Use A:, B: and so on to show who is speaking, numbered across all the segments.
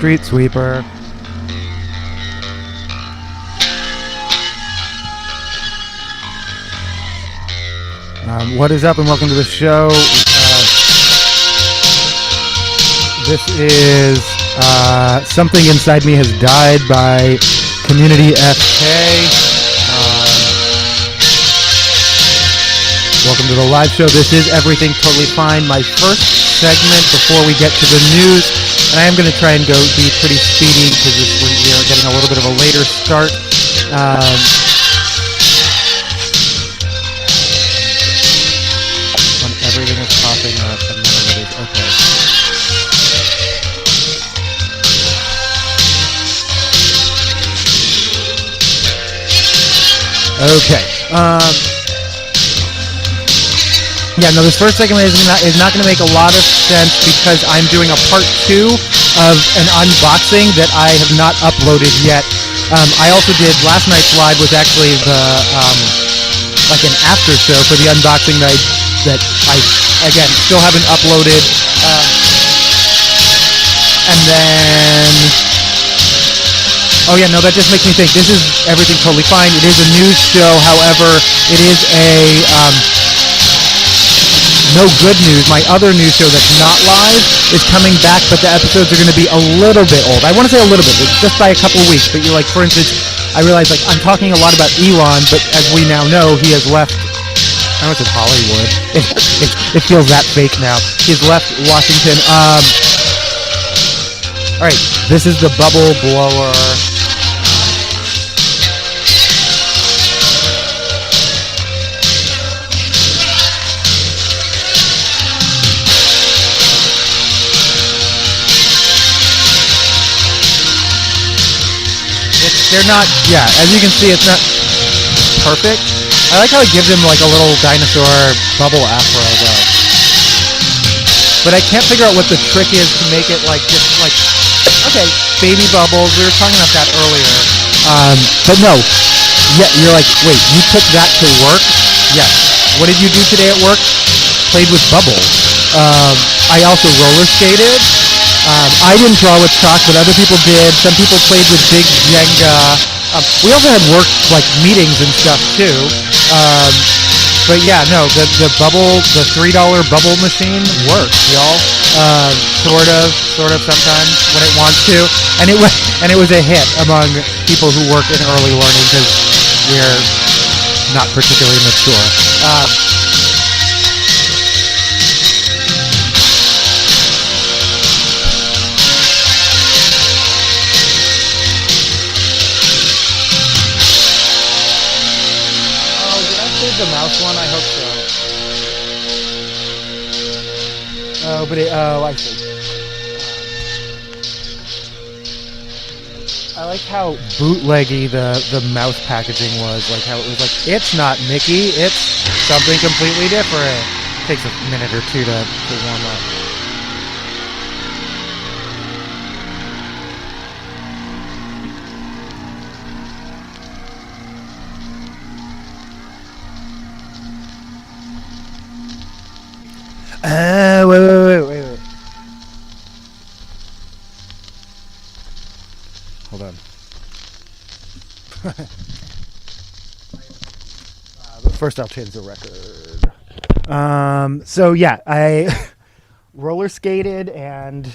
A: Street Sweeper. What is up, and welcome to the show. This is Something Inside Me Has Died by Community FK. Welcome to the live show. This is Everything Totally Fine, my first segment before we get to the news. And I am going to try and be pretty speedy because we are getting a little bit of a later start. Everything is popping up and none of it is okay. Okay. This first segment is not going to make a lot of sense because I'm doing a part 2 of an unboxing that I have not uploaded yet. I also did last night's live was actually the like an after show for the unboxing that I again still haven't uploaded. And then that just makes me think this is Everything Totally Fine. It is a news show, however, it is a no good news. My other news show that's not live is coming back, but the episodes are going to be a little bit old. I want to say a little bit, just by a couple of weeks. But for instance, I realize I'm talking a lot about Elon, but as we now know, he has left. I know it's in Hollywood. It feels that fake now. He's left Washington. All right, this is the bubble blower. They're not, as you can see, it's not perfect. I like how it gives him a little dinosaur bubble afro though. But I can't figure out what the trick is to make it okay, baby bubbles, we were talking about that earlier. But no, you're wait, you took that to work? Yes. What did you do today at work? Played with bubbles. I also roller skated. I didn't draw with chalk, but other people did. Some people played with big Jenga. We also had work, meetings and stuff too. But the bubble, the $3 bubble machine works, y'all. Sort of sometimes when it wants to. And it was a hit among people who work in early learning because we're not particularly mature. The mouse one? I hope so. I see. I like how bootleggy the mouse packaging was. How it was it's not Mickey, it's something completely different. It takes a minute or two to warm up. Wait. Hold on. But first I'll change the record. I roller skated and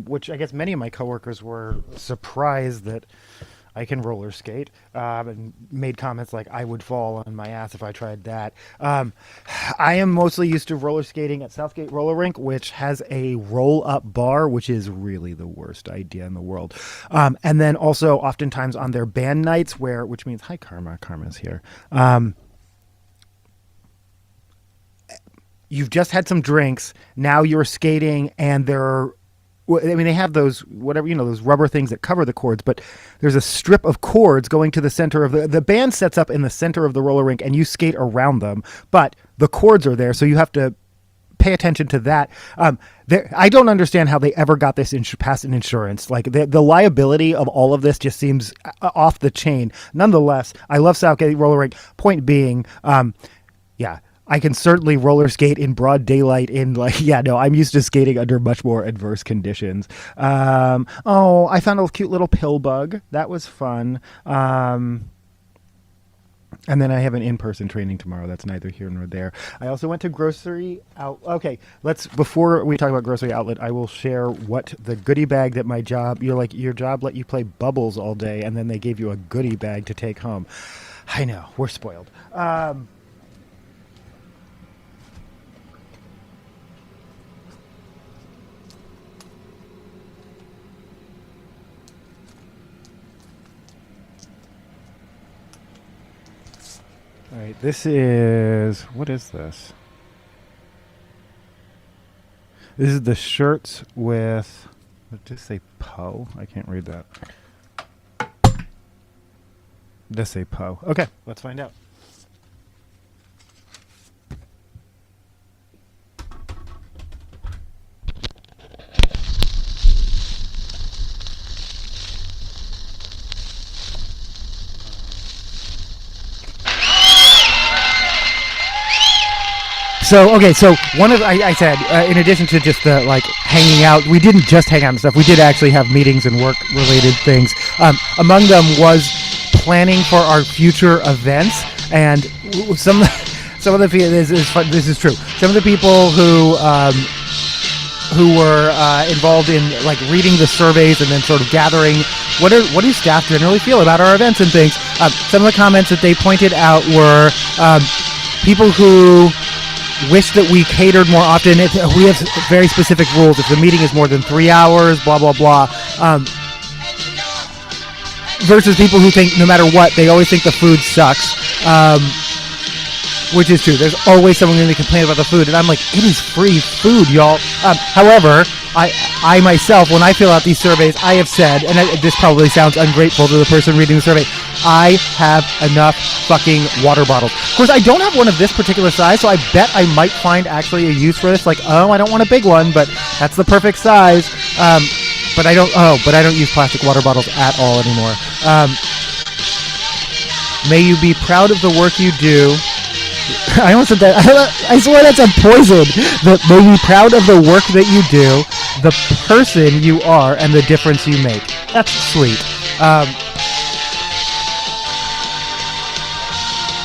A: which I guess many of my coworkers were surprised that I can roller skate, and made comments like I would fall on my ass if I tried that. I am mostly used to roller skating at Southgate Roller Rink, which has a roll-up bar, which is really the worst idea in the world. And then also oftentimes on their band nights, which means, hi Karma, Karma's here. You've just had some drinks, now you're skating, and they have those those rubber things that cover the cords, but there's a strip of cords going to the center of the band sets up in the center of the roller rink, and you skate around them, but the cords are there, so you have to pay attention to that. I don't understand how they ever got this past an insurance. The liability of all of this just seems off the chain. Nonetheless, I love Southgate Roller Rink. Point being, I can certainly roller skate in broad daylight in I'm used to skating under much more adverse conditions. I found a cute little pill bug. That was fun. And then I have an in-person training tomorrow. That's neither here nor there. I also went to grocery out. Okay, before we talk about grocery outlet, I will share what the goodie bag that my job, your job let you play bubbles all day, and then they gave you a goodie bag to take home. I know, we're spoiled. All right, what is this? This is the shirts with, what did it say, Poe? I can't read that. It does say Poe. Okay, let's find out. So I said, in addition to just the hanging out, we didn't just hang out and stuff. We did actually have meetings and work related things. Among them was planning for our future events, and some of the people, this is true. Some of the people who were involved in reading the surveys and then sort of gathering what do staff generally feel about our events and things. Some of the comments that they pointed out were people who wish that we catered more often. We have very specific rules. If the meeting is more than 3 hours, blah, blah, blah. Versus people who think no matter what, they always think the food sucks. Which is true. There's always someone going to complain about the food. And I'm like, it is free food, y'all. However, I myself, when I fill out these surveys, I have said, and this probably sounds ungrateful to the person reading the survey, I have enough fucking water bottles. Of course, I don't have one of this particular size, so I bet I might find actually a use for this. I don't want a big one, but that's the perfect size. But I don't use plastic water bottles at all anymore. May you be proud of the work you do. I almost said that. I swear that's a poison. May you be proud of the work that you do, the person you are, and the difference you make. That's sweet.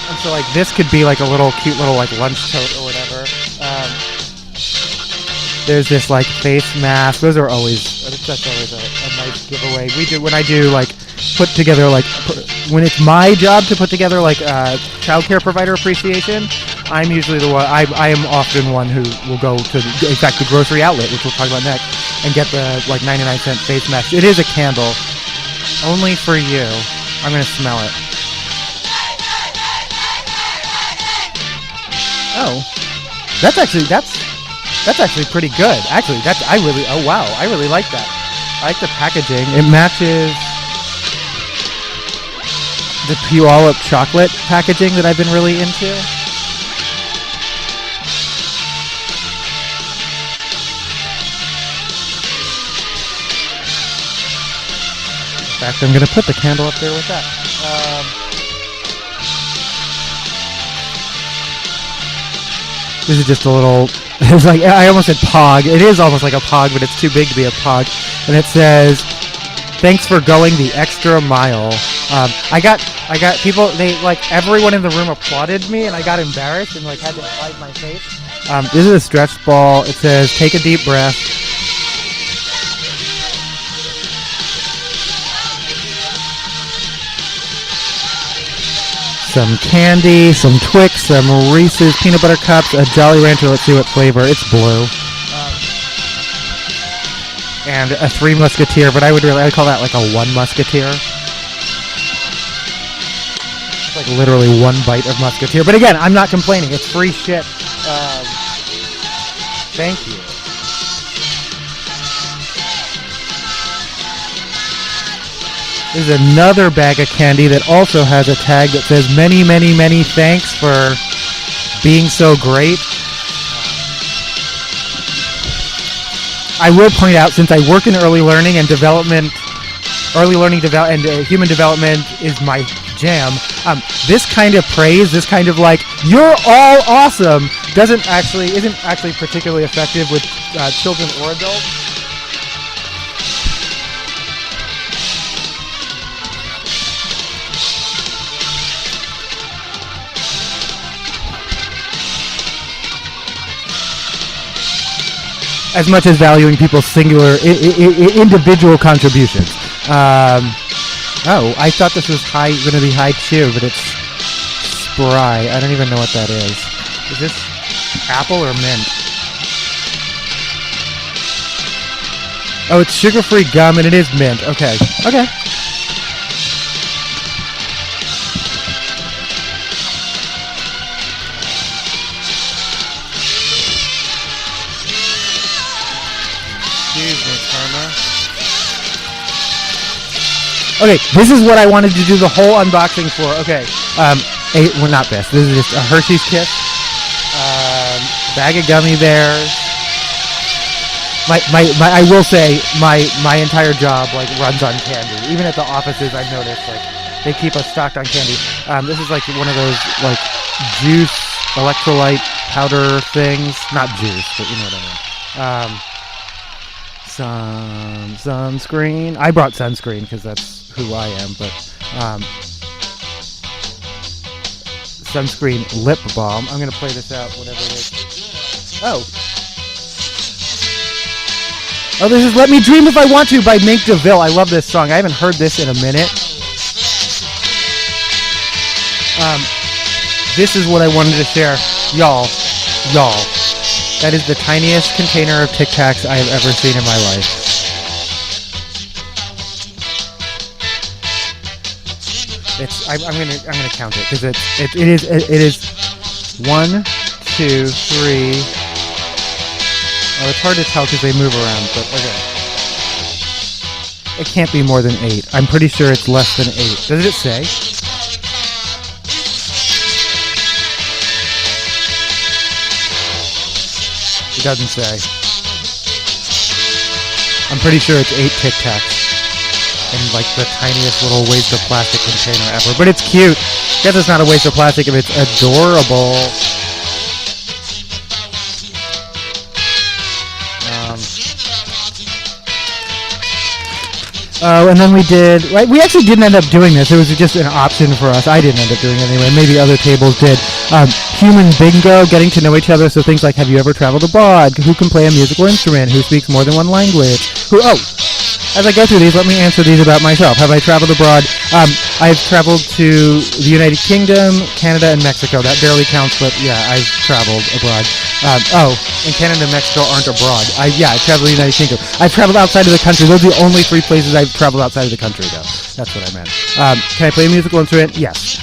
A: And so this could be a little cute little lunch tote or whatever. There's this face mask. Those are that's always a nice giveaway. When I do put together when it's my job to put together childcare provider appreciation, I'm usually the one. I am often one who will go to in fact the grocery outlet, which we'll talk about next, and get the 99-cent face mask. It is a candle, only for you. I'm gonna smell it. Oh, that's actually pretty good. Actually, I really like that. I like the packaging. It matches the Puyallup chocolate packaging that I've been really into. In fact, I'm going to put the candle up there with that. This is just a little... It's I almost said pog. It is almost like a pog, but it's too big to be a pog. And it says, "Thanks for going the extra mile." I got people. Everyone in the room applauded me, and I got embarrassed and had to hide my face. This is a stretch ball. It says, "Take a deep breath." Some candy, some Twix, some Reese's peanut butter cups, a Jolly Rancher. Let's see what flavor. It's blue. And a 3 Musketeer, but I'd call that a 1 Musketeer. It's literally one bite of Musketeer. But again, I'm not complaining. It's free shit. Thank you. There's another bag of candy that also has a tag that says, "Many, many, many thanks for being so great." I will point out, since I work in early learning and development, human development is my jam. This kind of praise, this kind of like, you're all awesome, isn't actually particularly effective with children or adults. As much as valuing people's singular, individual contributions. Oh, I thought this was going to be high chew, but it's spry. I don't even know what that is. Is this apple or mint? Oh, it's sugar-free gum, and it is mint. Okay. Okay. Okay, this is what I wanted to do the whole unboxing for. Okay, well, not this. This is just a Hershey's Kiss, bag of gummy bears. I will say my entire job like runs on candy. Even at the offices, I've noticed like they keep us stocked on candy. This is like one of those like juice electrolyte powder things. Not juice, but you know what I mean. Some sunscreen. I brought sunscreen because that's who I am, but sunscreen lip balm. I'm gonna play this out, whatever it is. Oh, this is "Let Me Dream If I Want To" by Mink DeVille. I love this song. I haven't heard this in a minute. This is what I wanted to share, y'all. That is the tiniest container of Tic Tacs I have ever seen in my life. I'm gonna count it because it is 1, 2, 3. Oh, it's hard to tell because they move around, but okay. It can't be more than 8. I'm pretty sure it's less than 8. Does it say? It doesn't say. I'm pretty sure it's 8 Tic Tacs in like the tiniest little waste of plastic container ever. But it's cute. Guess it's not a waste of plastic if it's adorable. And then we did, right? We actually didn't end up doing this. It was just an option for us. I didn't end up doing it anyway. Maybe other tables did. Human bingo, getting to know each other. So things like, have you ever traveled abroad? Who can play a musical instrument? Who speaks more than one language? As I go through these, let me answer these about myself. Have I traveled abroad? I've traveled to the United Kingdom, Canada, and Mexico. That barely counts, but yeah, I've traveled abroad. And Canada and Mexico aren't abroad. I traveled to the United Kingdom. I've traveled outside of the country. Those are the only 3 places I've traveled outside of the country, though. That's what I meant. Can I play a musical instrument? Yes.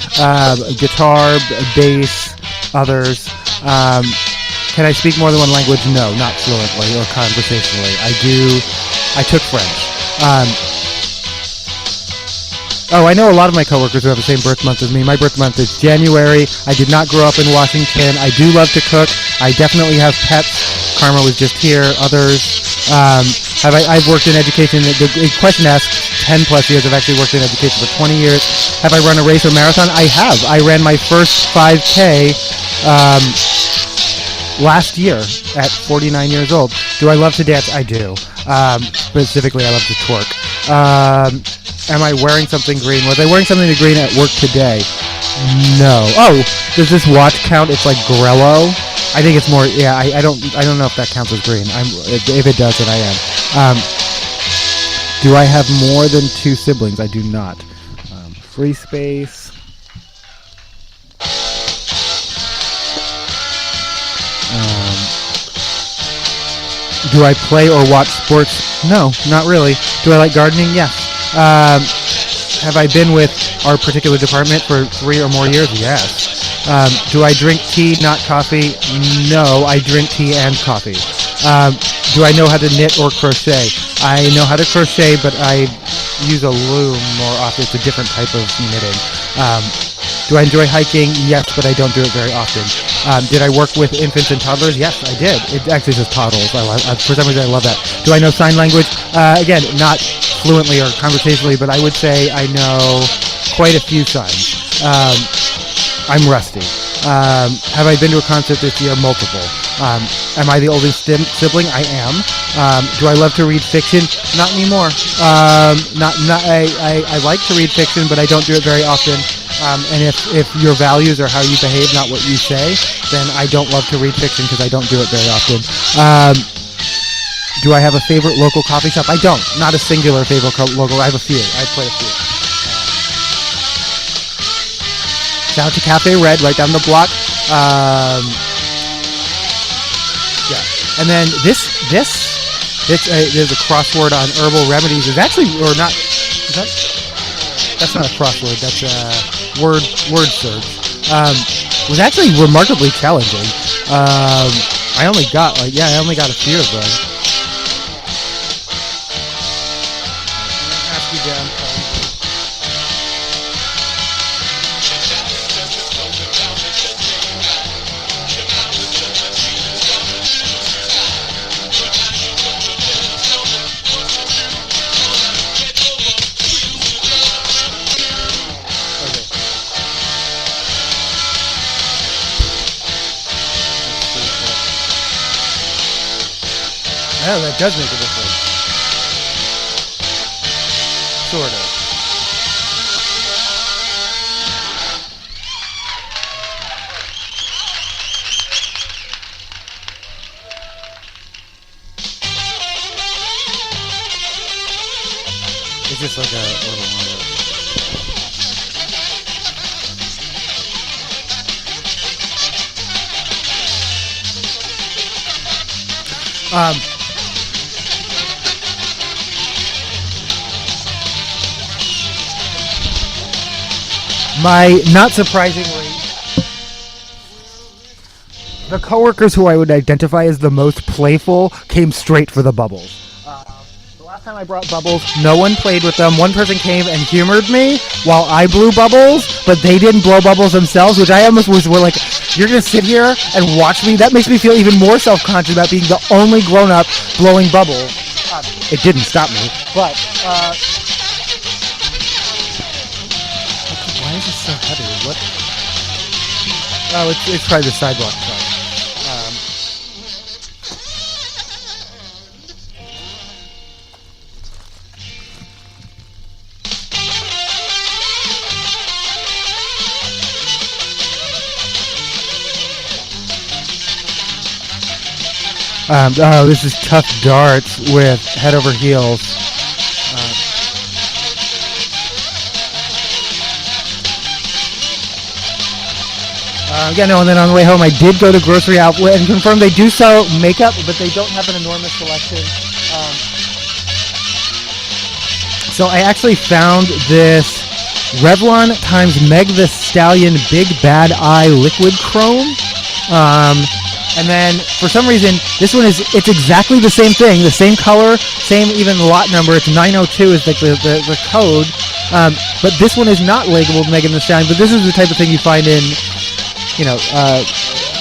A: Guitar, bass, others. Can I speak more than one language? No, not fluently or conversationally. I took French. I know a lot of my coworkers who have the same birth month as me. My birth month is January. I did not grow up in Washington. I do love to cook. I definitely have pets. Karma was just here. Others. I've worked in education. The question asks 10 plus years. I've actually worked in education for 20 years. Have I run a race or marathon? I have. I ran my first 5K last year at 49 years old. Do I love to dance? I do. Specifically, I love to twerk. Am I wearing something green? Was I wearing something green at work today? No. Oh, does this watch count? It's like Grello. I think it's more. Yeah, I don't know if that counts as green. If it does, then I am. Do I have more than 2 siblings? I do not. Free space. Do I play or watch sports? No, not really. Do I like gardening? Yes. Have I been with our particular department for 3 or more years? Yes. Do I drink tea, not coffee? No, I drink tea and coffee. Do I know how to knit or crochet? I know how to crochet, but I use a loom more often. It's a different type of knitting. Do I enjoy hiking? Yes, but I don't do it very often. Did I work with infants and toddlers? Yes, I did. It actually says toddlers. For some reason, I love that. Do I know sign language? Again, not fluently or conversationally, but I would say I know quite a few times. I'm rusty. Have I been to a concert this year? Multiple. Am I the oldest sibling? I am. Do I love to read fiction? Not anymore. I like to read fiction, but I don't do it very often. And if your values are how you behave, not what you say, then I don't love to read fiction because I don't do it very often. Do I have a favorite local coffee shop? I don't. Not a singular favorite local. I have a few. I play a few. Shout out to Cafe Red right down the block. Yeah. And then there's a crossword on herbal remedies. It's actually, or not, that's not a crossword. That's a word search. Was actually remarkably challenging. I only got a few of them. Ask you down. Oh, that does make a difference. Sort of. It's just like a little not surprisingly, the coworkers who I would identify as the most playful came straight for the bubbles. The last time I brought bubbles, no one played with them. One person came and humored me while I blew bubbles, but they didn't blow bubbles themselves, which I almost were like, you're going to sit here and watch me? That makes me feel even more self-conscious about being the only grown-up blowing bubbles. It didn't stop me, but... why is this so heavy? What? Oh, it's probably the sidewalk truck. Oh, this is Tough Darts with Head Over Heels. Yeah, no, and then on the way home I did go to Grocery Outlet and confirm they do sell makeup, but they don't have an enormous selection. So I actually found this Revlon times Meg the Stallion Big Bad Eye Liquid Chrome. And then, for some reason, this one it's exactly the same thing, the same color, same even lot number. It's 902 is the code. But this one is not labeled Megan Thee Stallion, but this is the type of thing you find in,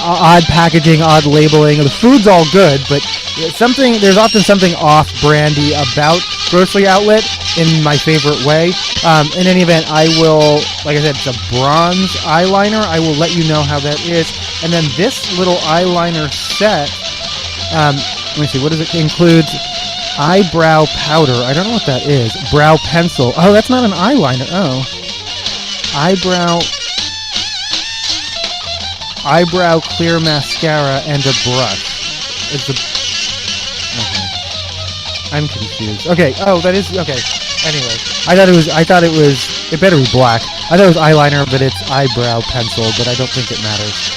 A: odd packaging, odd labeling. The food's all good, but there's often something off-brandy about Grocery Outlet in my favorite way. In any event, I will, like I said, it's a bronze eyeliner. I will let you know how that is. And then this little eyeliner set, let me see, what does it include? Eyebrow powder. I don't know what that is. Brow pencil. Oh, that's not an eyeliner. Oh. Eyebrow clear mascara and a brush. Okay. I'm confused. Okay. Oh, that is okay. Anyway, I thought it was. It better be black. I thought it was eyeliner, but it's eyebrow pencil. But I don't think it matters.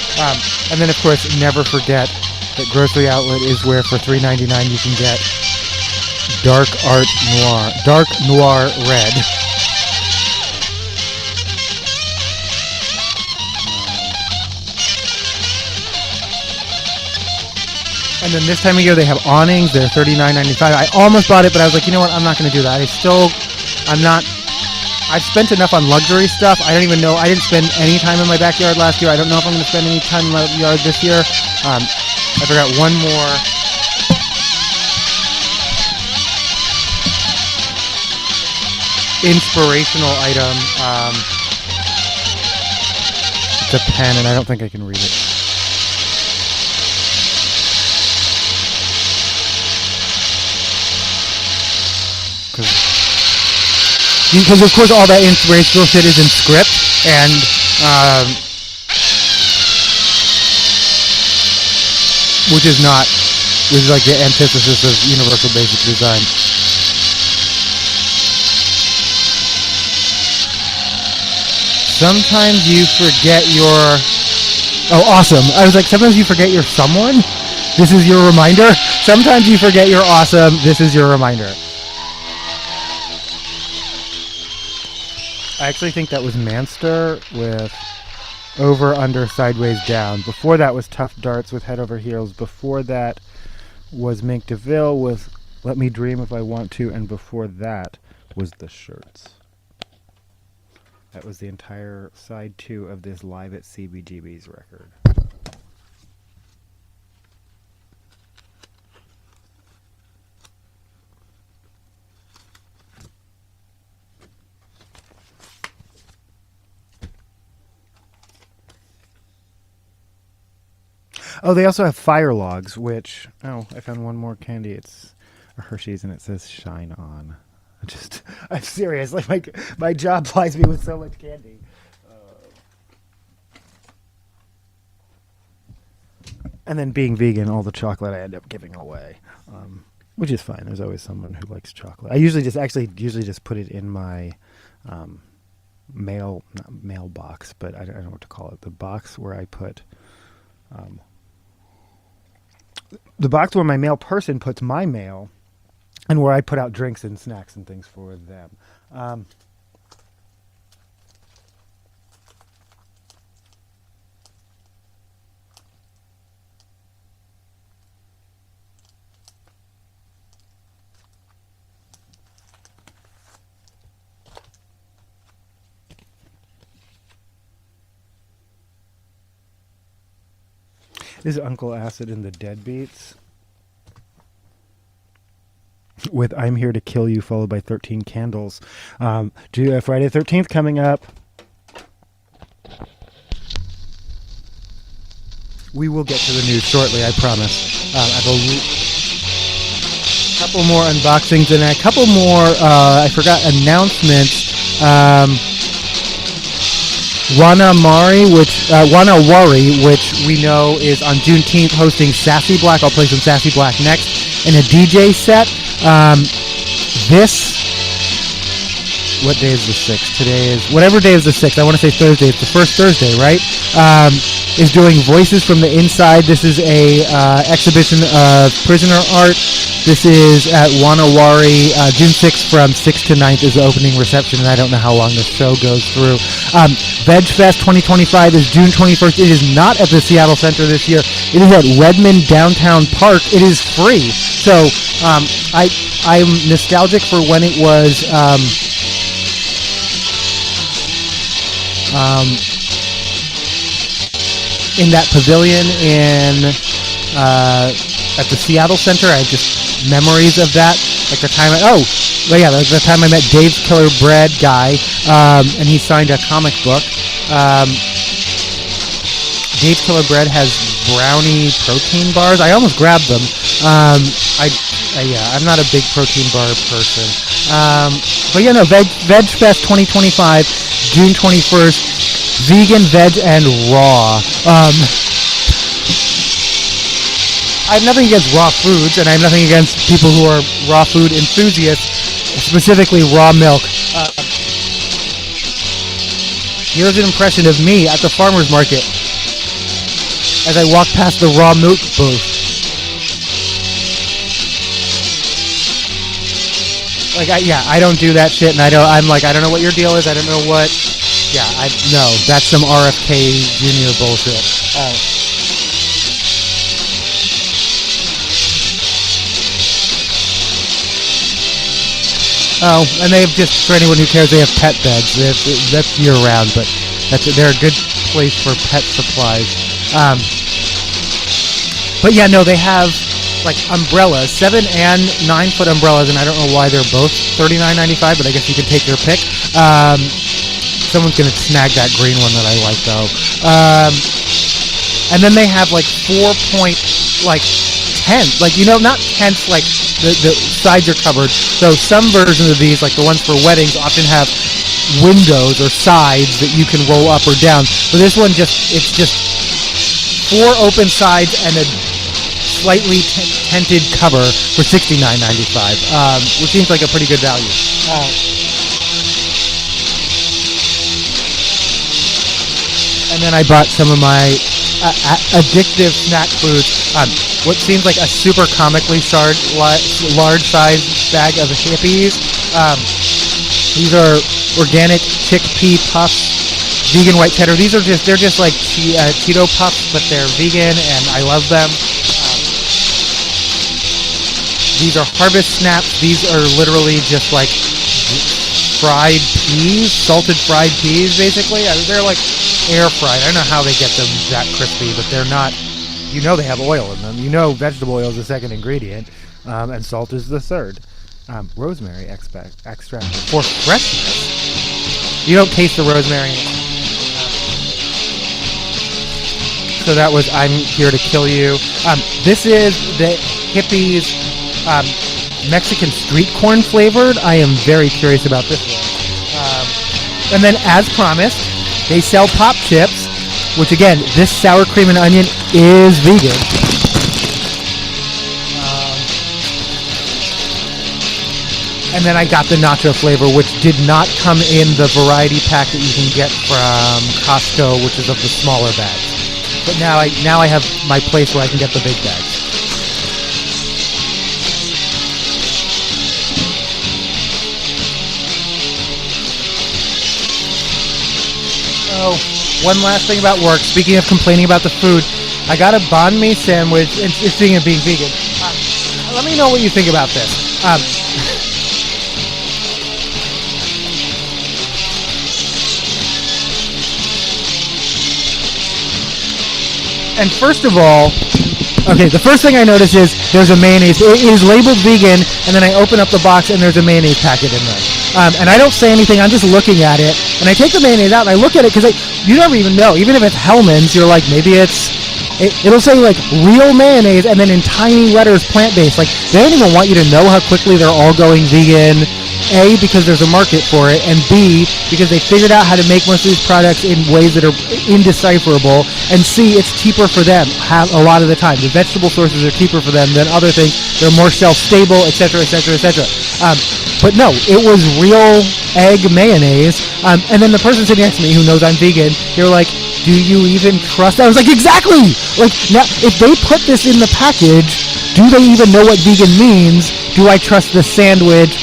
A: And then, of course, never forget that Grocery Outlet is where for $3.99 you can get dark noir red. And then this time of year they have awnings. They're $39.95. I almost bought it, but I was like, you know what? I'm not going to do that. I've spent enough on luxury stuff. I don't even know. I didn't spend any time in my backyard last year. I don't know if I'm going to spend any time in my yard this year. I forgot one more. inspirational item. It's a pen, and I don't think I can read it. Because of course all that inspirational shit is in script, and which is like the antithesis of universal basic design. Sometimes you forget your... Oh, awesome. I was like, sometimes you forget you're someone? This is your reminder? Sometimes you forget you're awesome. This is your reminder. I actually think that was Manster with Over, Under, Sideways, Down. Before that was Tough Darts with Head Over Heels. Before that was Mink DeVille with Let Me Dream If I Want To. And before that was The Shirts. That was the entire side 2 of this Live at CBGB's record. Oh, they also have Fire Logs, which... Oh, I found one more candy. It's a Hershey's, and it says Shine On. I'm serious. Like, my job plies me with so much candy. And then being vegan, all the chocolate I end up giving away. Which is fine. There's always someone who likes chocolate. I usually just put it in my mailbox, but I don't know what to call it. The box where I put... the box where my mail person puts my mail, and where I put out drinks and snacks and things for them. This is Uncle Acid and the Deadbeats with I'm Here to Kill You, followed by 13 Candles. Friday the 13th coming up. We will get to the news shortly, I promise. I have a couple more unboxings and a couple more, announcements. Wanawari, which we know is on Juneteenth hosting Sassy Black. I'll play some Sassy Black next. And a DJ set. What day is the 6th? Today is, whatever day is the 6th. I want to say Thursday. It's the first Thursday, right? Is doing Voices from the Inside. This is a exhibition of prisoner art. This is at Wanawari. June 6th from 6 to 9th is the opening reception, and I don't know how long the show goes through. Veg Fest 2025 is June 21st. It is not at the Seattle Center this year. It is at Redmond Downtown Park. It is free. So I'm nostalgic for when it was in that pavilion at the Seattle Center. I have just memories of that. Like the time the time I met Dave's Killer Bread guy, and he signed a comic book. Dave's Killer Bread has brownie protein bars. I almost grabbed them. I'm not a big protein bar person. Veg Fest 2025, June 21st. Vegan, veg, and raw. I have nothing against raw foods, and I have nothing against people who are raw food enthusiasts, specifically raw milk. Here's an impression of me at the farmer's market as I walk past the raw milk booth. I don't do that shit, and I don't know what your deal is. I don't know what. No, that's some RFK Jr. bullshit. And they have, just for anyone who cares, they have pet beds. That's year round, but they're a good place for pet supplies. They have like umbrellas, 7 and 9 foot umbrellas, and I don't know why they're both $39.95, but I guess you can take your pick. Someone's gonna snag that green one that I like though. And then they have like 4-point like tent, like not tents like the sides are covered. So some versions of these, like the ones for weddings, often have windows or sides that you can roll up or down. But this one it's just 4 open sides and a slightly tented cover for $69.95, which seems like a pretty good value. And then I bought some of my addictive snack foods. What seems like a super comically large size bag of Hippies. These are organic chickpea puffs, vegan white cheddar. They're just like Cheeto puffs, but they're vegan, and I love them. These are Harvest Snaps. These are literally just like fried peas, salted fried peas, basically. They're like air fried. I don't know how they get them that crispy, but they're not. They have oil in them. Vegetable oil is the second ingredient, and salt is the third. Rosemary extract for freshness. You don't taste the rosemary. So that was I'm Here to Kill You. This is the Hippies Mexican street corn flavored. I am very curious about this one. And then, as promised, they sell pop chips, which again, this sour cream and onion is vegan. And then I got the nacho flavor, which did not come in the variety pack that you can get from Costco, which is of the smaller bags. But now I have my place where I can get the big bags. Oh, one last thing about work. Speaking of complaining about the food, I got a banh mi sandwich, and speaking of being vegan, let me know what you think about this. And first of all, okay, the first thing I notice is there's a mayonnaise. It is labeled vegan, and then I open up the box, and there's a mayonnaise packet in there. And I don't say anything. I'm just looking at it, and I take the mayonnaise out, and I look at it, because you never even know. Even if it's Hellmann's, you're like, maybe it'll say, like, real mayonnaise, and then in tiny letters, plant-based. Like, they don't even want you to know how quickly they're all going vegan. A, because there's a market for it, and B, because they figured out how to make most of these products in ways that are indecipherable, and C, it's cheaper for them a lot of the time. The vegetable sources are cheaper for them than other things. They're more shelf-stable, etc., etc., etc. But no, it was real egg mayonnaise, and then the person sitting next to me who knows I'm vegan, they're like, do you even trust? I was like, exactly! Like, now, if they put this in the package, do they even know what vegan means? Do I trust the sandwich?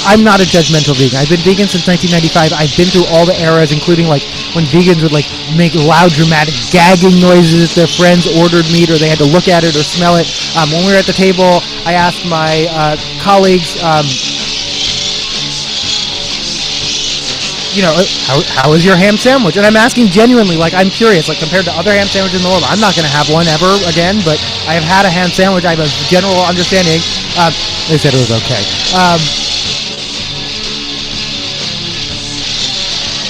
A: I'm not a judgmental vegan. I've been vegan since 1995. I've been through all the eras, including like when vegans would like make loud, dramatic gagging noises if their friends ordered meat or they had to look at it or smell it. When we were at the table, I asked my colleagues, how is your ham sandwich? And I'm asking genuinely, like, I'm curious, like, compared to other ham sandwiches in the world. I'm not going to have one ever again, but I have had a ham sandwich. I have a general understanding. They said it was okay.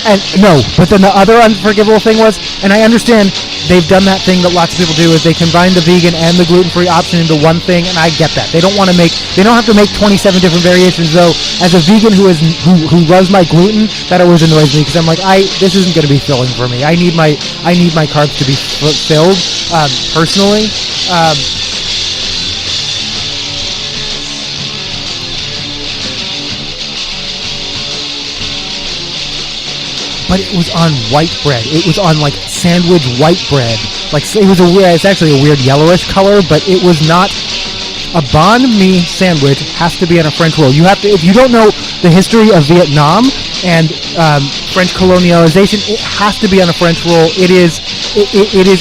A: And no, but then the other unforgivable thing was, and I understand they've done that thing that lots of people do, is they combine the vegan and the gluten-free option into one thing, and I get that. They don't have to make 27 different variations, though. As a vegan who loves my gluten, that always annoys me, because I'm like, this isn't going to be filling for me. I need my carbs to be filled, personally. But it was on white bread. It was on like sandwich white bread. Like it's actually a weird yellowish color, but it was not. A banh mi sandwich has to be on a French roll. You have to, if you don't know the history of Vietnam and French colonialization, it has to be on a French roll. It is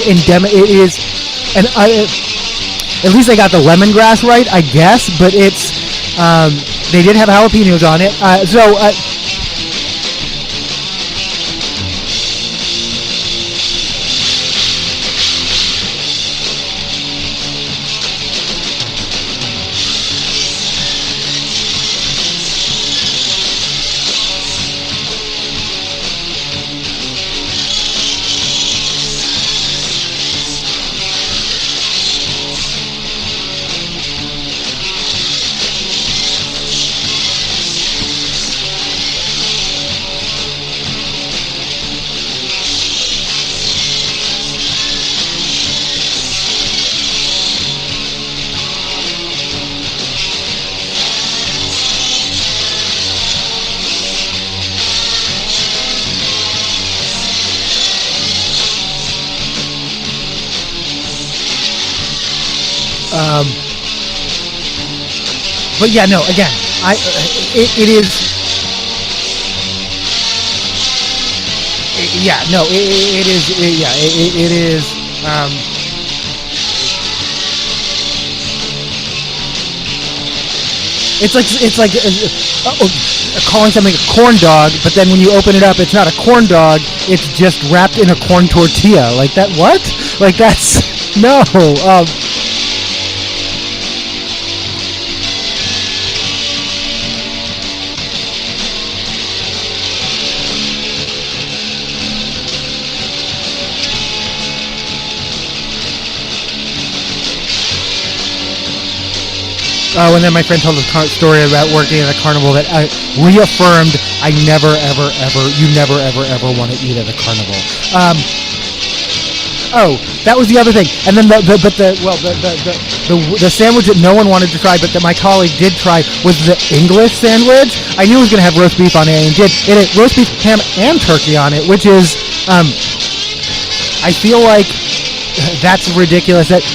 A: endemic. It is, and at least I got the lemongrass right, I guess. But it's they did have jalapenos on it. But yeah, no. Again, it is. Yeah, no. It is. It is. It's like calling something a corn dog, but then when you open it up, it's not a corn dog. It's just wrapped in a corn tortilla. Like that? What? Like that's no. And then my friend told a story about working at a carnival that reaffirmed you never ever ever want to eat at a carnival. That was the other thing. And then the sandwich that no one wanted to try, but that my colleague did try, was the English sandwich. I knew it was going to have roast beef on it, and it did. It had roast beef, ham, and turkey on it, which is, I feel like that's ridiculous. That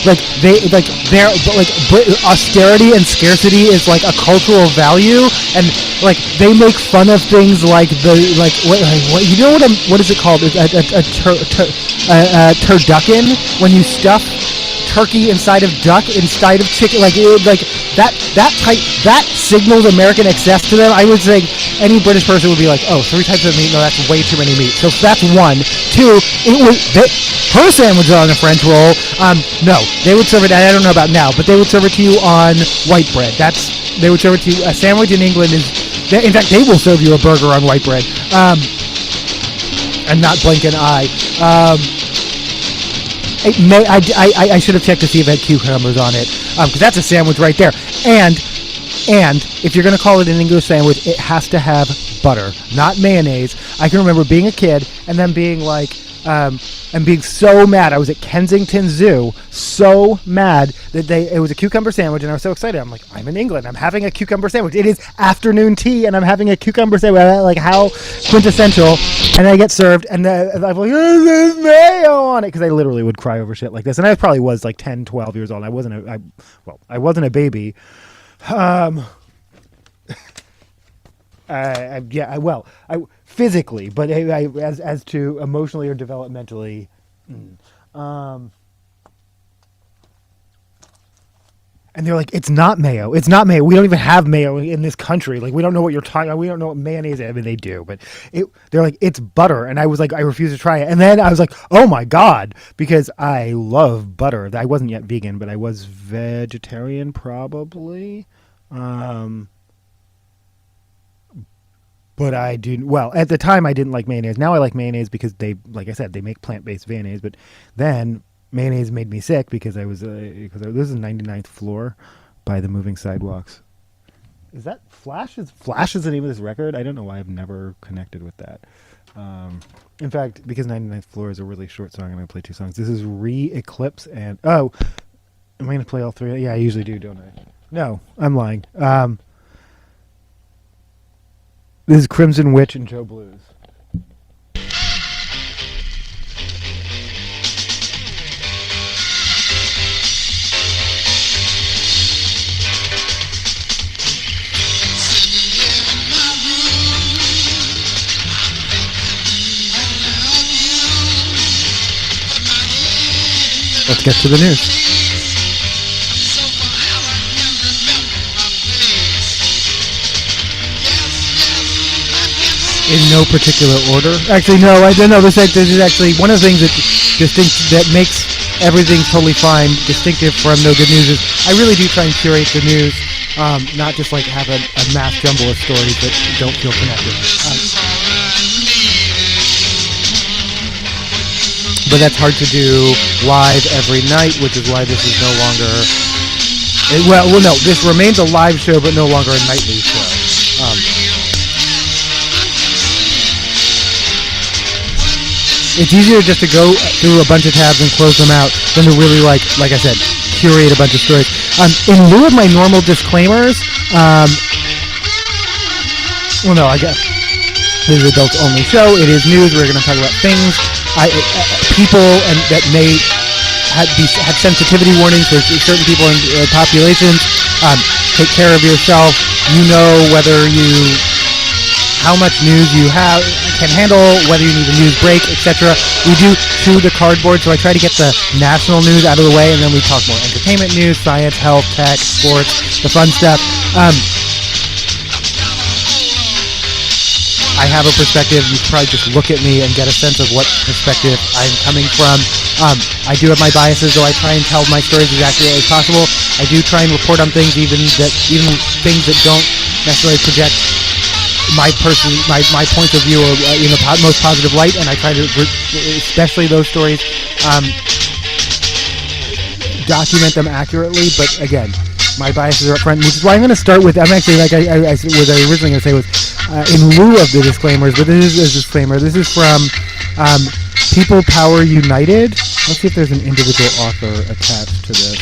A: austerity and scarcity is like a cultural value, and like they make fun of things like what is it called? A turducken, when you stuff turkey inside of duck inside of chicken, that signals American excess to them. I would say any British person would be like, oh, 3 types of meat, no, that's way too many meat. So that's one. Two, her sandwich on a French roll. No, they would serve it. I don't know about now, but they would serve it to you on white bread. They would serve it to you. A sandwich in England is, in fact, they will serve you a burger on white bread, and not blink an eye. I should have checked to see if it had cucumbers on it, because that's a sandwich right there. And if you're going to call it an English sandwich, it has to have butter, not mayonnaise. I can remember being a kid and then being like, and being so mad. I was at Kensington Zoo, so mad that it was a cucumber sandwich, and I was so excited. I'm like, I'm in England. I'm having a cucumber sandwich. It is afternoon tea, and I'm having a cucumber sandwich. Like, how quintessential. And I get served, and I'm like, there's mayo on it, because I literally would cry over shit like this. And I probably was like 10, 12 years old. I wasn't a baby. Physically, but as to emotionally or developmentally, and they're like, it's not mayo. It's not mayo. We don't even have mayo in this country. Like, we don't know what you're talking about. We don't know what mayonnaise is. I mean, they do, but they're like, it's butter. And I was like, I refuse to try it. And then I was like, oh my God, because I love butter. I wasn't yet vegan, but I was vegetarian probably. But I do, well, at the time I didn't like mayonnaise. Now I like mayonnaise because like I said, they make plant-based mayonnaise. But then mayonnaise made me sick because this is 99th Floor by the Moving Sidewalks. Is that Flash? Flash is the name of this record? I don't know why I've never connected with that. In fact, because 99th Floor is a really short song, I'm going to play 2 songs. This is Eclipse and, am I going to play all 3? Yeah, I usually do, don't I? No, I'm lying. This is Crimson Witch and Joe Blues. Let's get to the news. In no particular order. Actually, no, I don't know. This is actually one of the things that makes everything totally fine, distinctive from No Good News is I really do try and curate the news, not just like have a mass jumble of stories that don't feel connected. But that's hard to do live every night, which is why this is no longer. No, this remains a live show, but no longer a nightly show. It's easier just to go through a bunch of tabs and close them out than to really, like I said, curate a bunch of stories. In lieu of my normal disclaimers, I guess this is adults only show. It is news. We're going to talk about things, people, and that may have sensitivity warnings for certain people in populations. Take care of yourself. You know how much news you can handle, whether you need a news break, etc. We do chew the cardboard, so I try to get the national news out of the way, and then we talk more entertainment news, science, health, tech, sports, the fun stuff. I have a perspective. You can probably just look at me and get a sense of what perspective I'm coming from. I do have my biases, though I try and tell my stories as accurately as possible. I do try and report on things, even things that don't necessarily project my points of view or in the most positive light, and I try to, especially those stories, document them accurately. But again, my biases are up front, which is why I'm going to start with. I'm actually what I originally going to say was in lieu of the disclaimers, but this is a disclaimer. This is from People Power United. Let's see if there's an individual author attached to this.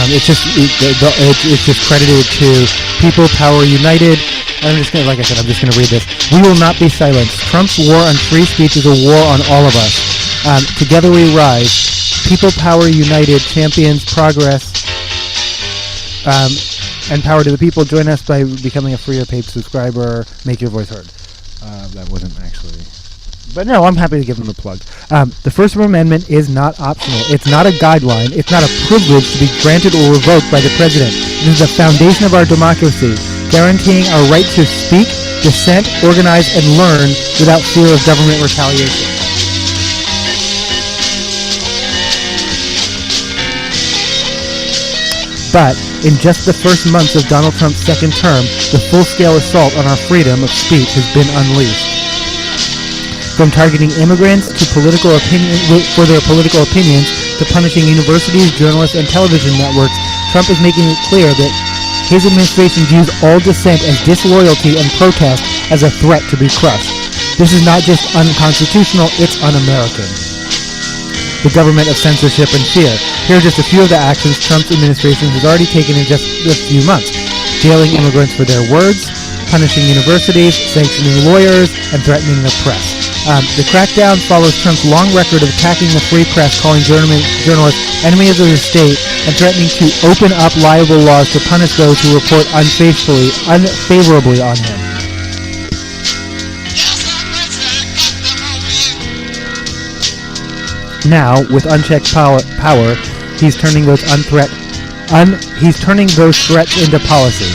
A: It's just credited to People Power United. I'm just gonna read this. We will not be silenced. Trump's war on free speech is a war on all of us. Together we rise. People Power United champions progress and power to the people. Join us by becoming a free or paid subscriber. Make your voice heard. That wasn't actually... But no, I'm happy to give them a plug. The First Amendment is not optional. It's not a guideline. It's not a privilege to be granted or revoked by the president. It is the foundation of our democracy, guaranteeing our right to speak, dissent, organize, and learn without fear of government retaliation. But in just the first months of Donald Trump's second term, the full-scale assault on our freedom of speech has been unleashed. From targeting immigrants to for their political opinions, to punishing universities, journalists, and television networks, Trump is making it clear that his administration views all dissent as disloyalty and protest as a threat to be crushed. This is not just unconstitutional, it's un-American. The government of censorship and fear. Here are just a few of the actions Trump's administration has already taken in just a few months. Jailing immigrants for their words, punishing universities, sanctioning lawyers, and threatening the press. The crackdown follows Trump's long record of attacking the free press, calling journalists enemies of the state, and threatening to open up liable laws to punish those who report unfavorably on him. Now, with unchecked power, he's turning those threats into policy.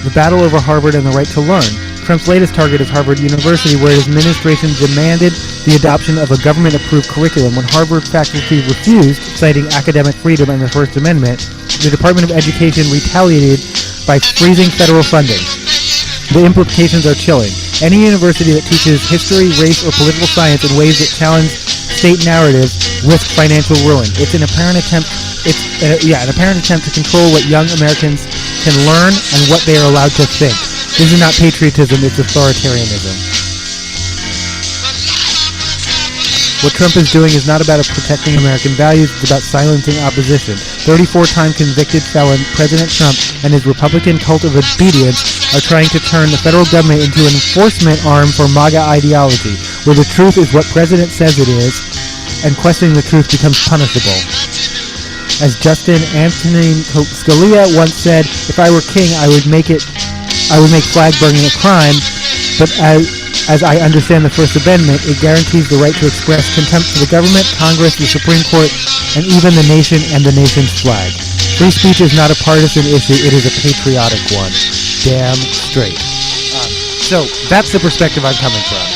A: The battle over Harvard and the right to learn. Trump's latest target is Harvard University, where his administration demanded the adoption of a government-approved curriculum. When Harvard faculty refused, citing academic freedom and the First Amendment, the Department of Education retaliated by freezing federal funding. The implications are chilling. Any university that teaches history, race, or political science in ways that challenge state narratives risk financial ruin. It's an apparent attempt to control what young Americans can learn and what they are allowed to think. This is not patriotism, it's authoritarianism. What Trump is doing is not about protecting American values, it's about silencing opposition. 34-time convicted felon President Trump and his Republican cult of obedience are trying to turn the federal government into an enforcement arm for MAGA ideology, where the truth is what President says it is, and questioning the truth becomes punishable. As Justin Antonin Scalia once said, "If I were king, I would make flag burning a crime, but as I understand the First Amendment, it guarantees the right to express contempt for the government, Congress, the Supreme Court, and even the nation and the nation's flag. Free speech is not a partisan issue, it is a patriotic one." Damn straight. So that's the perspective I'm coming from.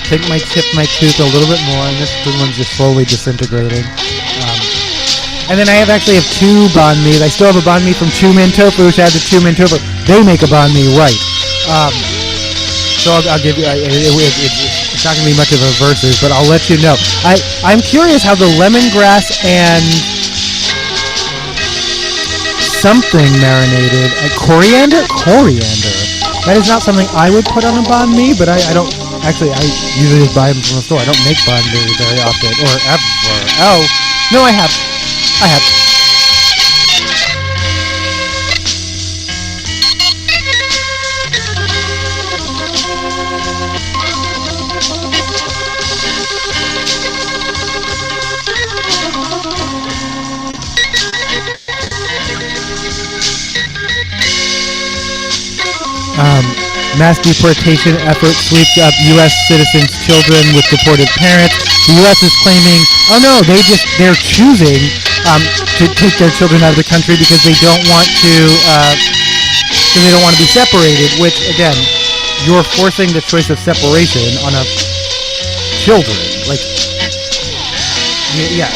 A: I think I might chip my tooth a little bit more, and this one's just slowly disintegrating. And then I actually have two banh mi. I still have a banh mi from Chu Min Tofu, which I have the Chu Min Tofu. They make a banh mi right. So I'll give you... It's not going to be much of a versus, but I'll let you know. I'm curious how the lemongrass and something marinated. Coriander? Coriander. That is not something I would put on a banh mi, but I don't... Actually, I usually just buy them from the store. I don't make banh mi very often, or ever. Oh, no, I have. Mass deportation effort sweeps up U.S. citizens' children with deported parents. The U.S. is claiming, oh no, they're choosing to take their children out of the country because they don't want to be separated. Which again, you're forcing the choice of separation on a children. Like, yeah.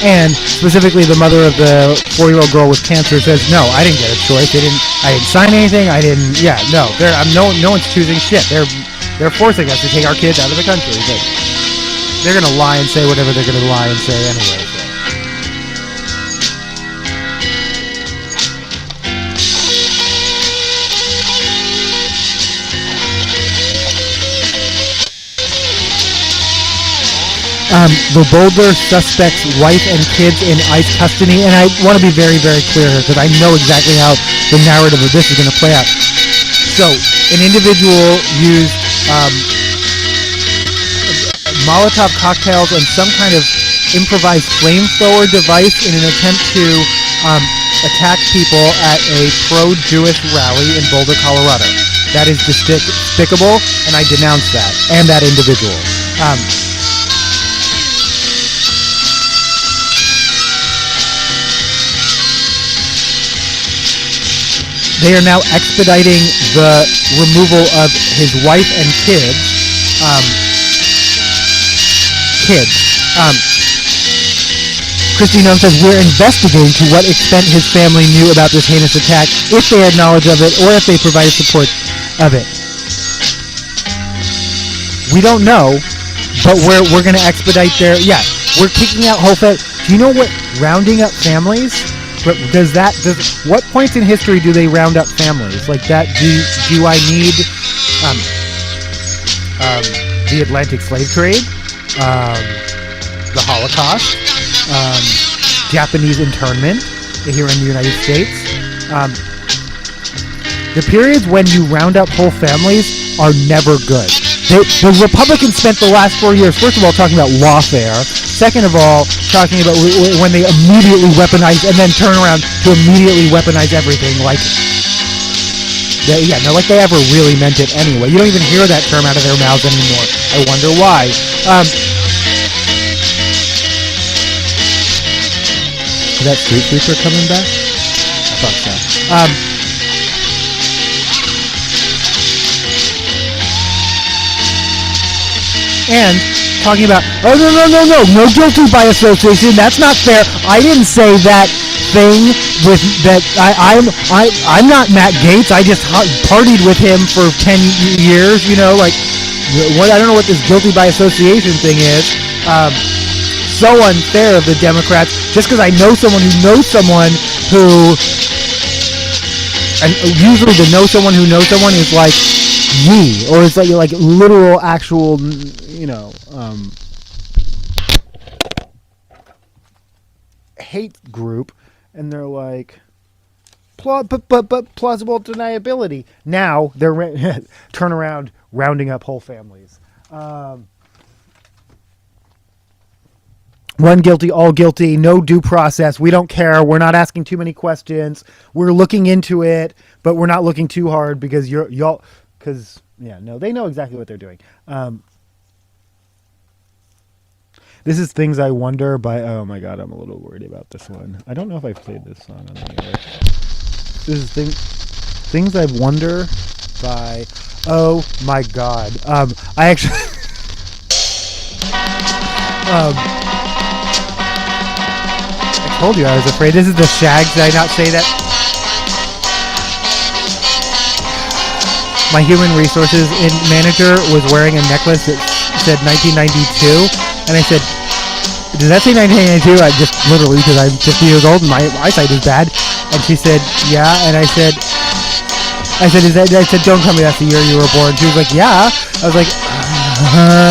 A: And specifically, the mother of the 4-year-old girl with cancer says, "No, I didn't get a choice. I didn't sign anything. I didn't. Yeah, no. No one's choosing shit. They're forcing us to take our kids out of the country. But they're gonna lie and say whatever they're gonna lie and say anyway." So. The Boulder suspect's wife and kids in ICE custody, and I want to be very, very clear here because I know exactly how the narrative of this is going to play out. So, an individual used Molotov cocktails and some kind of improvised flamethrower device in an attempt to attack people at a pro-Jewish rally in Boulder, Colorado. That is despicable, and I denounce that, and that individual. They are now expediting the removal of his wife and kids. Christy Nunn says, "We're investigating to what extent his family knew about this heinous attack, if they had knowledge of it, or if they provided support of it." We don't know, but we're going to expedite their... Yeah, we're kicking out whole families. Do you know what rounding up families... what points in history do they round up families like that? Do I need the Atlantic slave trade, the Holocaust, Japanese internment here in the United States? The periods when you round up whole families are never good. The Republicans spent the last 4 years, first of all, talking about lawfare. Second of all, talking about when they immediately weaponize and then turn around to immediately weaponize everything. Like they ever really meant it anyway. You don't even hear that term out of their mouths anymore. I wonder why. Is that Street Sweeper coming back? I thought so. And talking about, oh, no guilty by association. That's not fair. I didn't say that thing with that. I'm not Matt Gaetz. I just partied with him for 10 years. You know, like what? I don't know what this guilty by association thing is. So unfair of the Democrats. Just because I know someone who knows someone who, and usually to know someone who knows someone is like me, or it's like literal actual. You know, hate group, and they're like, plausible deniability. Now they're turn around rounding up whole families. One guilty, all guilty, no due process. We don't care. We're not asking too many questions. We're looking into it, but we're not looking too hard because they know exactly what they're doing. This is Things I Wonder by, oh my god, I'm a little worried about this one. I don't know if I've played this song on the air. This is Things I Wonder by, oh my god. I actually, I told you I was afraid. This is the Shag, did I not say that? my human resources manager was wearing a necklace that said 1992, and I said, "Does that say 1992?" I just literally, because I'm 50 years old and my eyesight is bad. And she said, "Yeah." And I said, "Is that?" I said, "Don't tell me that's the year you were born." She was like, "Yeah." I was like,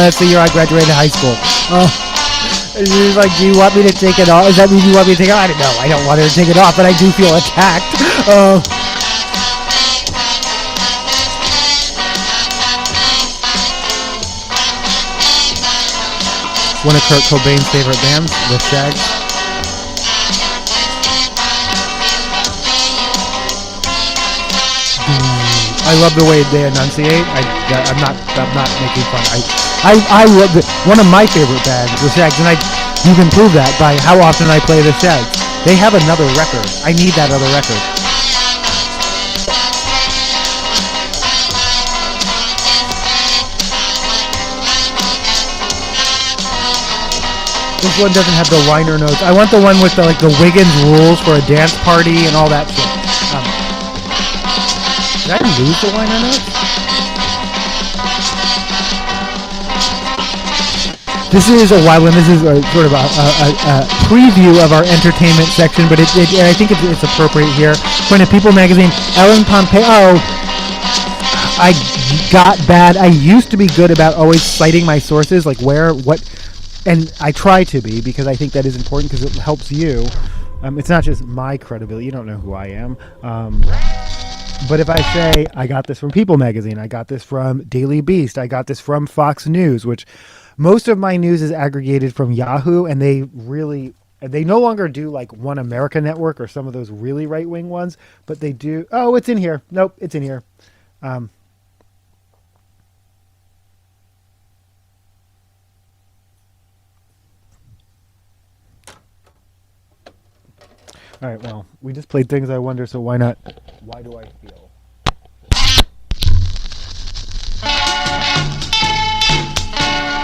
A: "That's the year I graduated high school." And she was like, "Do you want me to take it off? Does that mean you want me to take it off?" I don't know. I don't want her to take it off, but I do feel attacked. One of Kurt Cobain's favorite bands, The Shags. I love the way they enunciate. I'm not making fun. I love it. One of my favorite bands, The Shags, and you can prove that by how often I play The Shags. They have another record. I need that other record. This one doesn't have the liner notes. I want the one with the Wiggins rules for a dance party and all that shit. Did I lose the liner notes? This is a wild one. This is sort of a preview of our entertainment section, but I think it's appropriate here. According to People Magazine, Ellen Pompeo. I got bad. I used to be good about always citing my sources, like where, what. And I try to be, because I think that is important, because it helps you. It's not just my credibility. You don't know who I am. But if I say, I got this from People Magazine, I got this from Daily Beast, I got this from Fox News, which most of my news is aggregated from Yahoo, and they no longer do like One America Network or some of those really right-wing ones, but they do. Oh, it's in here. Nope, it's in here. All right, well, we just played Things I Wonder, so why not? Why Do I Feel?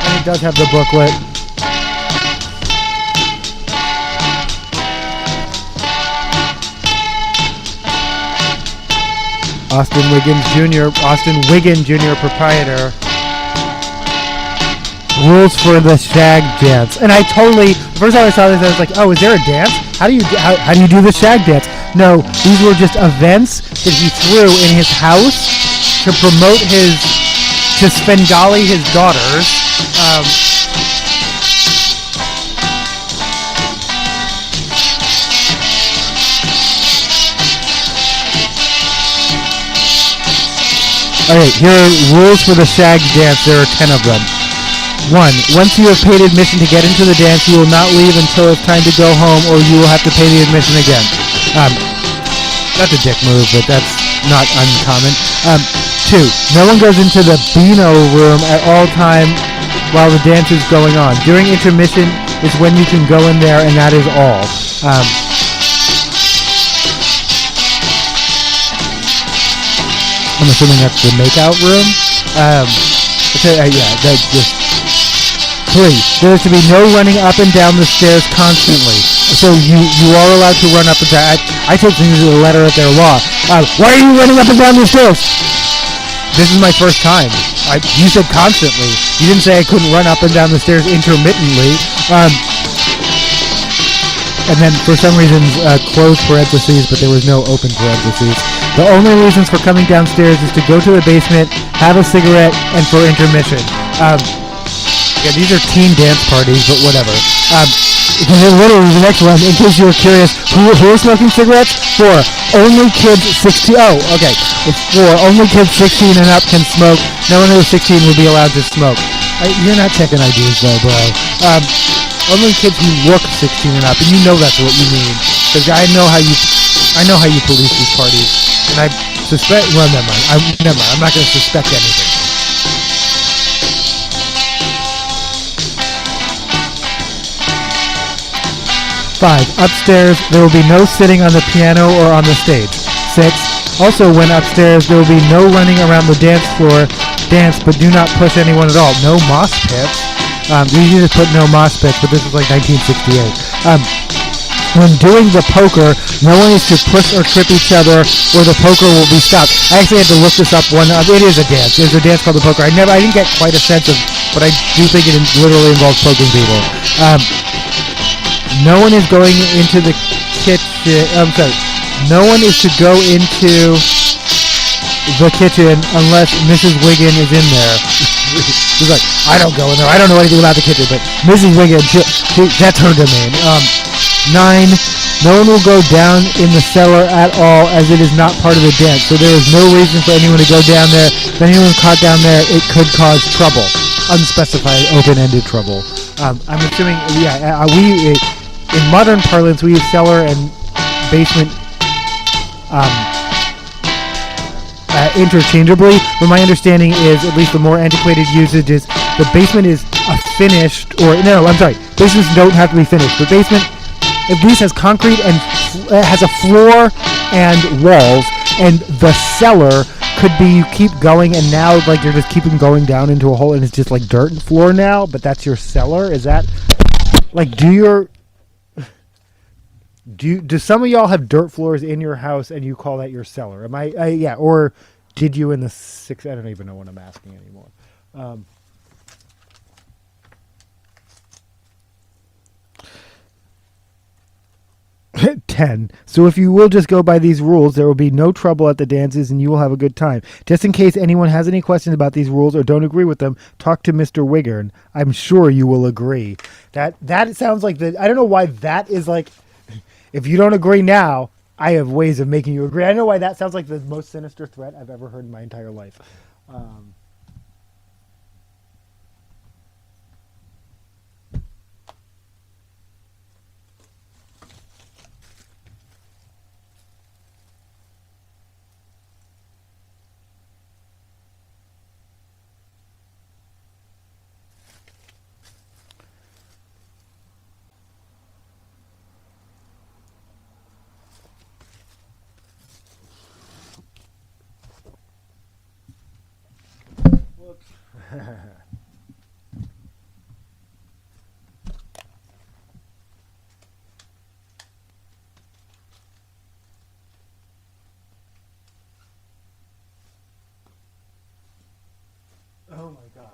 A: And it does have the booklet. Austin Wiggin Jr., proprietor. Rules for the shag dance. And I totally, the first time I saw this, I was like, oh, is there a dance? How do you do the shag dance? No, these were just events that he threw in his house to promote to Svengali his daughters. Alright, here are rules for the shag dance. There are 10 of them. 1. Once you have paid admission to get into the dance, you will not leave until it's time to go home, or you will have to pay the admission again. That's a dick move, but that's not uncommon. 2. No one goes into the Beano room at all time while the dance is going on. During intermission is when you can go in there, and that is all. I'm assuming that's the makeout room. Just 3. There is to be no running up and down the stairs constantly. So you are allowed to run up and down. I take things to the letter of their law. Why are you running up and down the stairs? This is my first time. You said constantly. You didn't say I couldn't run up and down the stairs intermittently. And then for some reason closed parentheses, but there was no open parentheses. The only reasons for coming downstairs is to go to the basement, have a cigarette, and for intermission. Yeah, these are teen dance parties, but whatever. Literally, the next one, in case you were curious, who are smoking cigarettes? 4. Only kids 16. Oh, okay. It's 4. Only kids 16 and up can smoke. No one who is 16 will be allowed to smoke. You're not checking IDs, though, bro. Only kids who look 16 and up, and you know that's what you mean, because I know how you police these parties, and I suspect. Well, never mind. I'm not going to suspect anything. 5. Upstairs, there will be no sitting on the piano or on the stage. 6. Also, when upstairs, there will be no running around the dance floor. Dance, but do not push anyone at all. No mosh pits. Usually just put no mosh pits, but this is like 1968. when doing the poker, no one is to push or trip each other, or the poker will be stopped. I actually had to look this up. It is a dance. There's a dance called the poker. I didn't get quite a sense of, but I do think it literally involves poking people. No one is going into the kitchen. I'm sorry. No one is to go into the kitchen unless Mrs. Wiggin is in there. He's like, I don't go in there. I don't know anything about the kitchen, but Mrs. Wiggin, that's her domain. 9. No one will go down in the cellar at all, as it is not part of the dance. So there is no reason for anyone to go down there. If anyone's caught down there, it could cause trouble. Unspecified, open-ended trouble. I'm assuming, we in modern parlance we use cellar and basement interchangeably, but my understanding is, at least the more antiquated usage is, the basement is a finished, basements don't have to be finished. The basement at least has concrete and has a floor and walls, and the cellar could be you keep going and now like you're just keeping going down into a hole and it's just like dirt and floor now, but that's your cellar. Is that like, do some of y'all have dirt floors in your house and you call that your cellar? Am I or did you in the six? I don't even know what I'm asking anymore. 10. So if you will just go by these rules, there will be no trouble at the dances and you will have a good time. Just in case anyone has any questions about these rules or don't agree with them, talk to Mr. Wiggern. I'm sure you will agree. That sounds like I don't know why that is like, if you don't agree now, I have ways of making you agree. I don't know why that sounds like the most sinister threat I've ever heard in my entire life. Oh my God.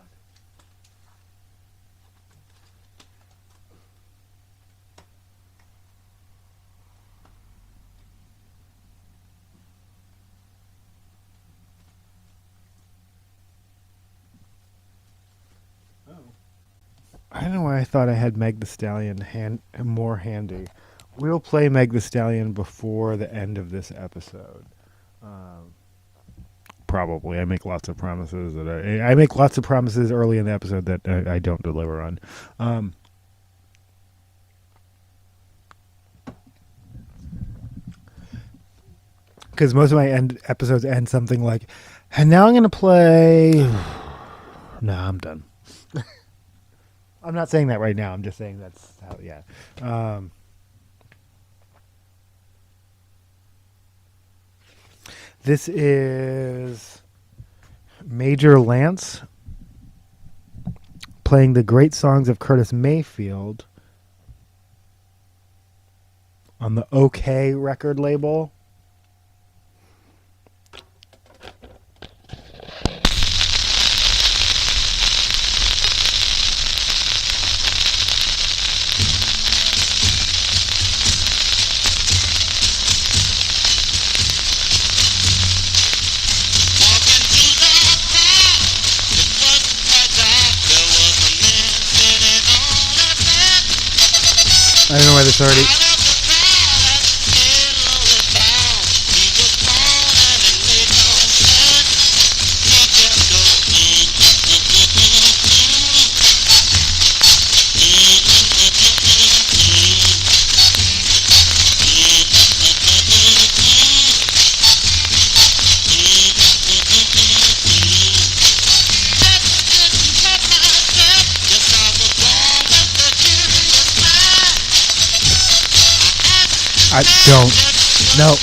A: I don't know why I thought I had Meg the Stallion more handy. We'll play Meg the Stallion before the end of this episode. Probably. I make lots of promises that I make lots of promises early in the episode that I don't deliver on. Because most of my episodes end something like, and now I'm going to play. No, I'm done. I'm not saying that right now. I'm just saying that's how, yeah. This is Major Lance playing the great songs of Curtis Mayfield on the OK record label. I don't know why this already. I don't. No.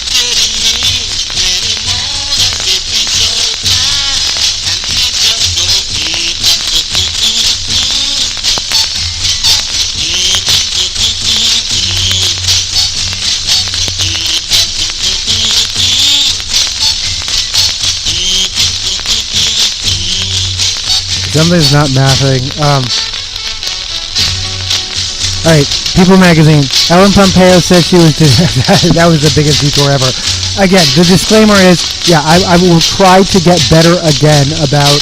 A: Something's not mathing. Alright, People Magazine. Ellen Pompeo says she was... that was the biggest detour ever. Again, the disclaimer is, yeah, I will try to get better again about...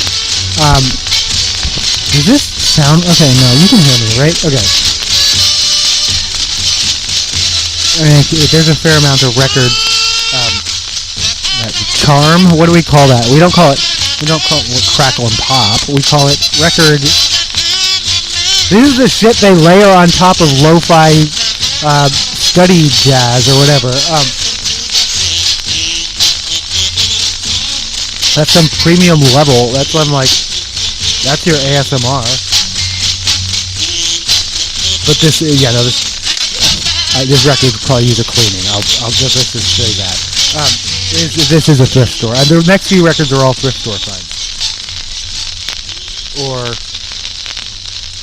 A: does this sound... Okay, no, you can hear me, right? Okay. I mean, there's a fair amount of records. Charm? What do we call that? We don't call it crackle and pop. We call it record... This is the shit they layer on top of lo-fi study jazz or whatever. That's some premium level. That's what I'm like, that's your ASMR. But this record could probably use a cleaning. I'll just say that. This is a thrift store. The next few records are all thrift store finds. Or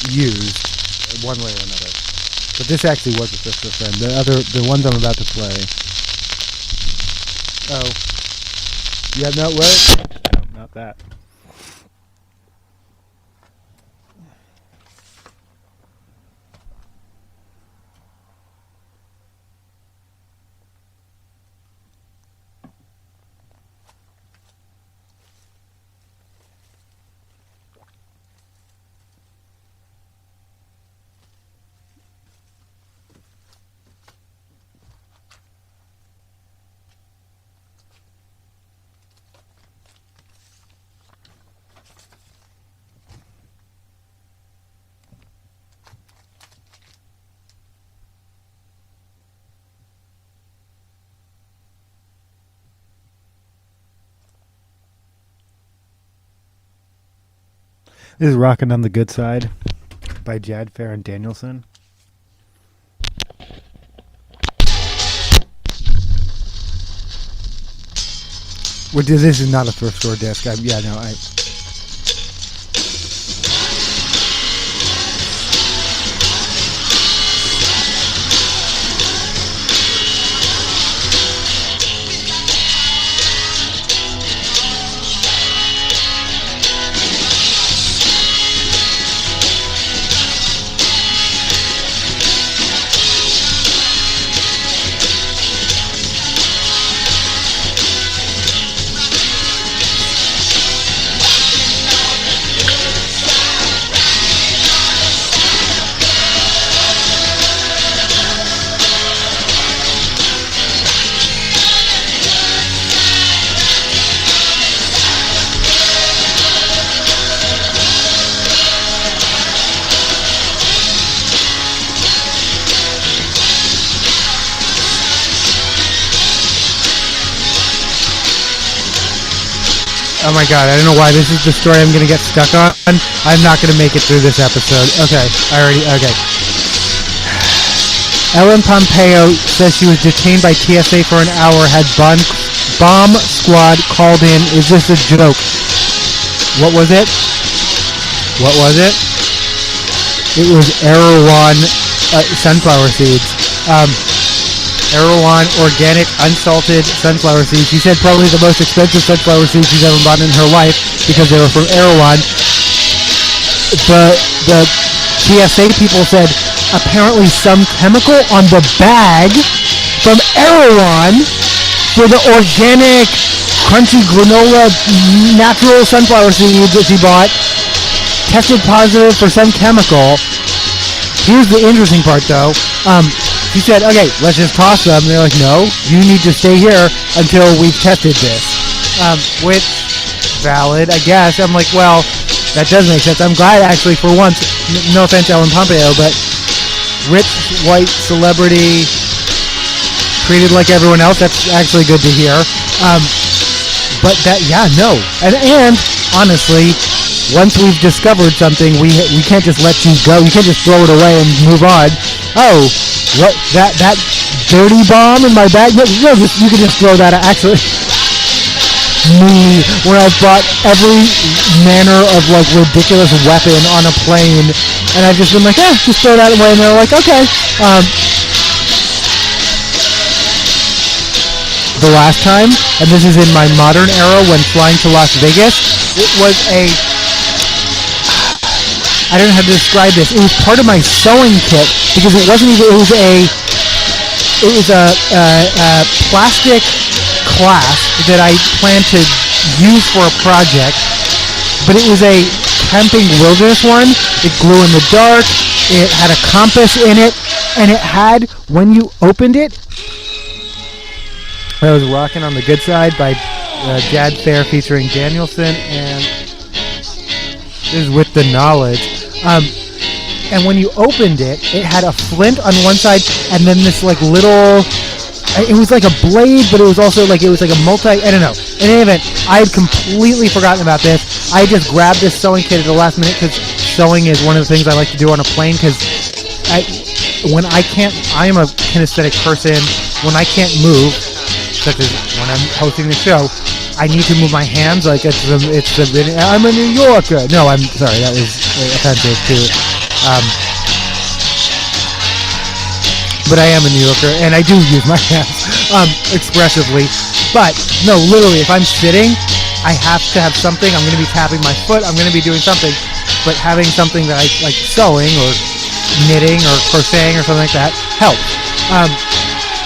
A: used, one way or another. But this actually was a thrift store friend. The ones I'm about to play. Oh. Yeah, no, what? No, not that. This is Rockin' on the Good Side by Jad Farron Danielson. This is not a thrift store disc. Oh my god, I don't know why this is the story I'm gonna get stuck on. I'm not gonna make it through this episode. Okay. Ellen Pompeo says she was detained by TSA for an hour, had bomb squad called in. Is this a joke? What was it? It was Erewhon sunflower seeds. Erewhon organic unsalted sunflower seeds. She said probably the most expensive sunflower seeds she's ever bought in her life because they were from Erewhon. The TSA people said apparently some chemical on the bag from Erewhon for the organic crunchy granola natural sunflower seeds that she bought tested positive for some chemical. Here's the interesting part though. She said, okay, let's just toss them. And they're like, no, you need to stay here until we've tested this. Which, valid, I guess. I'm like, well, that does make sense. I'm glad, actually, for once, no offense to Ellen Pompeo, but rich, white celebrity, treated like everyone else, that's actually good to hear. But that, yeah, no. And honestly, once we've discovered something, we can't just let you go. You can't just throw it away and move on. Oh, what, that dirty bomb in my bag? No, you can just throw that out. Actually, me, when I've bought every manner of like ridiculous weapon on a plane, and I've just been like, just throw that away, and they're like, okay. The last time, and this is in my modern era when flying to Las Vegas, it was a I don't know how to describe this. It was part of my sewing kit because it wasn't even. It was a plastic clasp that I planned to use for a project, but it was a camping wilderness one. It glowed in the dark. It had a compass in it, and it had, when you opened it, I was Rocking on the Good Side by Jad Fair featuring Danielson, and this is With the Knowledge. And when you opened it, it had a flint on one side, and then this like little, it was like a blade, but it was also like, it was like a I don't know. In any event, I had completely forgotten about this. I just grabbed this sewing kit at the last minute because sewing is one of the things I like to do on a plane, because I am a kinesthetic person. When I can't move, such as when I'm hosting the show, I need to move my hands like I'm a New Yorker. No, I'm sorry, that was offensive too. But I am a New Yorker, and I do use my hands expressively. But no, literally, if I'm sitting, I have to have something. I'm going to be tapping my foot. I'm going to be doing something. But having something that I like, sewing or knitting or crocheting or something like that, helps.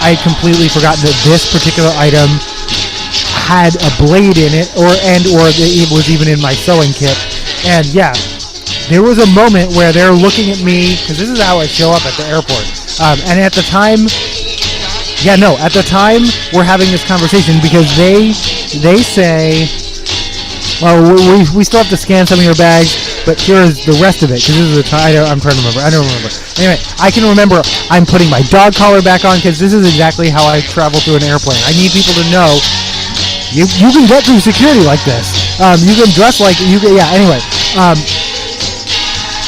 A: I had completely forgotten that this particular item had a blade in it, or it was even in my sewing kit. And yeah, there was a moment where they're looking at me, because this is how I show up at the airport. And at the time, we're having this conversation because they say, well, we still have to scan some of your bags, but here's the rest of it, because this is the time. I'm trying to remember. I don't remember. Anyway, I can remember I'm putting my dog collar back on, because this is exactly how I travel through an airplane. I need people to know you can get through security like this. You can dress like you can. Yeah. Anyway.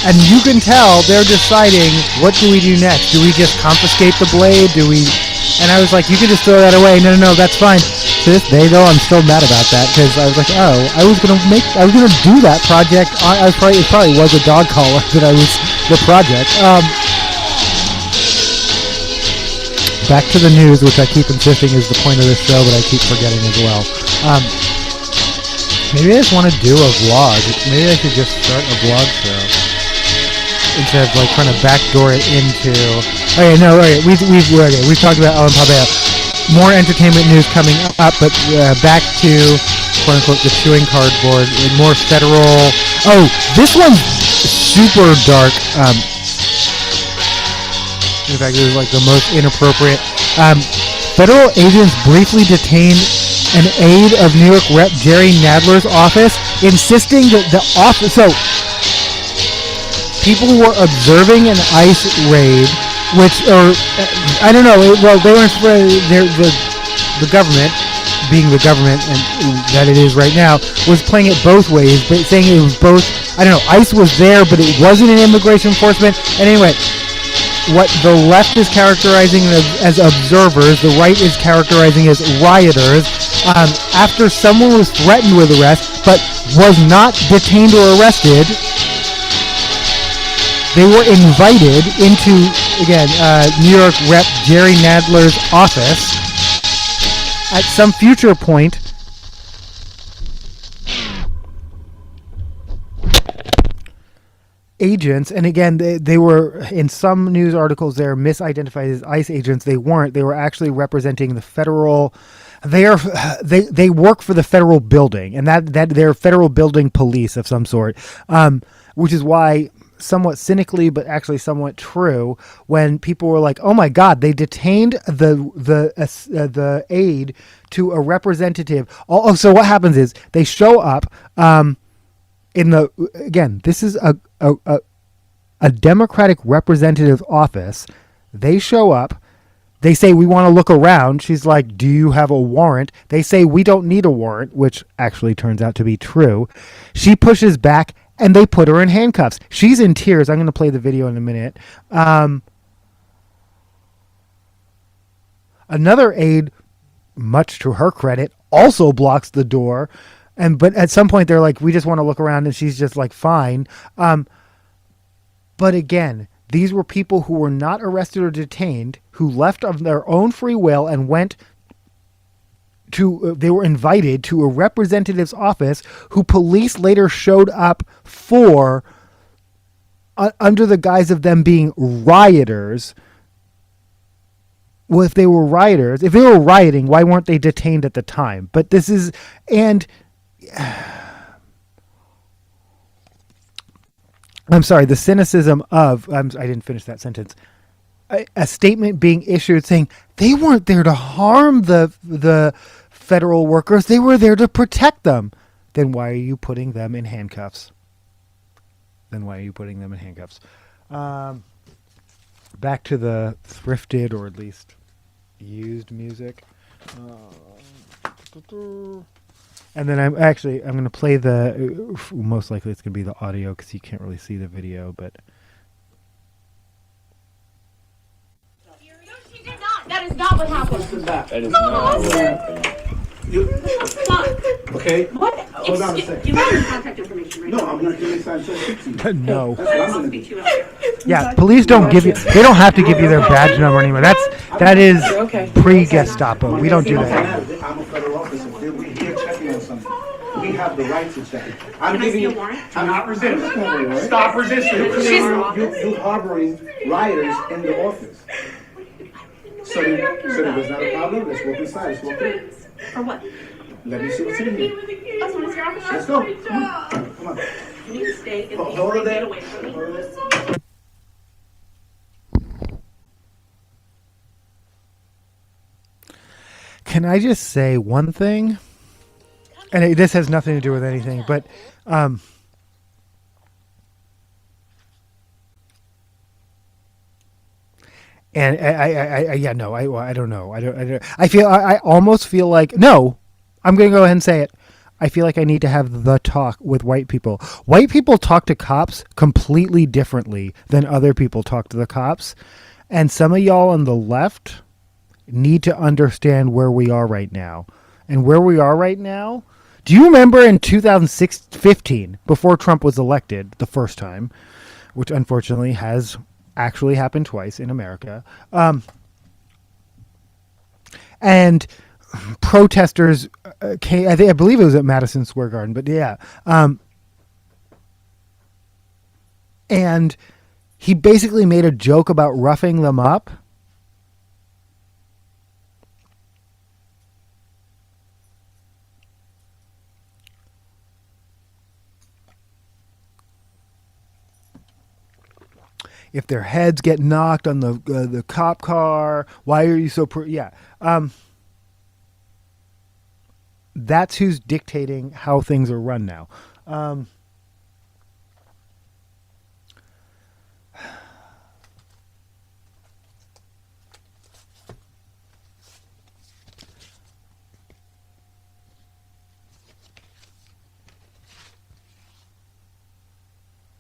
A: And you can tell they're deciding, what do we do next? Do we just confiscate the blade? And I was like, you can just throw that away. No, that's fine. To this day, though, I'm still mad about that, because I was like, I was gonna do that project. It probably was a dog collar that I was the project. Back to the news, which I keep insisting is the point of this show, but I keep forgetting as well. Maybe I just want to do a vlog. Maybe I should just start a vlog show instead of like trying to backdoor it into. We've talked about Ellen Pabea. More entertainment news coming up, but back to quote unquote the chewing cardboard. More federal. Oh, this one's super dark. In fact, it was like the most inappropriate. Federal agents briefly detained an aide of New York Rep. Jerry Nadler's office, insisting that the office. So, people were observing an ICE raid, I don't know. Well, they weren't. The government, being the government and that it is right now, was playing it both ways, but saying it was both. I don't know. ICE was there, but it wasn't an immigration enforcement. And anyway, what the left is characterizing as observers, the right is characterizing as rioters. After someone was threatened with arrest, but was not detained or arrested, they were invited into, again, New York Rep. Jerry Nadler's office at some future point. Agents, and again, they were, in some news articles, they're misidentified as ICE agents. They weren't. They were actually representing the federal. They work for the federal building, and that they're federal building police of some sort, which is why, somewhat cynically, but actually somewhat true, when people were like, "Oh my God, they detained the aide to a representative." So what happens is they show up. This is a Democratic representative office. They show up. They say, "We want to look around." She's like, "Do you have a warrant?" They say, "We don't need a warrant," which actually turns out to be true. She pushes back, and they put her in handcuffs. She's in tears. I'm going to play the video in a minute. Another aide, much to her credit, also blocks the door. But at some point, they're like, "We just want to look around," and she's just like, "Fine." But again, these were people who were not arrested or detained, who left of their own free will and went to, they were invited to a representative's office, who police later showed up for under the guise of them being rioters. Well, if they were rioting, why weren't they detained at the time? But this is, and I'm sorry, the cynicism of, I didn't finish that sentence. A statement being issued saying they weren't there to harm the federal workers, they were there to protect them. Then why are you putting them in handcuffs? Back to the thrifted, or at least used music. And then I'm going to play most likely it's going to be the audio because you can't really see the video, but.
B: She did not. That is not what happened.
C: That is not what happened.
D: Okay.
B: What?
D: Hold on a second.
B: You have your contact information right
D: No,
B: now.
D: I'm going to give you sign to speak to you.
A: No.
D: That's what I'm
B: I'll
D: going to
B: speak
D: do.
B: to you after.
A: Yeah, police don't give you. They don't have to give you their badge number anymore. That is pre-Gestapo. We don't do that.
D: I'm a federal officer. We're here checking on something. We have the right to check. I'm
B: Can I
D: giving
B: see a
D: you.
B: warrant?
D: I'm not resisting. Stop resisting. You harboring rioters in the office. So there's not a problem. Let's walk inside. Let's walk in.
B: For what?
D: Let me see what's in here.
B: That's what it's your office.
D: Let's go. Come on. Come on.
B: You need to stay at least
D: Hold
B: 3
D: it
B: feet
D: there.
B: away from me.
D: Hold it there.
A: Can I just say one thing? And this has nothing to do with anything, but and I don't know. I almost feel like, no, I'm going to go ahead and say it. I feel like I need to have the talk with white people. White people talk to cops completely differently than other people talk to the cops. And some of y'all on the left need to understand where we are right now. And where we are right now, do you remember in 2015, before Trump was elected the first time, which unfortunately has actually happened twice in America, and protesters came, I believe it was at Madison Square Garden, but yeah, and he basically made a joke about roughing them up. If their heads get knocked on the cop car, why are you so that's who's dictating how things are run now.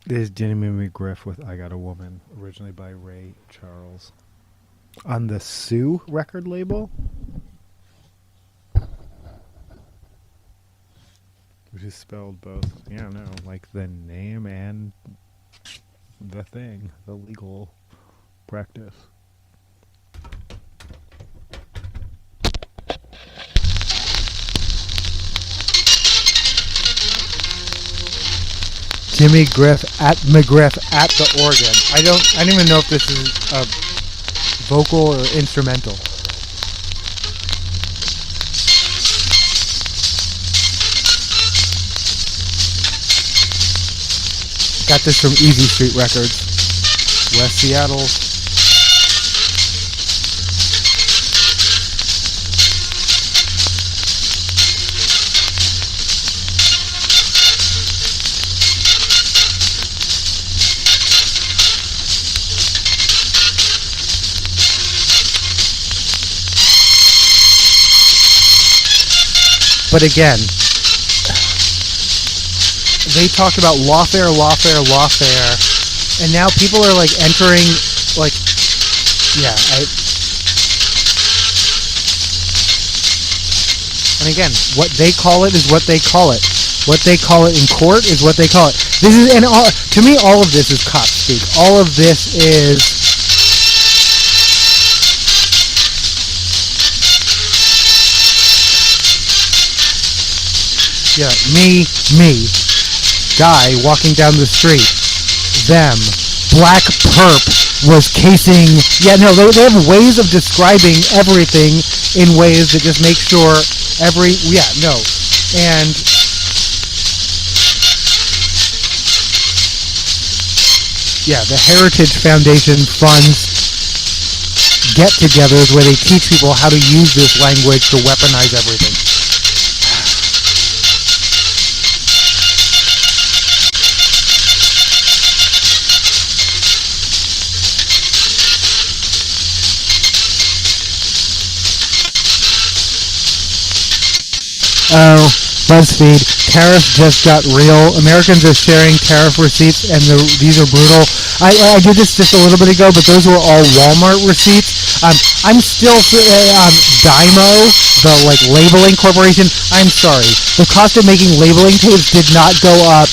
A: This is Jenny McGriff with I Got a Woman, originally by Ray Charles. On the Sue record label. Which is spelled both, like the name and the thing, the legal practice. Jimmy McGriff at the organ. I don't even know if this is a vocal or instrumental. Got this from Easy Street Records, West Seattle. But again, they talked about lawfare, and now people are like entering, like, and again, what they call it is what they call it. What they call it in court is what they call it. This is, and to me, all of this is cop speak. All of this is. Yeah, me, guy walking down the street, them, black perp was casing. Yeah, no, they have ways of describing everything in ways that just make sure and yeah, the Heritage Foundation funds get-togethers where they teach people how to use this language to weaponize everything. Oh, BuzzFeed, tariffs just got real. Americans are sharing tariff receipts, and these are brutal. I did this just a little bit ago, but those were all Walmart receipts. I'm still Dymo, the labeling corporation. I'm sorry, the cost of making labeling tapes did not go up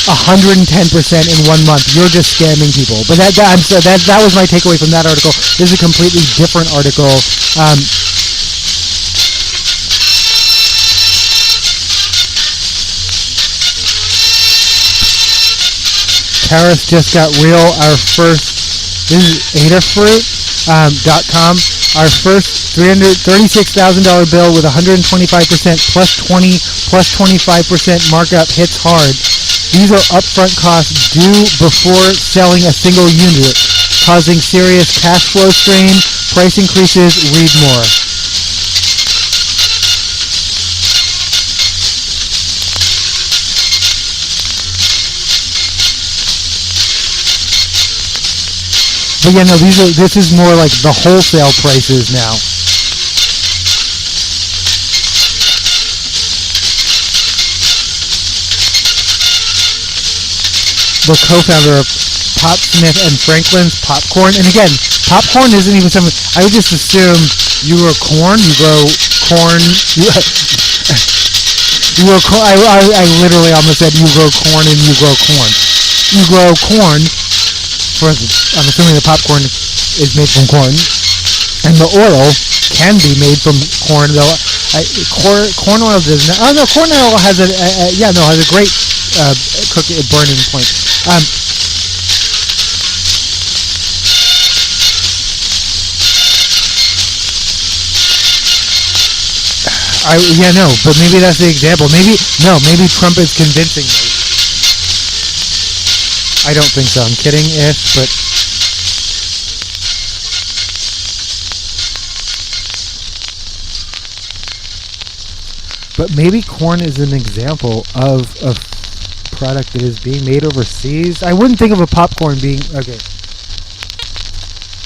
A: 110% in 1 month. You're just scamming people. But that was my takeaway from that article. This is a completely different article. Tariffs just got real. This is Adafruit.com. Our first $36,000 bill with 125% plus 25% markup hits hard. These are upfront costs due before selling a single unit, causing serious cash flow strain. Price increases. Read more. But yeah, no, this is more like the wholesale prices now. The co-founder of Popsmith and Franklin's Popcorn, and again, popcorn isn't even something. I would just assume you grow corn, you grow corn. You grow corn. I literally almost said you grow corn and you grow corn. You grow corn. For instance, I'm assuming the popcorn is made from corn, and the oil can be made from corn. Though corn oil does not. Oh no, corn oil has a great burning point. But maybe that's the example. Maybe Trump is convincing me. I don't think so. I'm kidding-ish, but maybe corn is an example of a product that is being made overseas. I wouldn't think of a popcorn being okay.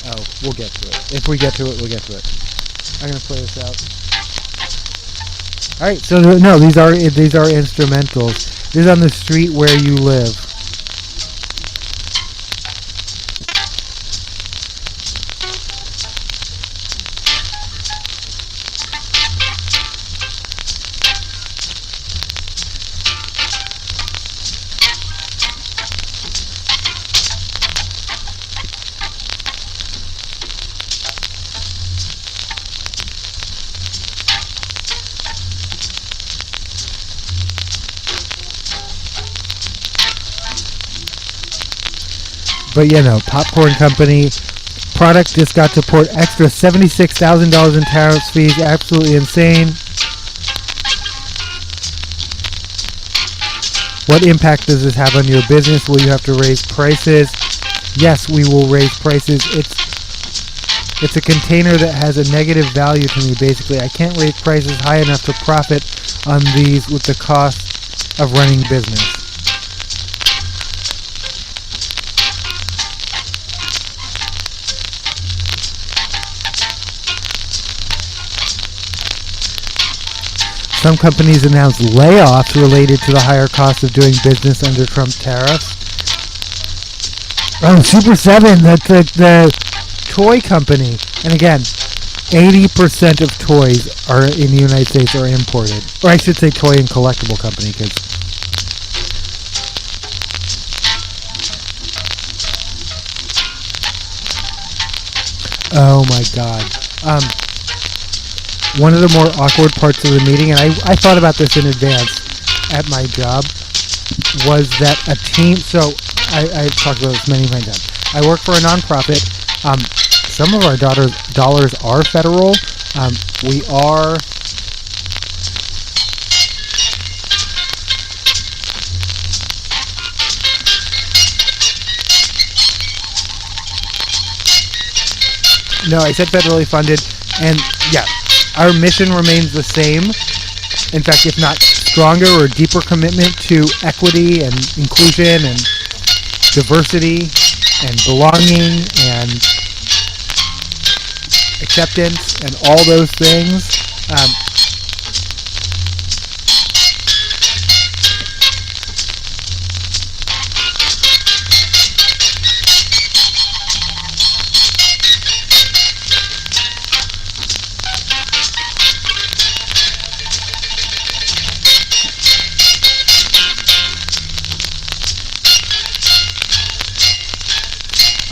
A: Oh, we'll get to it. If we get to it, we'll get to it. I'm gonna play this out. All right. So no, these are instrumentals. This is on the street where you live. But popcorn company product just got to port extra $76,000 in tariffs fees. Absolutely insane. What impact does this have on your business? Will you have to raise prices? Yes, we will raise prices. It's a container that has a negative value to me, basically. I can't raise prices high enough to profit on these with the cost of running business. Some companies announced layoffs related to the higher cost of doing business under Trump tariffs. Oh, Super 7, the toy company. And again, 80% of toys are in the United States are imported. Or I should say toy and collectible company, because oh my god. One of the more awkward parts of the meeting, and I thought about this in advance at my job, was that a team, so I've talked about this many times. I work for a nonprofit. Some of our dollars are federal. We are. No, I said federally funded, and yeah, our mission remains the same. In fact, if not stronger or deeper commitment to equity and inclusion and diversity and belonging and acceptance and all those things.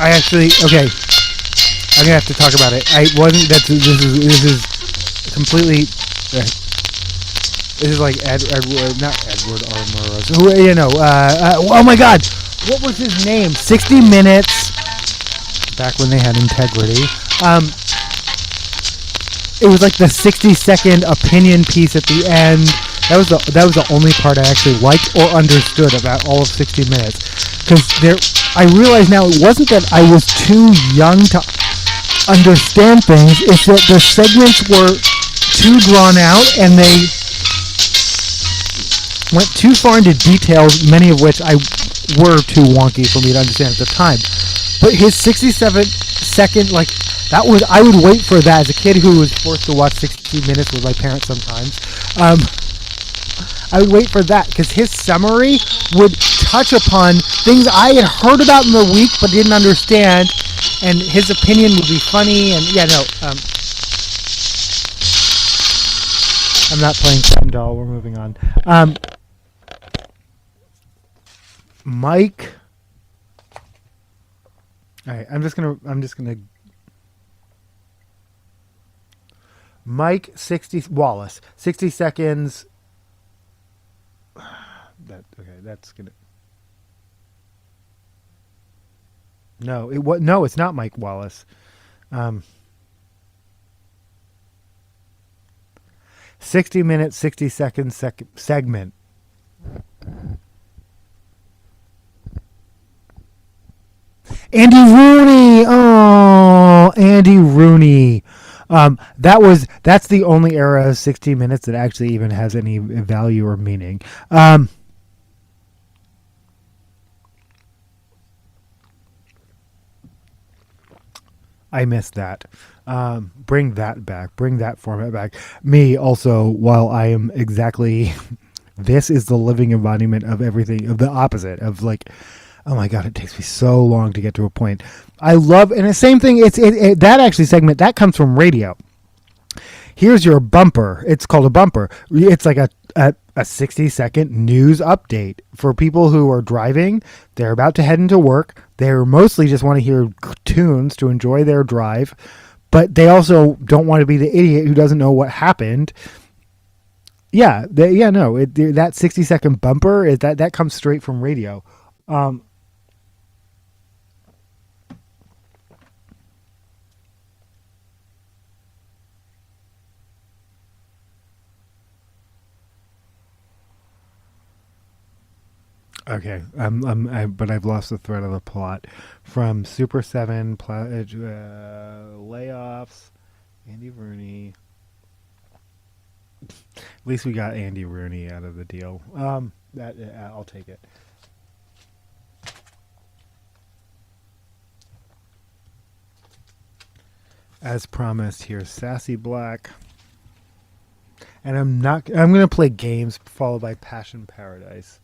A: I actually, okay, I'm gonna have to talk about it. This is completely, this is like not Edward R. Murrow. Oh my God, what was his name? 60 Minutes, back when they had integrity. It was like the 60-second opinion piece at the end. That was the only part I actually liked or understood about all of 60 Minutes. Because I realize now it wasn't that I was too young to understand things. It's that the segments were too drawn out and they went too far into details, many of which were too wonky for me to understand at the time. But his 67-second, that was, I would wait for that as a kid who was forced to watch 60 Minutes with my parents sometimes. I would wait for that because his summary would touch upon things I had heard about in the week but didn't understand, and his opinion would be funny. And I'm not playing Ken Doll. We're moving on. Mike. All right, I'm just gonna. Mike Wallace, 60 seconds. That's gonna. No, it's not Mike Wallace. 60 minutes, 60 seconds segment. Andy Rooney. Oh, Andy Rooney. That's the only era of 60 Minutes that actually even has any value or meaning. I miss that. Bring that back. Bring that format back. Me also, while I am exactly, this is the living embodiment of everything, of the opposite of oh my God, it takes me so long to get to a point. I love, and the same thing, that actually segment, that comes from radio. Here's your bumper. It's called a bumper. It's like a 60-second news update for people who are driving. They're about to head into work. They mostly just want to hear tunes to enjoy their drive, but they also don't want to be the idiot who doesn't know what happened. Yeah, that 60-second bumper is that comes straight from radio. Okay, but I've lost the thread of the plot. From Super 7, layoffs, Andy Rooney. At least we got Andy Rooney out of the deal. I'll take it. As promised, here's Sassy Black. And I'm going to play games followed by Passion Paradise.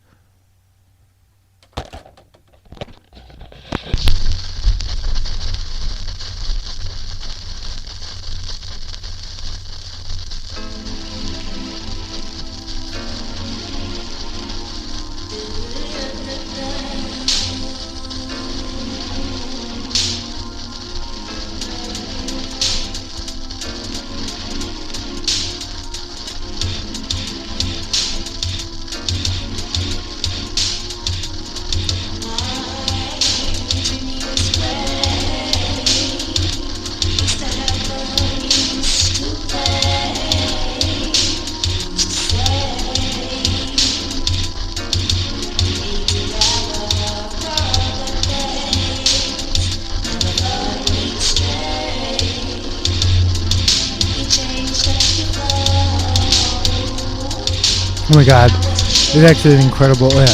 A: Oh my god. It's actually an incredible. Yeah.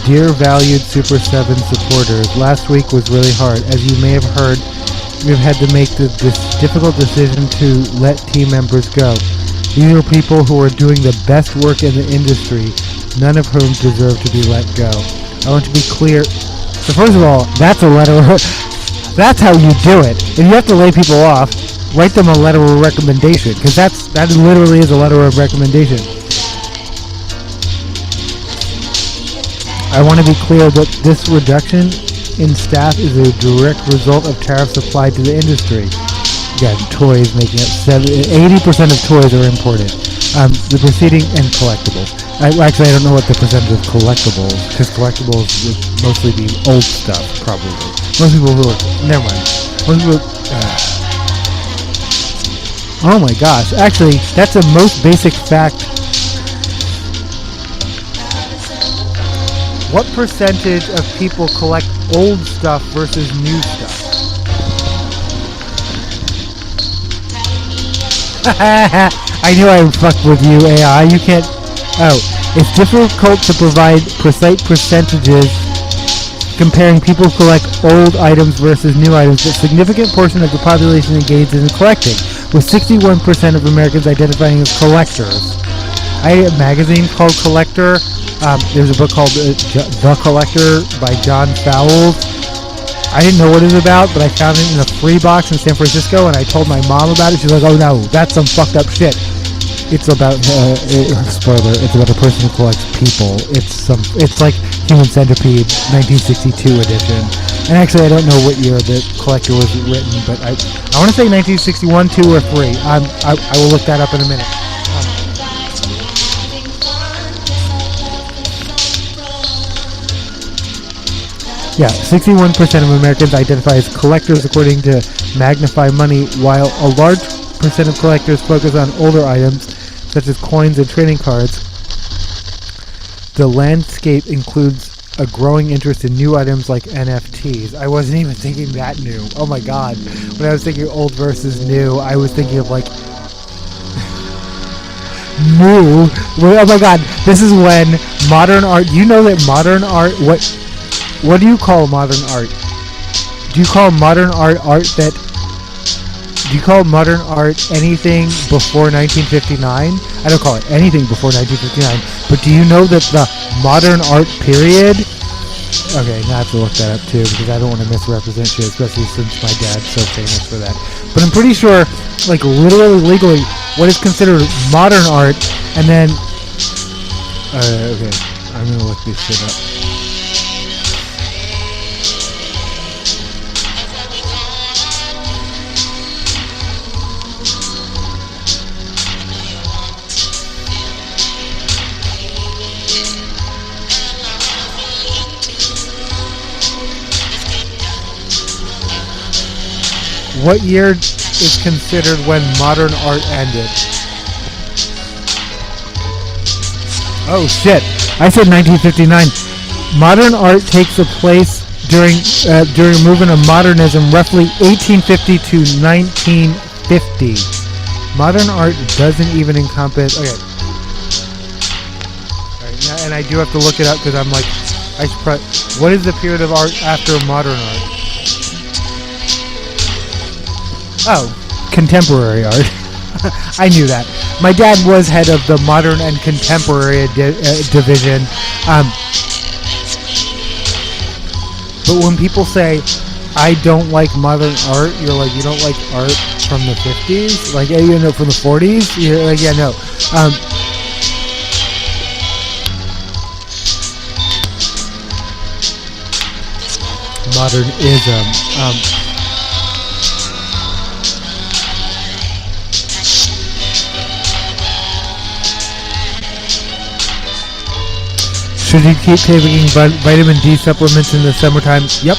A: Dear valued Super 7 supporters, last week was really hard. As you may have heard, we've had to make this difficult decision to let team members go. These are people who are doing the best work in the industry, none of whom deserve to be let go. I want to be clear. So first of all, that's a letter. That's how you do it. If you have to lay people off, write them a letter of recommendation, because that literally is a letter of recommendation. I want to be clear that this reduction in staff is a direct result of tariffs applied to the industry. Again, toys making up 80% of toys are imported. The proceeding and collectibles. Actually, I don't know what the percentage of collectibles, because collectibles would mostly be old stuff, probably. Most people who are, never mind. Most people, oh my gosh, actually, that's the most basic fact. What percentage of people collect old stuff versus new stuff? I knew I would fuck with you, AI. You can't. Oh, it's difficult to provide precise percentages comparing people who collect old items versus new items, but a significant portion of the population engaged in collecting, with 61% of Americans identifying as collectors. I have a magazine called Collector. There's a book called The Collector by John Fowles. I didn't know what it was about, but I found it in a free box in San Francisco, and I told my mom about it. She's like, "Oh no, that's some fucked up shit." It's about spoiler. It's about a person who collects people. It's like Human Centipede 1962 edition. And actually, I don't know what year the Collector was written, but I want to say 1961, 2, or 3. I will look that up in a minute. Yeah, 61% of Americans identify as collectors according to Magnify Money, while a large percent of collectors focus on older items, such as coins and trading cards. The landscape includes a growing interest in new items like NFTs. I wasn't even thinking that new. Oh my god. When I was thinking old versus new, I was thinking of like new. Oh my god, this is when modern art, you know that modern art, what do you call modern art? Do you call modern art do you call modern art anything before 1959? I don't call it anything before 1959, but do you know that the modern art period, okay, now I have to look that up too, because I don't want to misrepresent shit, especially since my dad's so famous for that. But I'm pretty sure, like literally, legally, what is considered modern art, and then, okay, I'm gonna look this shit up. What year is considered when modern art ended? Oh shit! I said 1959. Modern art takes a place during a movement of modernism, roughly 1850 to 1950. Modern art doesn't even encompass. Okay. Alright, yeah, and I do have to look it up because I'm like, what is the period of art after modern art? Oh, contemporary art. I knew that. My dad was head of the modern and contemporary division. But when people say, I don't like modern art, you're like, you don't like art from the 50s? Like, you know, from the 40s? You're like, yeah, no. Modernism. Should you keep taking vitamin D supplements in the summertime? Yep.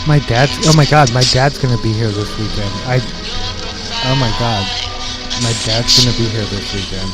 A: My dad's. Oh my god, my dad's gonna be here this weekend. Oh my god, my dad's gonna be here this weekend.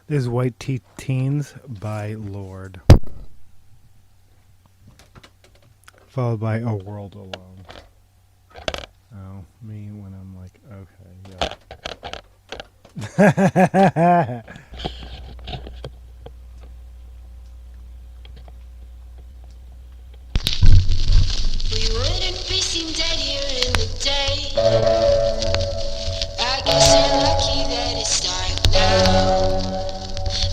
A: This is White Teeth Teens by Lord. Followed by A World Alone. Oh, me when I'm like, okay, yeah.
E: We wouldn't be seen dead here in the day. I guess you're lucky that it's dark now.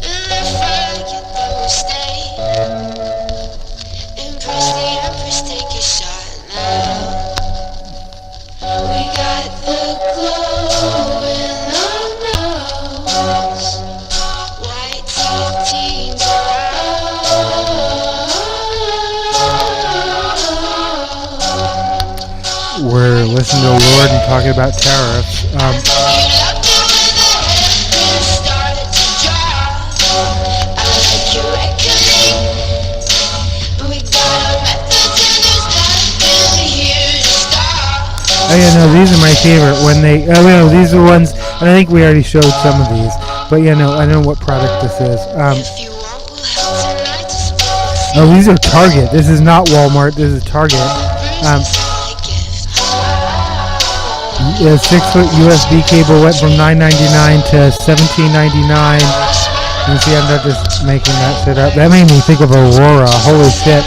E: And I forget that we'll stay. Impress the Empress, take a shot now. We got the glow in our nose. White teeth teens around.
A: We're listening to Lord and talking about tariffs. Oh yeah, no, these are my favorite. When they, oh no, these are the ones, and I think we already showed some of these. But yeah, no, I know what product this is. Oh, these are Target. This is not Walmart. This is Target. The 6-foot USB cable went from $9.99 to $17.99. You see, I'm not just making that shit up. That made me think of Aurora. Holy shit.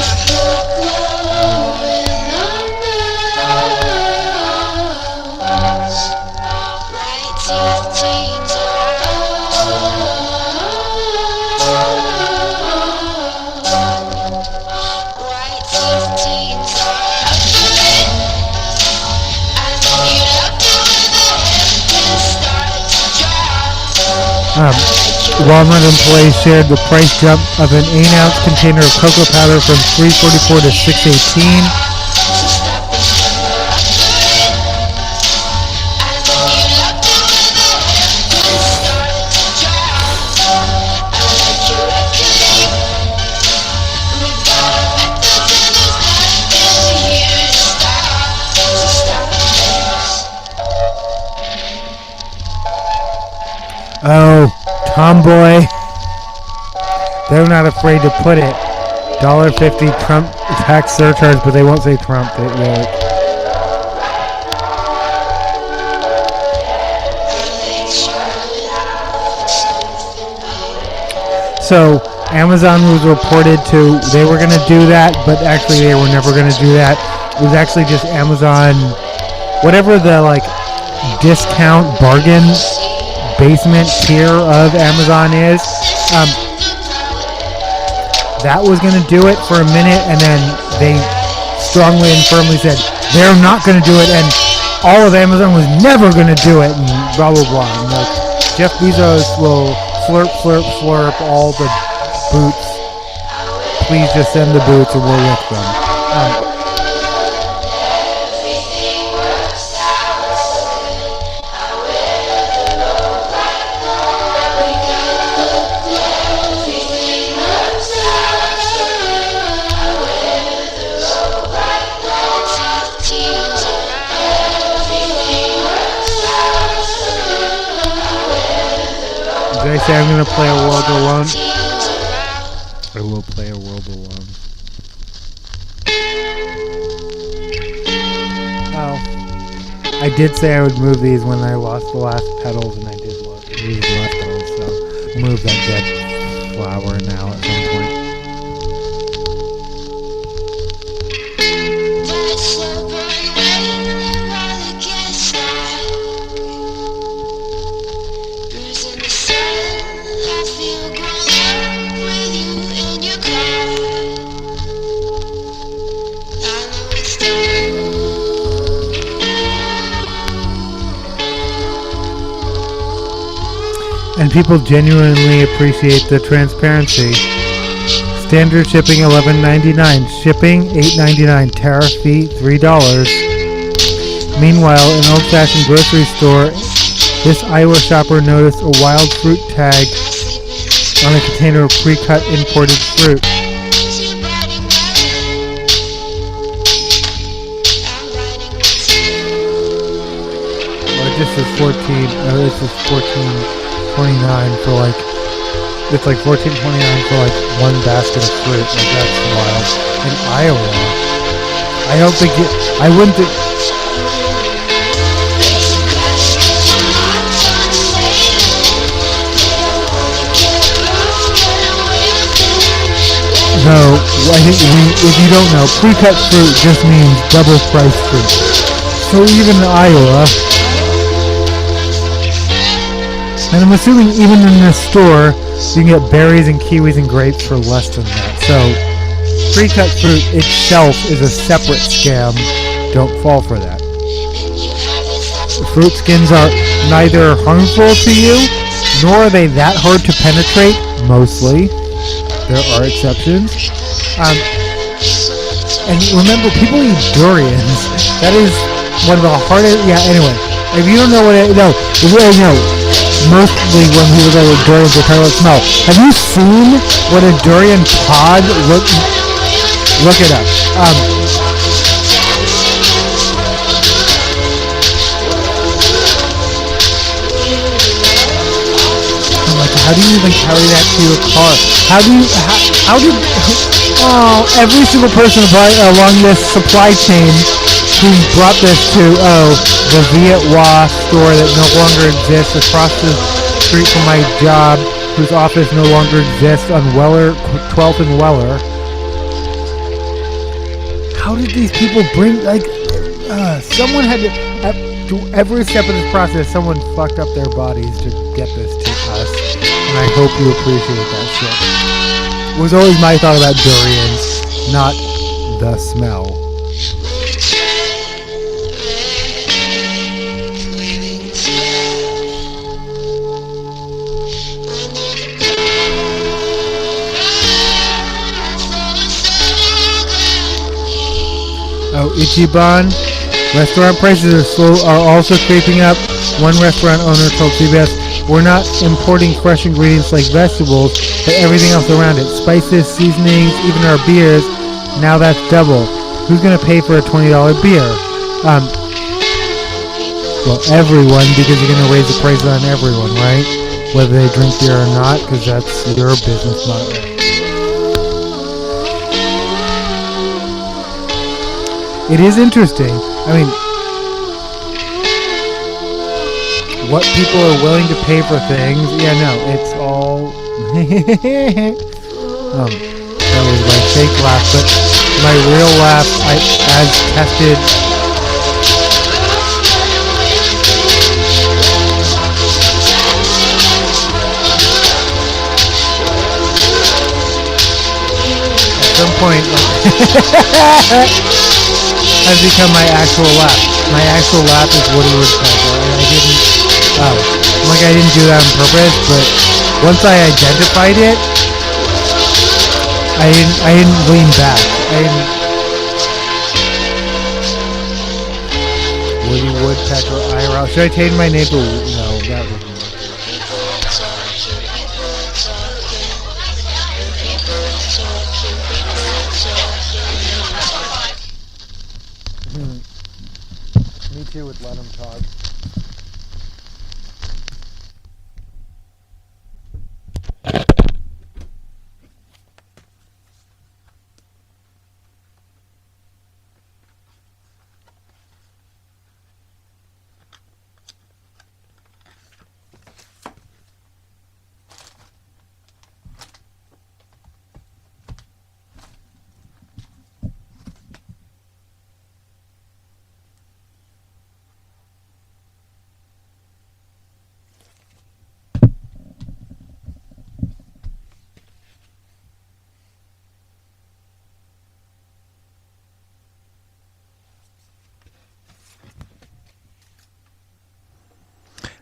A: Walmart employees shared the price jump of an 8-ounce container of cocoa powder from $3.44 to $6.18. Oh, Tomboy. They're not afraid to put it. $1.50 Trump tax surcharge, but they won't say Trump. So Amazon was reported to, they were going to do that, but actually they were never going to do that. It was actually just Amazon, whatever the like discount bargain basement tier of Amazon is. That was going to do it for a minute, and then they strongly and firmly said they're not going to do it, and all of Amazon was never going to do it, and blah blah blah. And like, Jeff Bezos will slurp slurp slurp all the boots. Please just send the boots, and we'll lick them. Did I say I'm going to play A World Alone? I will play A World Alone. Oh. I did say I would move these when I lost the last petals, and I did lose the last petals, so move that dead flower now at some point.
E: That's so bright while it gets dark. Bruising the sun, I feel grown up with you in your car. I know it's
A: And people genuinely appreciate the transparency. Standard shipping $11.99. Shipping $8.99. Tariff fee $3. Meanwhile, in an old-fashioned grocery store, this Iowa shopper noticed a wild fruit tag on a container of pre-cut imported fruit. Well, this is 14. This is 14.29 for like. It's like 14.29 for like one basket of fruit. Like that's wild. In Iowa, I don't think it. I wouldn't. No, I think if you don't know, pre-cut fruit just means double priced fruit. So even in Iowa, and I'm assuming even in this store, you can get berries and kiwis and grapes for less than that. So pre-cut fruit itself is a separate scam. Don't fall for that. Fruit skins are neither harmful to you, nor are they that hard to penetrate, mostly. There are exceptions. And remember, people eat durians. That is one of the hardest. Yeah, anyway. If you don't know what it. No. If you don't know. Mostly when people go with durians, they talk about smell. Have you seen what a durian pod look it up. Like, how do you even carry that to your car? Every single person along this supply chain who brought this to, the Viet Wa store that no longer exists across the street from my job, whose office no longer exists on 12th and Weller. How did these people bring, someone had to, at every step of this process, someone fucked up their bodies to get this to us. And I hope you appreciate that shit. It was always my thought about durians, not the smell. Oh, Ichiban. Restaurant prices are also creeping up. One restaurant owner told CBS, "We're not importing fresh ingredients like vegetables, but everything else around it. Spices, seasonings, even our beers. Now that's double. Who's going to pay for a $20 beer?" Well, everyone, because you're going to raise the prices on everyone, right? Whether they drink beer or not, because that's your business model. It is interesting. I mean, what people are willing to pay for things. Yeah, no, it's all. That was my fake laugh, but my real laugh, as tested. At some point, has become my actual laugh. My actual laugh is Woody Woodpecker, and I didn't do that on purpose, but once I identified it, I didn't lean back. Woody Woodpecker IRL. Should I change my name to, no, that wouldn't work. Me too would let him talk.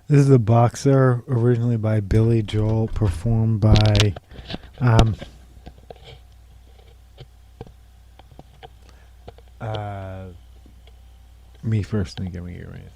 A: This is The Boxer, originally by Billy Joel, performed by me first. Let me get right.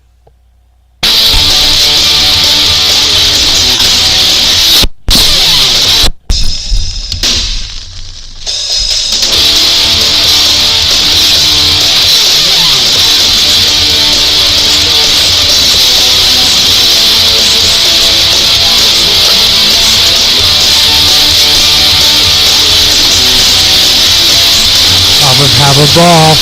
A: Have a ball.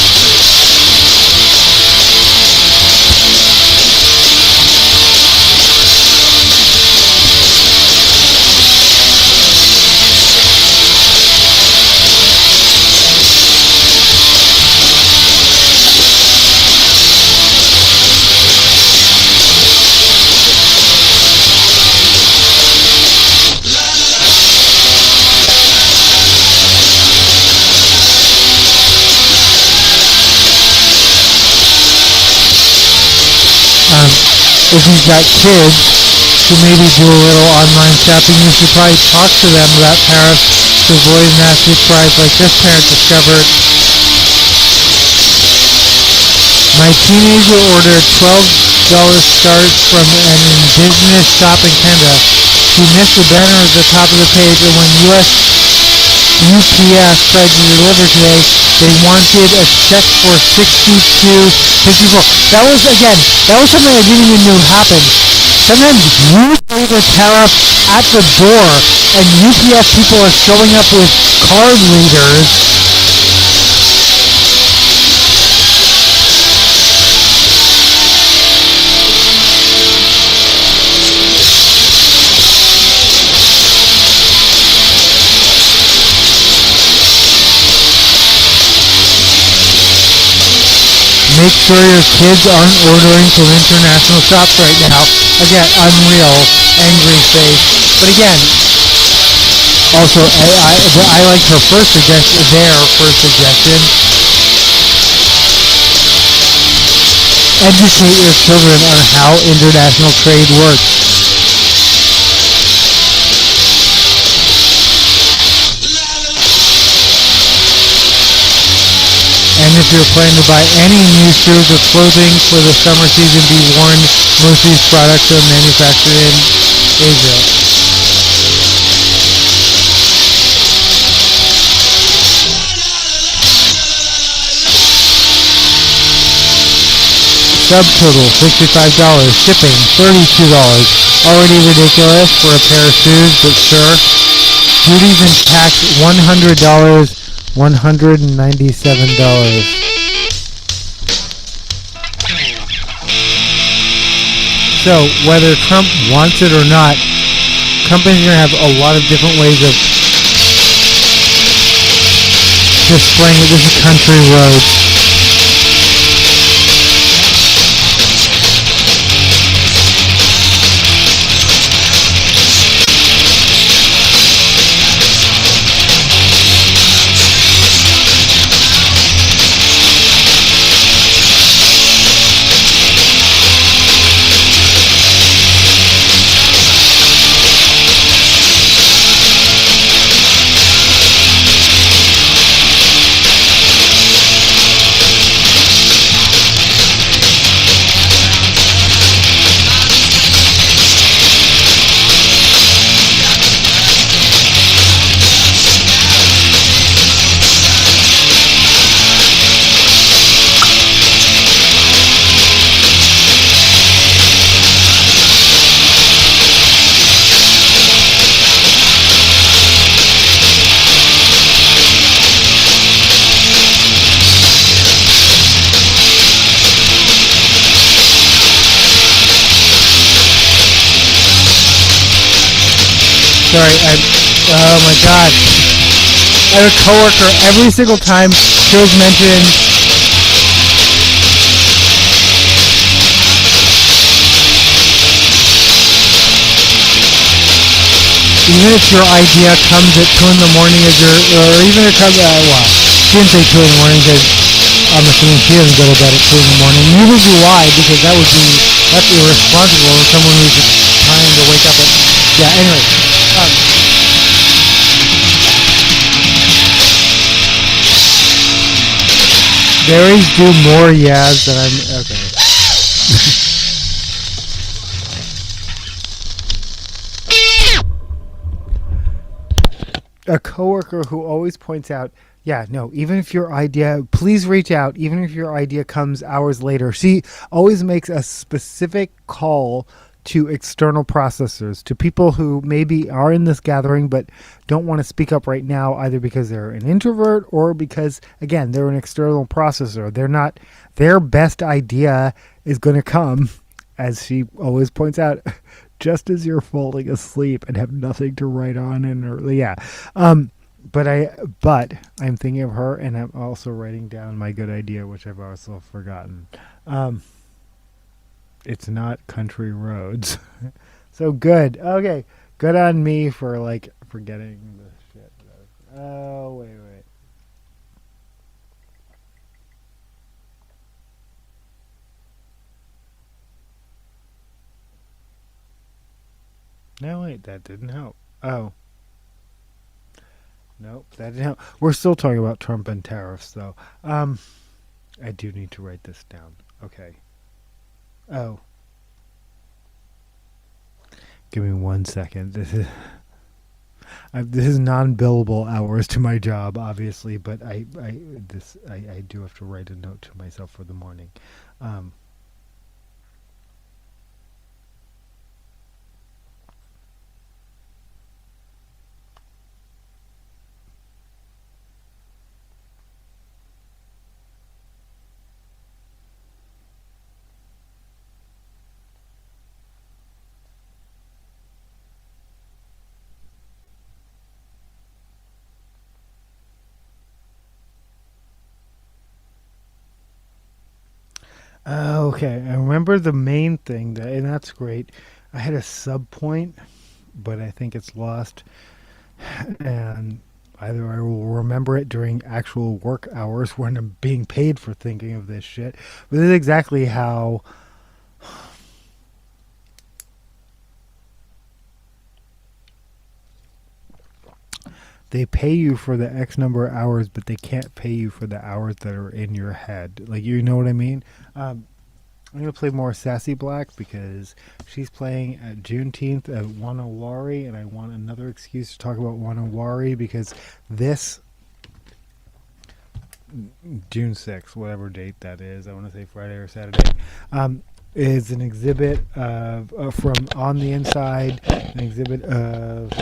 A: If you've got kids who maybe do a little online shopping, you should probably talk to them about tariffs to avoid a nasty surprise like this parent discovered. My teenager ordered $12 scarves from an indigenous shop in Canada. She missed the banner at the top of the page, and when UPS tried to deliver today, they wanted a check for $62.54. That was something I didn't even know happened. Sometimes you leave a tariff at the door, and UPS people are showing up with card readers. Make sure your kids aren't ordering from international shops right now. Again, unreal, angry face. But again, also, I like her first suggestion, Educate your children on how international trade works. And if you're planning to buy any new shoes or clothing for the summer season, be warned, most of these products are manufactured in Asia. Subtotal, $65. Shipping, $32. Already ridiculous for a pair of shoes, but sure. Duties and tax, $100. $197. So, whether Trump wants it or not, companies are going to have a lot of different ways of displaying that this is country roads. Sorry, oh my god. I have a coworker every single time shows mention even if your idea comes at 2 in the morning as your, or even if it comes at, well, she didn't say 2 in the morning because I'm assuming she doesn't go to bed at 2 in the morning. Neither do I, because that's irresponsible for someone who's just trying to wake up at, yeah, anyway. Berries do more yas than I'm, okay. A coworker who always points out, yeah, no, even if your idea, please reach out, even if your idea comes hours later. She always makes a specific call to external processors, to people who maybe are in this gathering but don't want to speak up right now, either because they're an introvert or because, again, they're an external processor. They're not, their best idea is going to come, as she always points out, just as you're falling asleep and have nothing to write on. And yeah. But I'm thinking of her, and I'm also writing down my good idea, which I've also forgotten. It's not country roads. So good. Okay. Good on me for forgetting the shit. Oh, wait. No, wait, that didn't help. Oh. Nope, that didn't help. We're still talking about Trump and tariffs, though. I do need to write this down. Okay. Oh. Give me 1 second. This is non-billable hours to my job, obviously, but I do have to write a note to myself for the morning. Okay, I remember the main thing, and that's great. I had a sub point, but I think it's lost. And either I will remember it during actual work hours when I'm being paid for thinking of this shit. But this is exactly how they pay you for the X number of hours, but they can't pay you for the hours that are in your head. Like, you know what I mean? I'm going to play more Sassy Black because she's playing at Juneteenth at Wanawari, and I want another excuse to talk about Wanawari because this June 6th, whatever date that is, I want to say Friday or Saturday, is an exhibit from On the Inside, an exhibit of...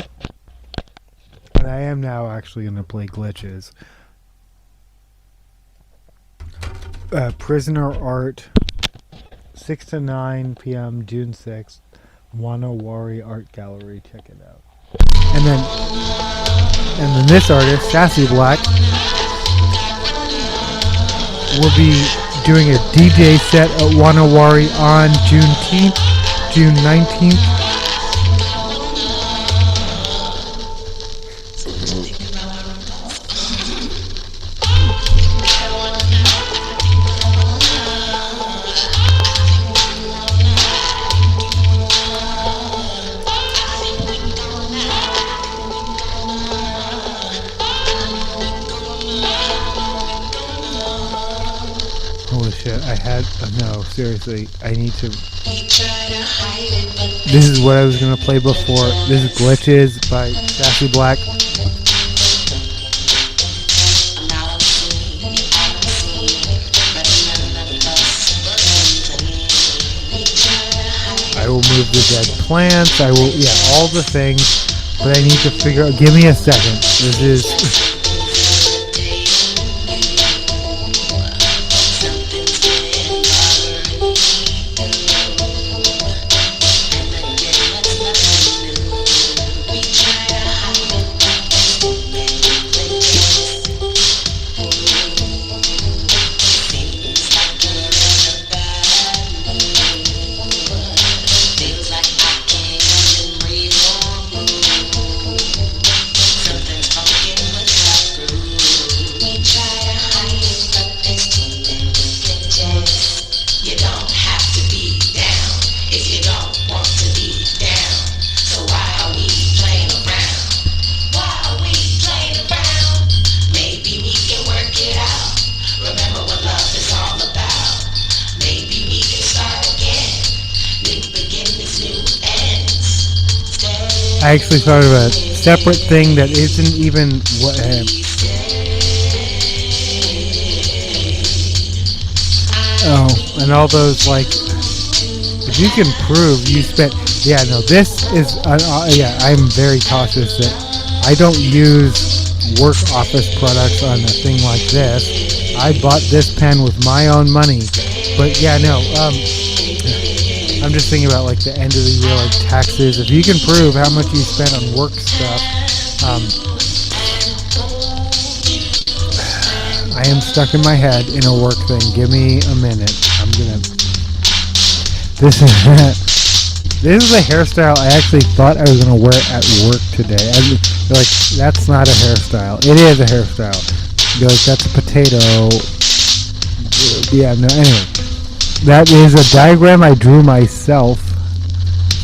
A: And I am now actually going to play Glitches. Prisoner Art, 6 to 9 p.m. June 6th, Wanawari Art Gallery. Check it out. And then this artist, Sassy Black, will be doing a DJ set at Wanawari on Juneteenth, June 19th. No, seriously, I need to... This is what I was going to play before. This is Glitches by Sassy Black. I will move the dead plants. I will, yeah, all the things. But I need to figure out... Give me a second. This is... I actually thought of a separate thing that isn't even what. Oh, and all those like, if you can prove you spent, yeah, no, this is, yeah, I'm very cautious that I don't use work office products on a thing like this. I bought this pen with my own money, but yeah, no, I'm just thinking about like the end of the year, like taxes. If you can prove how much you spent on work stuff, I am stuck in my head in a work thing. Give me a minute. I'm gonna. This is a hairstyle I actually thought I was gonna wear at work today. Like, that's not a hairstyle. It is a hairstyle. You're like, that's a potato. Yeah. No. Anyway. That is a diagram I drew myself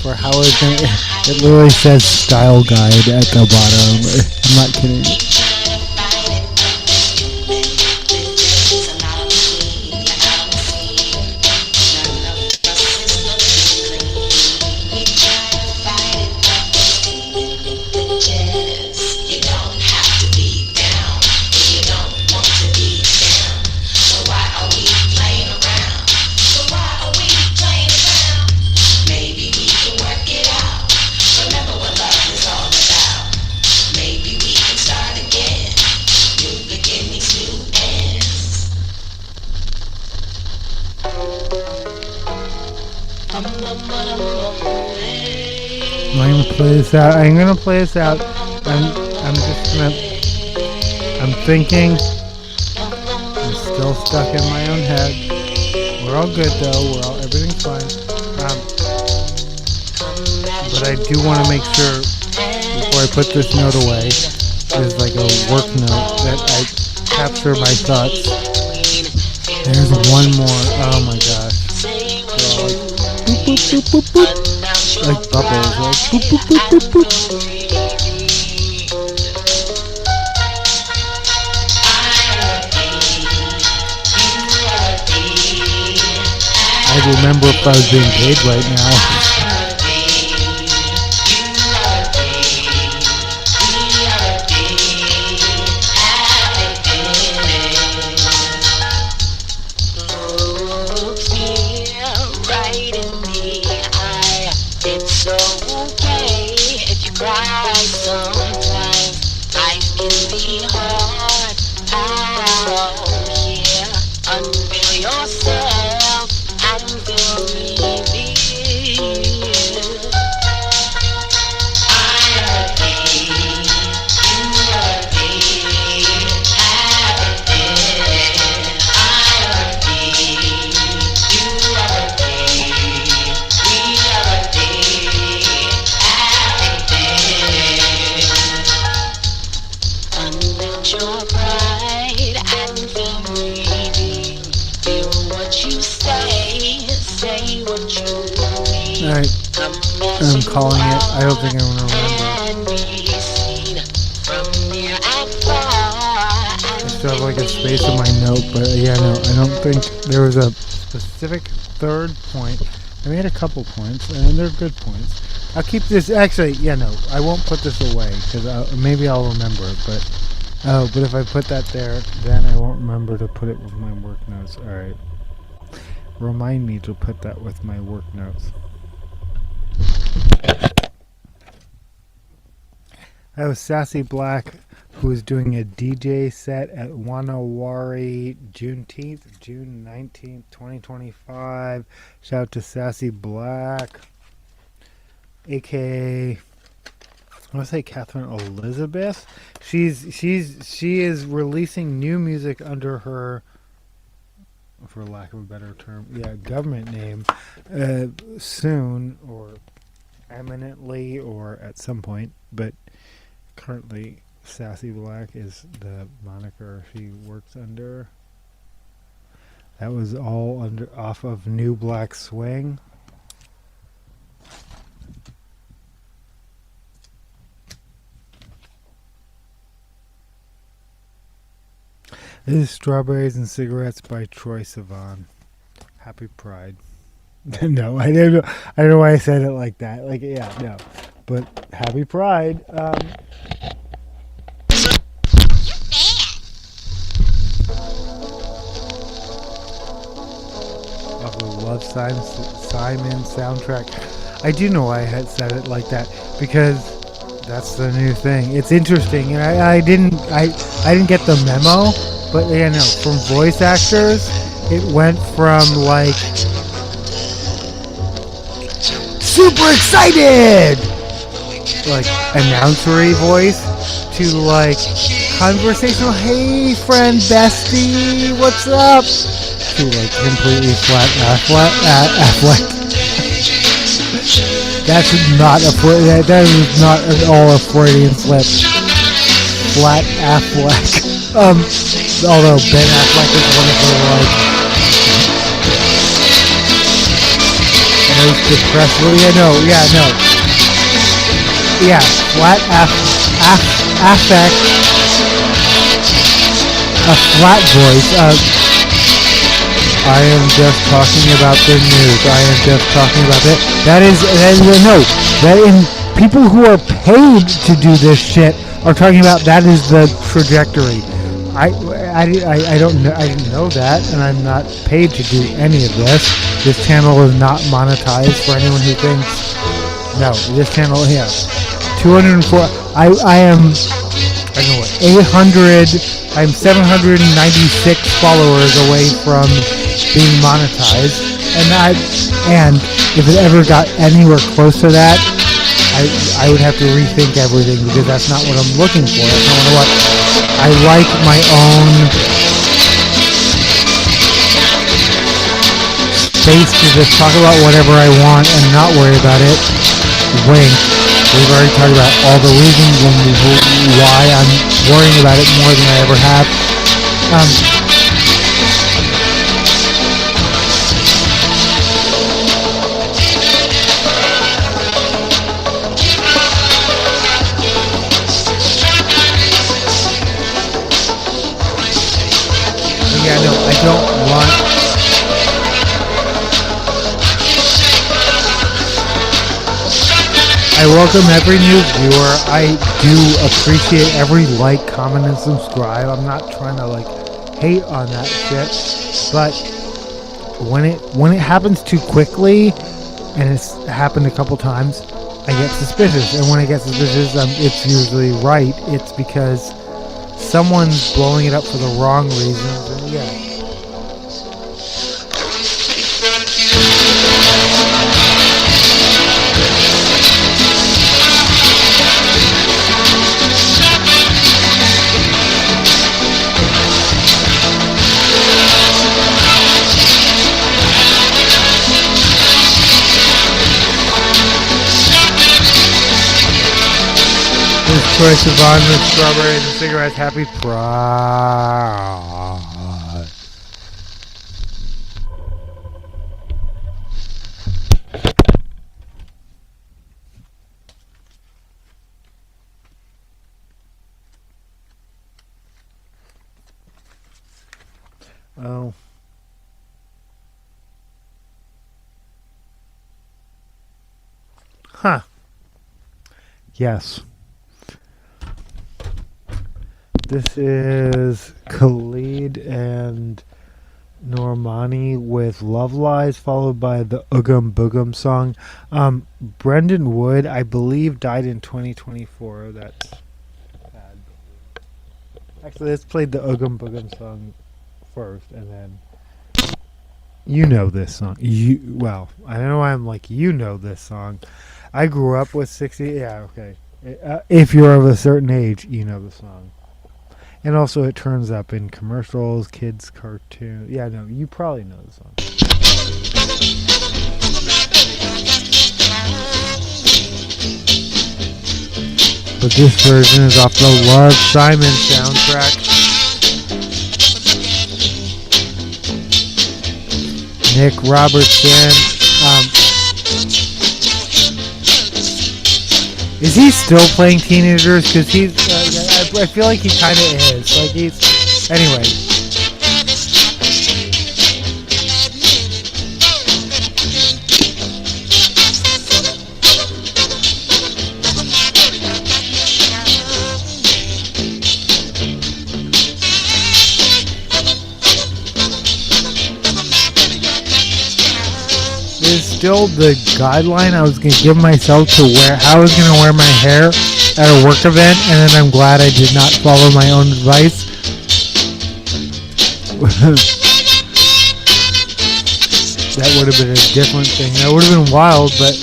A: for how it's gonna. It literally says style guide at the bottom. I'm not kidding. I'm gonna play this out. I'm just gonna. I'm thinking. I'm still stuck in my own head. We're all good though. Everything's fine. But I do want to make sure before I put this note away, there's like a work note that I capture my thoughts. There's one more. Oh my gosh. Like, boop, boop, boop, boop, boop. Like bubbles, like boop, boop, boop, boop, boop. I remember if I was being paid right now. I'm calling it. I don't think I'm gonna remember. I still have like a space in my note, but yeah, no, I don't think there was a specific third point. I made a couple points, and they're good points. I'll keep this. Actually, yeah, no, I won't put this away because maybe I'll remember it. But if I put that there, then I won't remember to put it with my work notes. All right, remind me to put that with my work notes. That was Sassy Black, who was doing a DJ set at Wanawari June 19th, 2025. Shout out to Sassy Black, aka I want to say Catherine Elizabeth. She is releasing new music under her, for lack of a better term, government name soon, or eminently, or at some point, but currently Sassy Black is the moniker she works under. That was all off of New Black Swing. This is Strawberries and Cigarettes by Troye Sivan. Happy Pride. No, I don't know why I said it like that. Like, yeah, no. But happy Pride. Love Simon soundtrack. I do know why I had said it like that, because that's the new thing. It's interesting, and I didn't get the memo, but yeah, no, from voice actors, it went from like super excited, like announcery voice, to like conversational, hey friend, bestie, what's up, to like completely flat Affleck. That's not that is not at all a Freudian slip. Flat Affleck. Although Ben Affleck is one of the like most depressed. Yeah, flat affect. A flat voice. I am just talking about the news. I am just talking about it. People who are paid to do this shit are talking about that is the trajectory. I don't know. I didn't know that, and I'm not paid to do any of this. This channel is not monetized for anyone who thinks. No, this channel, yeah, 204. I am 800. I'm 796 followers away from being monetized, and if it ever got anywhere close to that, I would have to rethink everything, because that's not what I'm looking for. That's not what I like. My own space to just talk about whatever I want and not worry about it. Wink. We've already talked about all the reasons why I'm worrying about it more than I ever have. Yeah, no, I don't want... I welcome every new viewer. I do appreciate every like, comment, and subscribe. I'm not trying to like hate on that shit, but when it happens too quickly, and it's happened a couple times, I get suspicious. And when I get suspicious, it's usually right. It's because someone's blowing it up for the wrong reasons. And yeah. Choice of almond, strawberries, and cigarettes. Happy Pride. Oh. Huh. Yes. This is Khalid and Normani with Love Lies, followed by the Oogum Boogum song. Brendan Wood, I believe, died in 2024. That's bad. Actually, let's play the Oogum Boogum song first, and then... You know this song. Well, I don't know why I'm like, you know this song. I grew up with 60... Yeah, okay. If you're of a certain age, you know the song. And also it turns up in commercials, kids' cartoons. Yeah, no, you probably know the song. But this version is off the Love Simon soundtrack. Nick Robertson. Is he still playing teenagers? Because he's... I feel like he kind of is. Like he's... Anyway. still the guideline I was gonna give myself to wear how I was gonna wear my hair at a work event, and then I'm glad I did not follow my own advice. That would have been a different thing. That would have been wild, but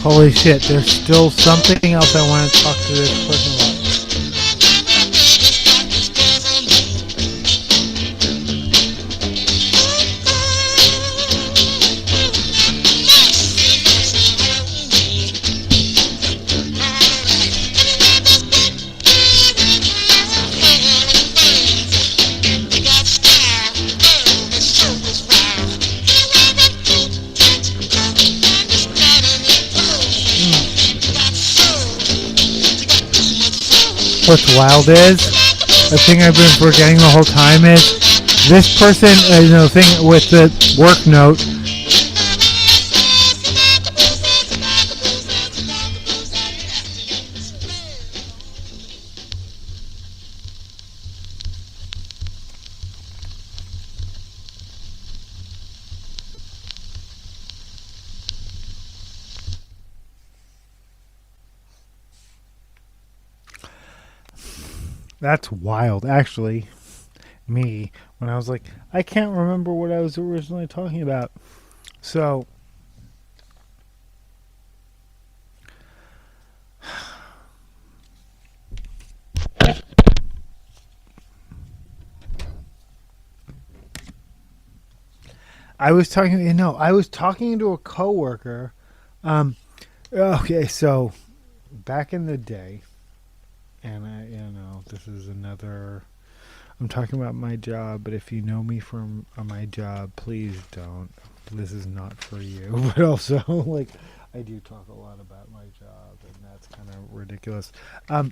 A: holy shit, there's still something else I want to talk to this person about. What's wild is, the thing I've been forgetting the whole time is, this person, thing with the work note, that's wild, actually. Me, when I was like, I can't remember what I was originally talking about. So, I was talking to a coworker. Okay, so back in the day, and this is another. I'm talking about my job, but if you know me from my job, please don't. This is not for you. But also, like, I do talk a lot about my job, and that's kind of ridiculous. I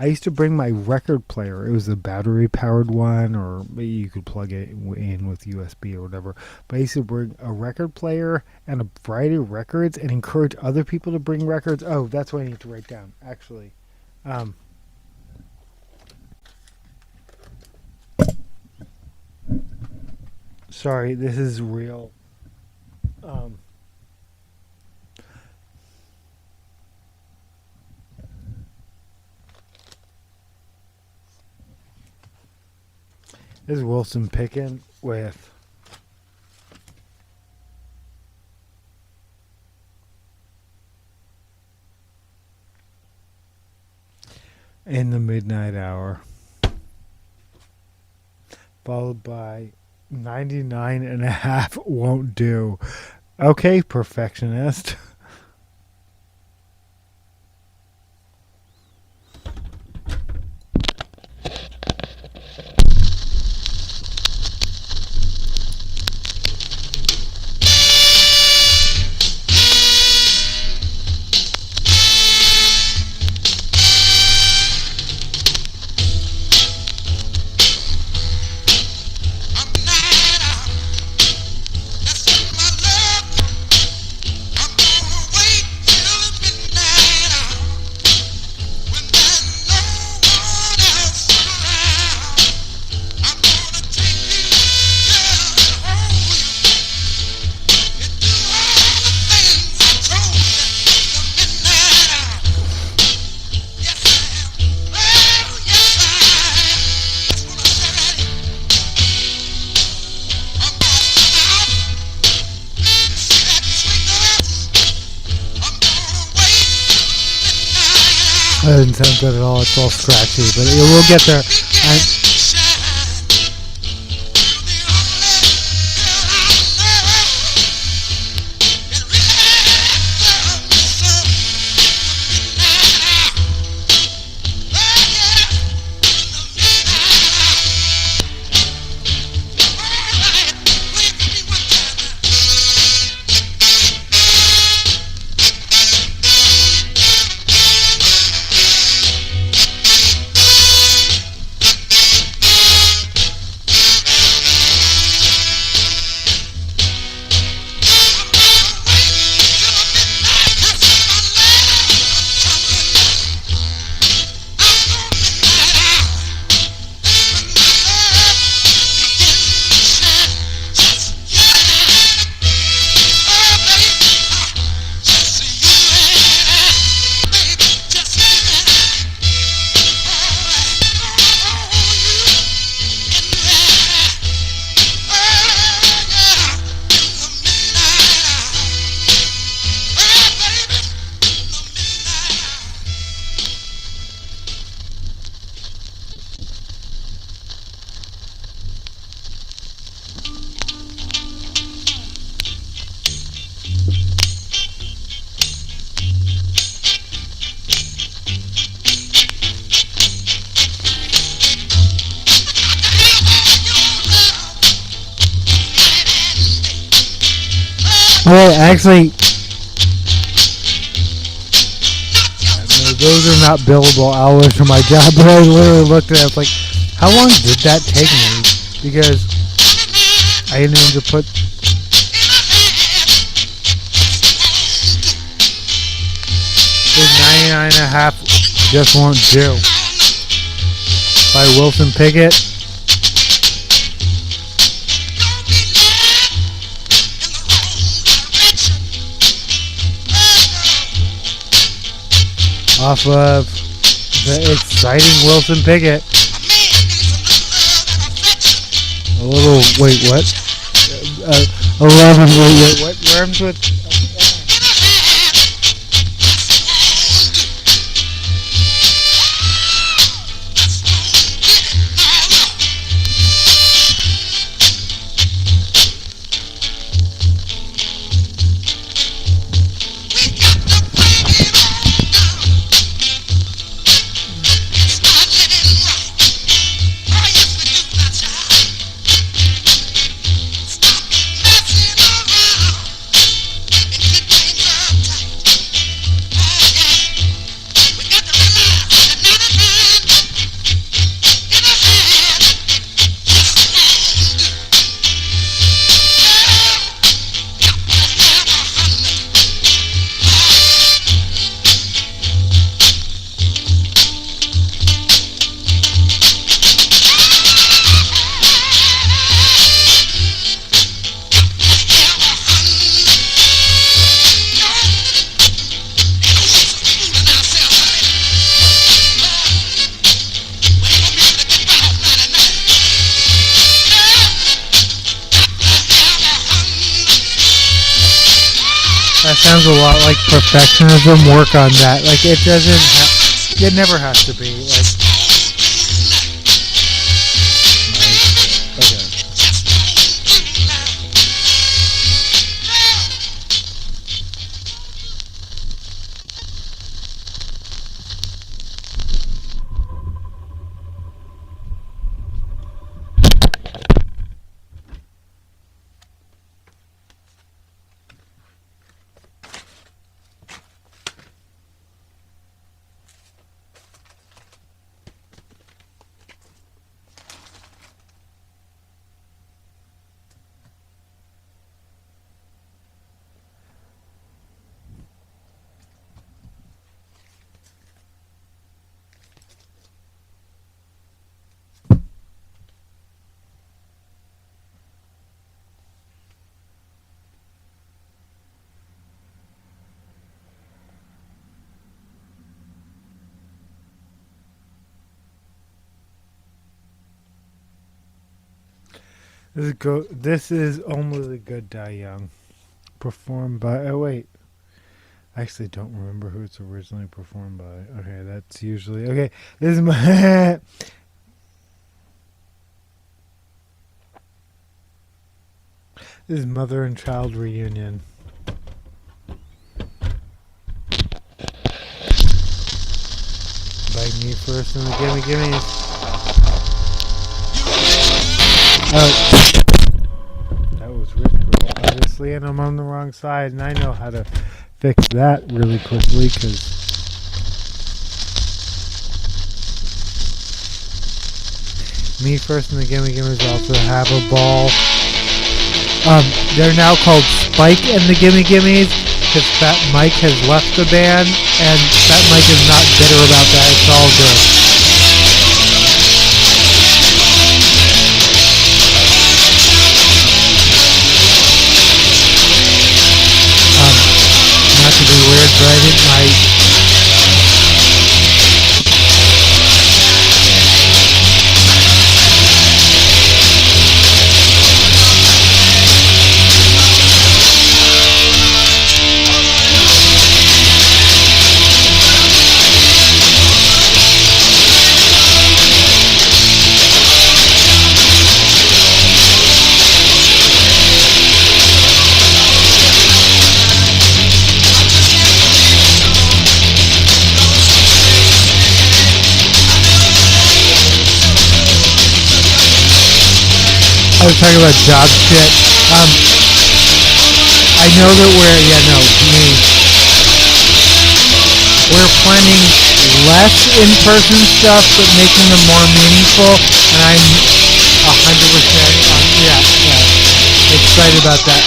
A: used to bring my record player. It was a battery-powered one, or you could plug it in with USB or whatever. But I used to bring a record player and a variety of records and encourage other people to bring records. Oh, that's what I need to write down, actually. Sorry, this is real. This is Wilson Pickett with In the Midnight Hour, followed by 99.5 Won't Do. Okay, perfectionist. That doesn't sound good at all. It's all scratchy, but we'll get there. Well, actually, those are not billable hours for my job, but I literally looked at it, I was like, how long did that take me? Because I didn't even put... There's 99.5 Just Won't Do by Wilson Pickett. Off of the exciting Wilson Pickett. A little, wait, what? 11, wait, what? Rhymes with... That sounds a lot like perfectionism. Work on that. Like it doesn't. It never has to be. Like. Okay. This is Only the Good Die Young. Performed by... Oh, wait. I actually don't remember who it's originally performed by. Okay, that's usually... Okay, this is my... This is Mother and Child Reunion. By Me First and the Gimme Gimmes. That was Rip Girl, obviously, and I'm on the wrong side, and I know how to fix that really quickly, because Me First and the Gimme Gimmes also have a ball. They're now called Spike and the Gimme Gimmes, because Fat Mike has left the band, and Fat Mike is not bitter about that, it's all good. Not to be weird, but I think I was talking about job shit. I know that me. We're planning less in-person stuff, but making them more meaningful, and I'm 100% excited about that.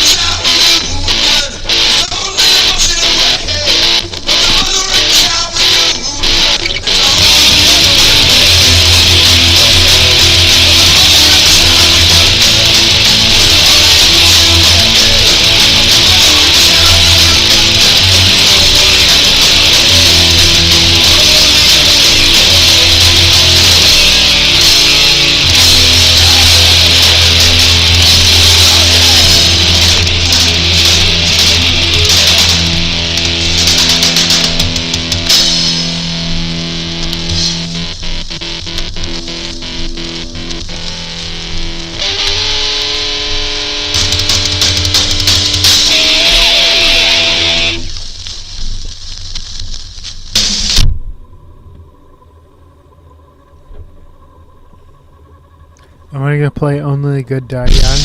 A: I'm only gonna play Only the Good Die Young.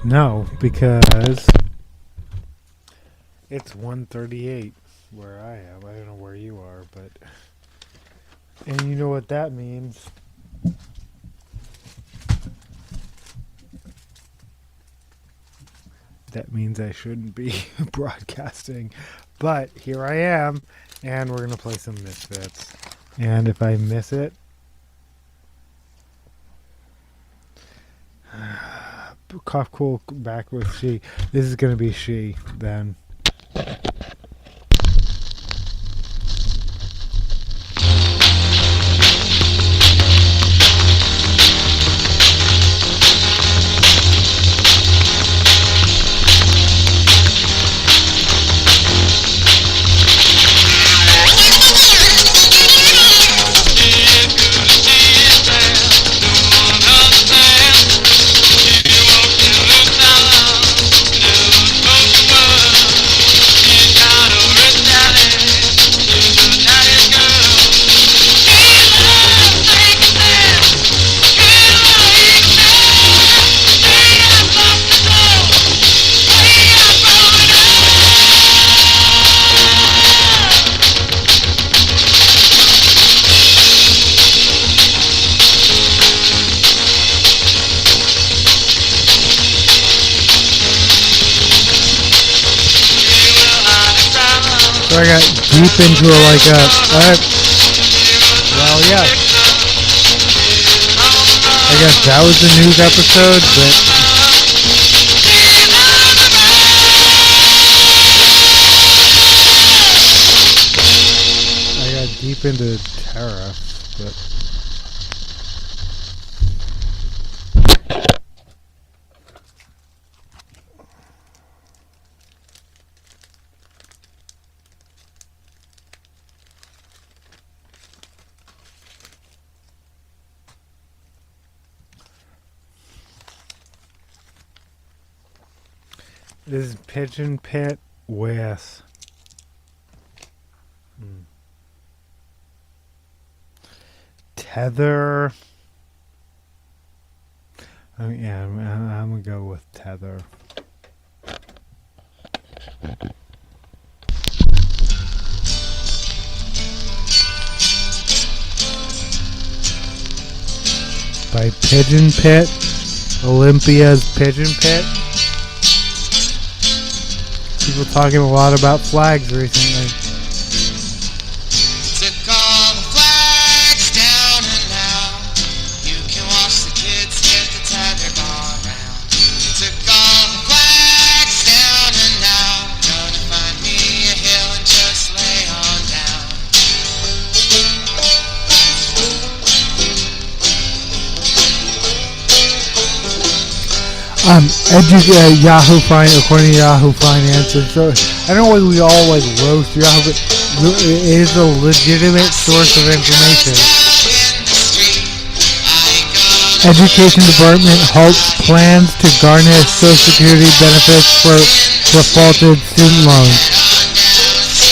A: No, because it's 1:38 where I am. I don't know where you are, but... And you know what that means. That means I shouldn't be broadcasting. But here I am, and we're going to play some Misfits. And if I miss it... Cough Cool back with She. This is going to be She, then. I got deep into it like a... well, yeah. I guess that was the news episode, but... I got deep into Terra, but... This is Pigeon Pit with Tether. Yeah, I'm gonna go with Tether. By Pigeon Pit, Olympia's Pigeon Pit. People talking a lot about flags recently.
E: Took all the flags down and now you can watch the kids get the tether gone round. Took all the flags down and now gonna find me a hill and just lay on down.
A: Yahoo according to Yahoo Finances. So I don't know whether we all like roast Yahoo, but it is a legitimate source of information. Education Department halts plans to garnish Social Security benefits for defaulted student loans.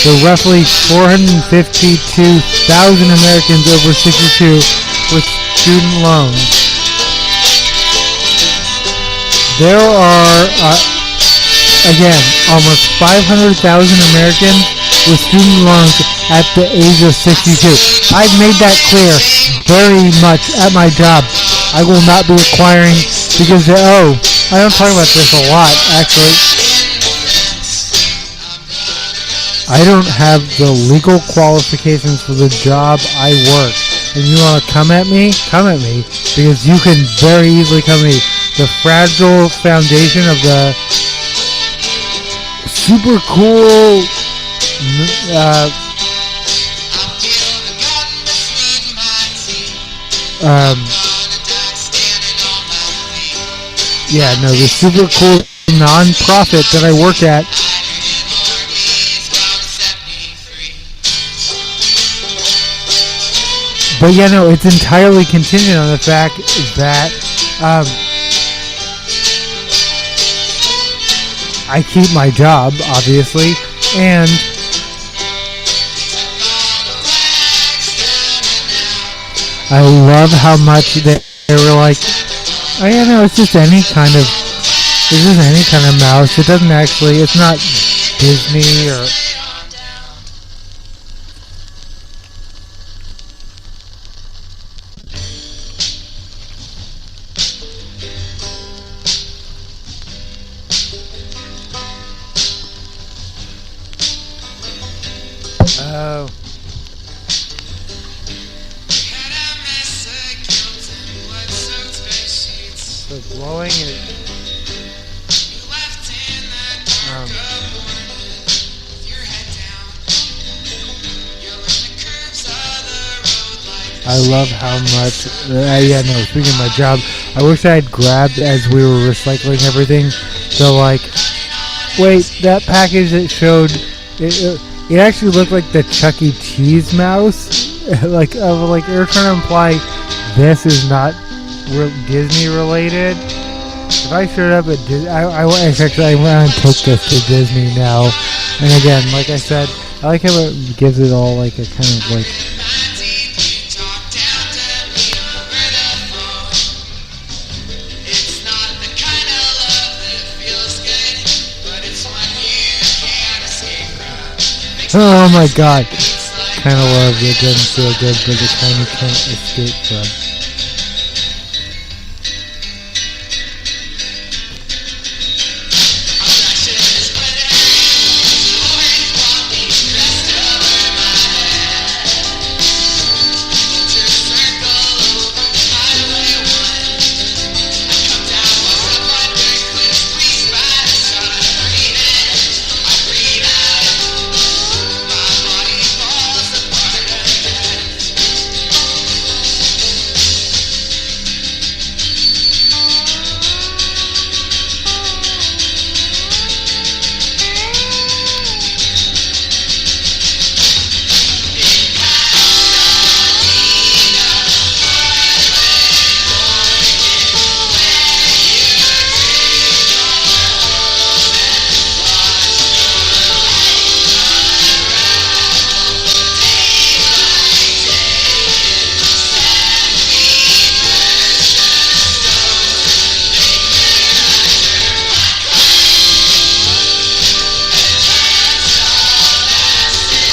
A: The roughly 452,000 Americans over 62 with student loans. There are, again, almost 500,000 Americans with student loans at the age of 62. I've made that clear very much at my job. I will not be acquiring because I don't talk about this a lot, actually. I don't have the legal qualifications for the job I work. And you want to come at me? Come at me. Because you can very easily come at me. The fragile foundation of the super cool the super cool non-profit that I work at. But yeah, no, it's entirely contingent on the fact that I keep my job, obviously, and I love how much they were like, oh yeah, no, it's just any kind of mouse. It doesn't actually, it's not Disney or... Oh. So blowing it. I love how much. Speaking of my job, I wish I had grabbed as we were recycling everything. So wait, that package that showed it actually looked like the Chuck E. Cheese mouse. They were trying to imply this is not Disney related. If I showed up at Disney, I want to take this to Disney now. And again, like I said, I like how it gives it all like a kind of like. Oh my god. Kind of love it doesn't feel good, but it kind of can't escape from.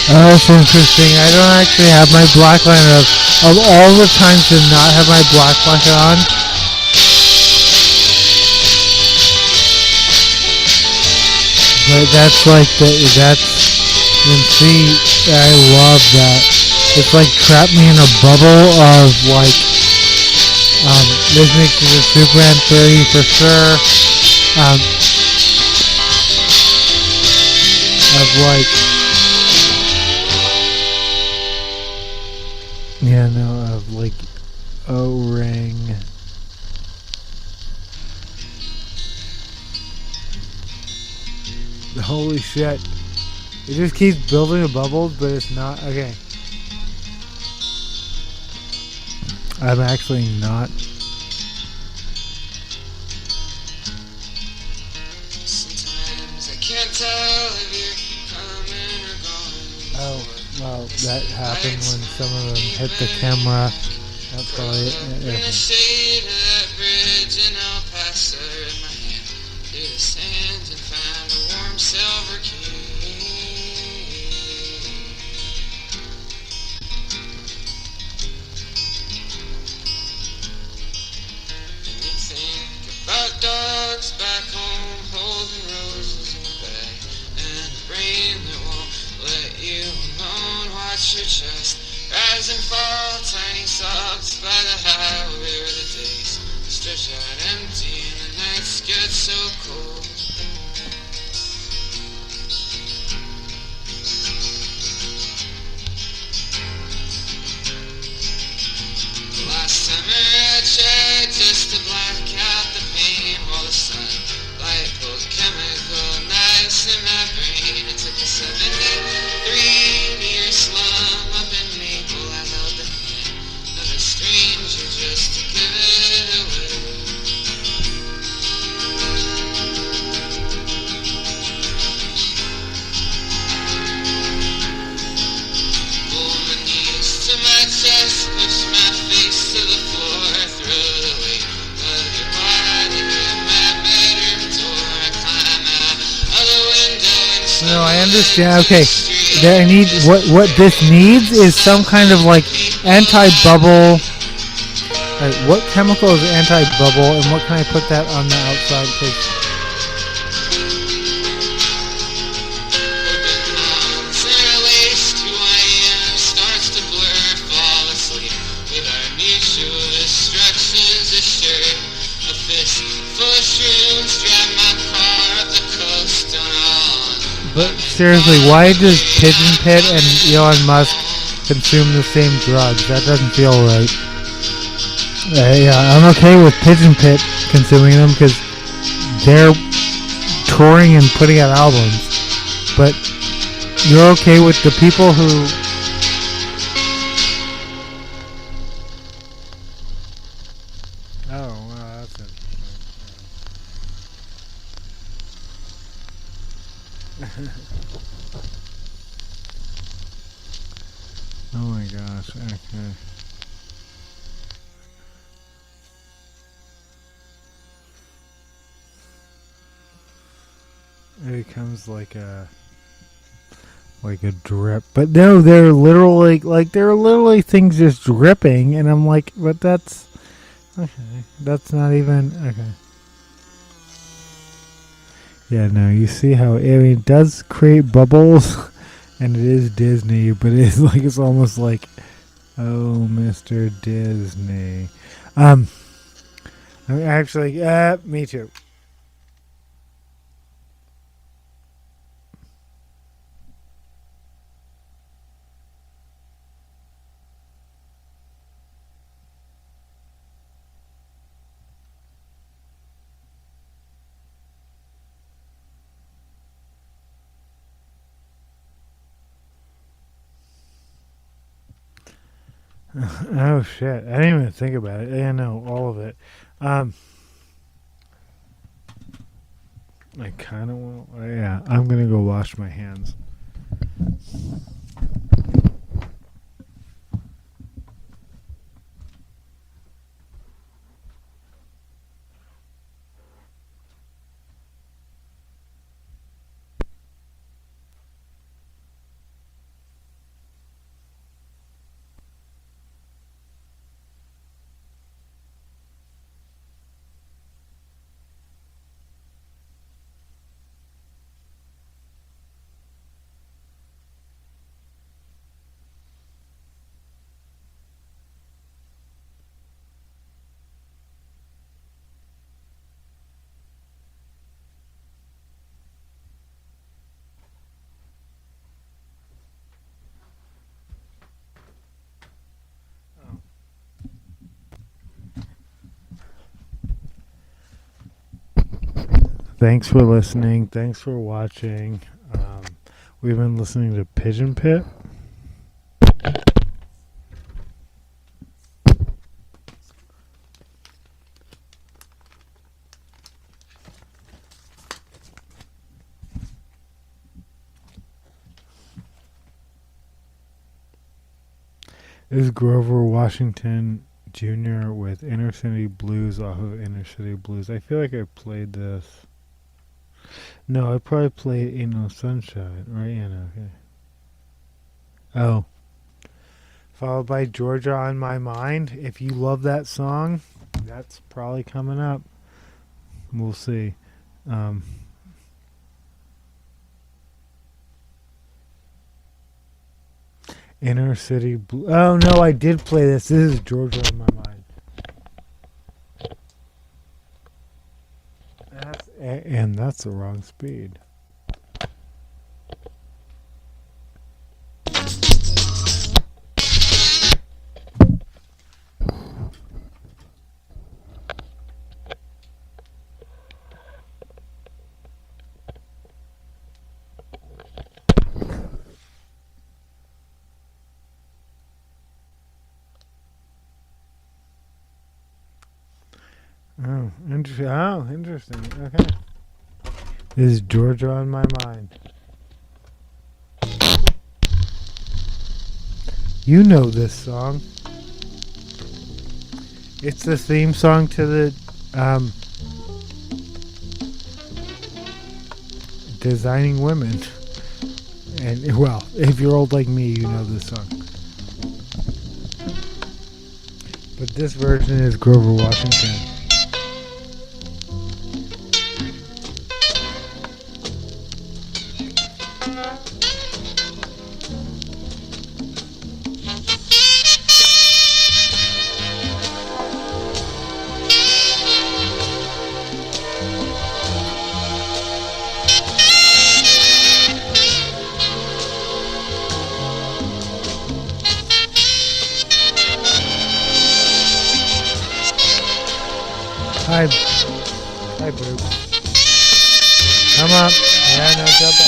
A: Oh, that's interesting. I don't actually have my black line of all the times to not have my black line on. But that's you can see, I love that. It's like trap me in a bubble of this makes it a Superman 30 for sure. O-ring. Holy shit. It just keeps building the bubbles, but it's not. Okay. I'm actually not how that happened when some of them hit the camera. That's probably
E: In the shade of that bridge in El Paso, in my hand, through the sands and find a warm silver key. And you think about dogs back home holding roses in the bag, and a brain that won't let you alone. Watch your chest rise and fall, tiny sobs by the highway where the days stretch out empty and the nights get so cold. Last summer I tried just to black out the pain while the sunlight pulled chemical knives in my brain. It took a 73-year slum up in Maple. I held the hand of a stranger just to give it away. Pull my knees to my chest, push my face to the floor, throw the weight of your body in my bedroom door. I climb out of the window and
A: No, I understand. Okay, I need what this needs is some kind of like anti-bubble. Like, what chemical is anti-bubble, and what can I put that on the outside? 'Cause
E: open arms interlaced, who I am starts to blur, fall asleep with our mutual destructions assured. A fist full of shrooms, drive my car up the coast on.
A: but seriously, why does Pigeon Pit and Elon Musk consume the same drugs? That doesn't feel right. Yeah, I'm okay with Pigeon Pit consuming them because they're touring and putting out albums. But you're okay with the people who... Oh, well, that's interesting. Oh my gosh, okay. It becomes like a drip, but no, they're literally things just dripping, and I'm like, but that's okay. That's not even okay. Yeah, no, you see how it does create bubbles, and it is Disney, but it's almost like, oh, Mr. Disney. I'm actually, me too. Oh shit! I didn't even think about it. Yeah, no, all of it. I kind of want. Yeah, I'm gonna go wash my hands. Thanks for listening. Thanks for watching. We've been listening to Pigeon Pit. This is Grover Washington Jr. with Inner City Blues off of Inner City Blues. I feel like I played this. No, I probably played Ain't No Sunshine. Right? Yeah, no, okay. Oh. Followed by Georgia on My Mind. If you love that song, that's probably coming up. We'll see. Inner City Blue. Oh no, I did play this. This is Georgia on My Mind. And that's the wrong speed. Oh, interesting. Oh, interesting. Okay. This is Georgia on My Mind. You know this song. It's the theme song to the Designing Women. And, well, if you're old like me, you know this song. But this version is Grover Washington. Hi, boo. Come up. Yeah, no, jump up.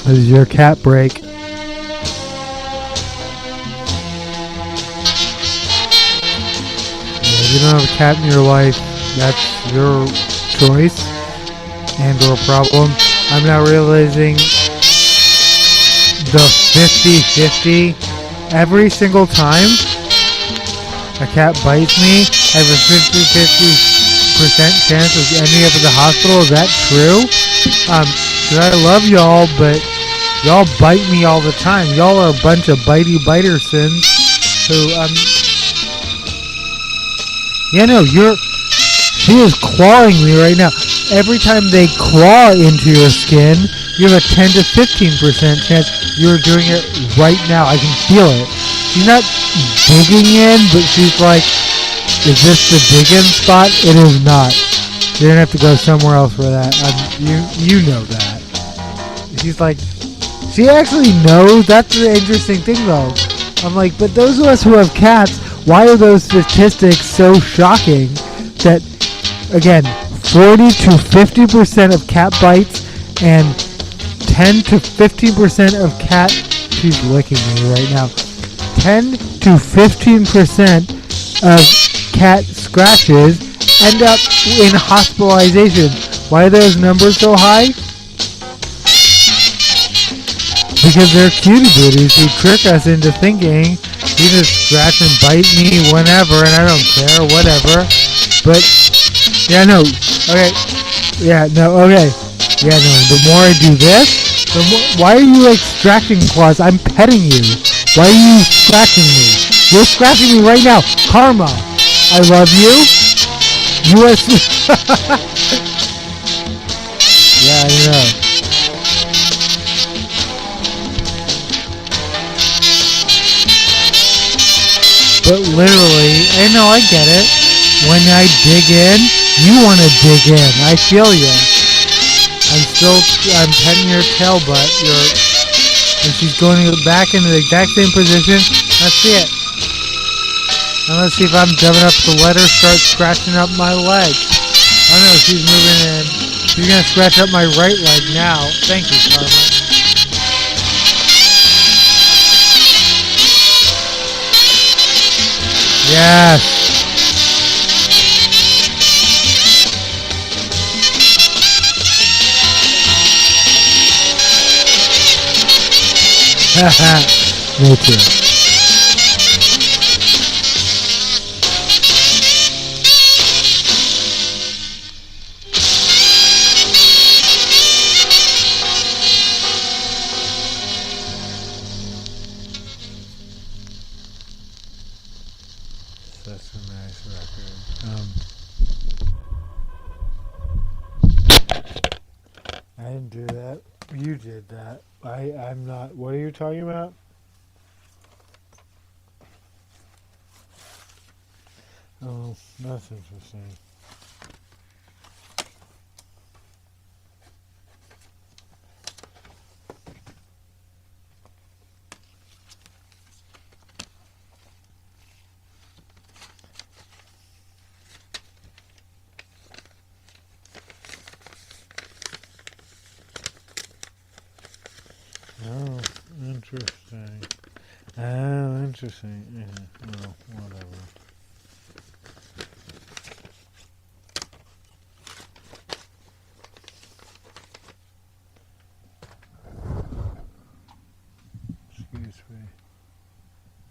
A: This is your cat break. If you don't have a cat in your life, that's your choice and or problem. I'm now realizing the 50-50. Every single time a cat bites me, I have a 50-50% chance of ending up in the hospital. Is that true? Cause I love y'all, but y'all bite me all the time. Y'all are a bunch of bitey bitersons who, yeah, no, she is clawing me right now. Every time they claw into your skin, you have a 10 to 15% chance you're doing it right now. I can feel it. She's not digging in, but she's like, is this the dig-in spot? It is not. You're gonna have to go somewhere else for that. You know that. She's like, she actually knows. That's the interesting thing, though. I'm like, but those of us who have cats, why are those statistics so shocking? That, again, 40 to 50% of cat bites and 10 to 15% of cat, she's licking me right now, 10 to 15% of cat scratches end up in hospitalization. Why are those numbers so high? Because they're cutie booties who trick us into thinking you just scratch and bite me whenever, and I don't care, whatever. But, yeah, no, okay, yeah, no, okay, yeah, no, the more I do this, the more, why are you extracting claws? I'm petting you. Why are you scratching me? You're scratching me right now. Karma, I love you. U.S. Yeah, I know. But literally, I know, I get it. When I dig in, you want to dig in. I feel you. I'm petting your tail butt. And she's going back into the exact same position. Let's see it. And let's see if I'm dumb enough to let her start scratching up my leg. Oh no, she's moving in. She's gonna scratch up my right leg now. Thank you, Carmen. Yes. Me too. That's a nice record. I didn't do that. You did that. I'm not. What are you talking about? Oh, that's interesting. Oh, interesting. Oh, interesting. Yeah, well, whatever. Excuse me.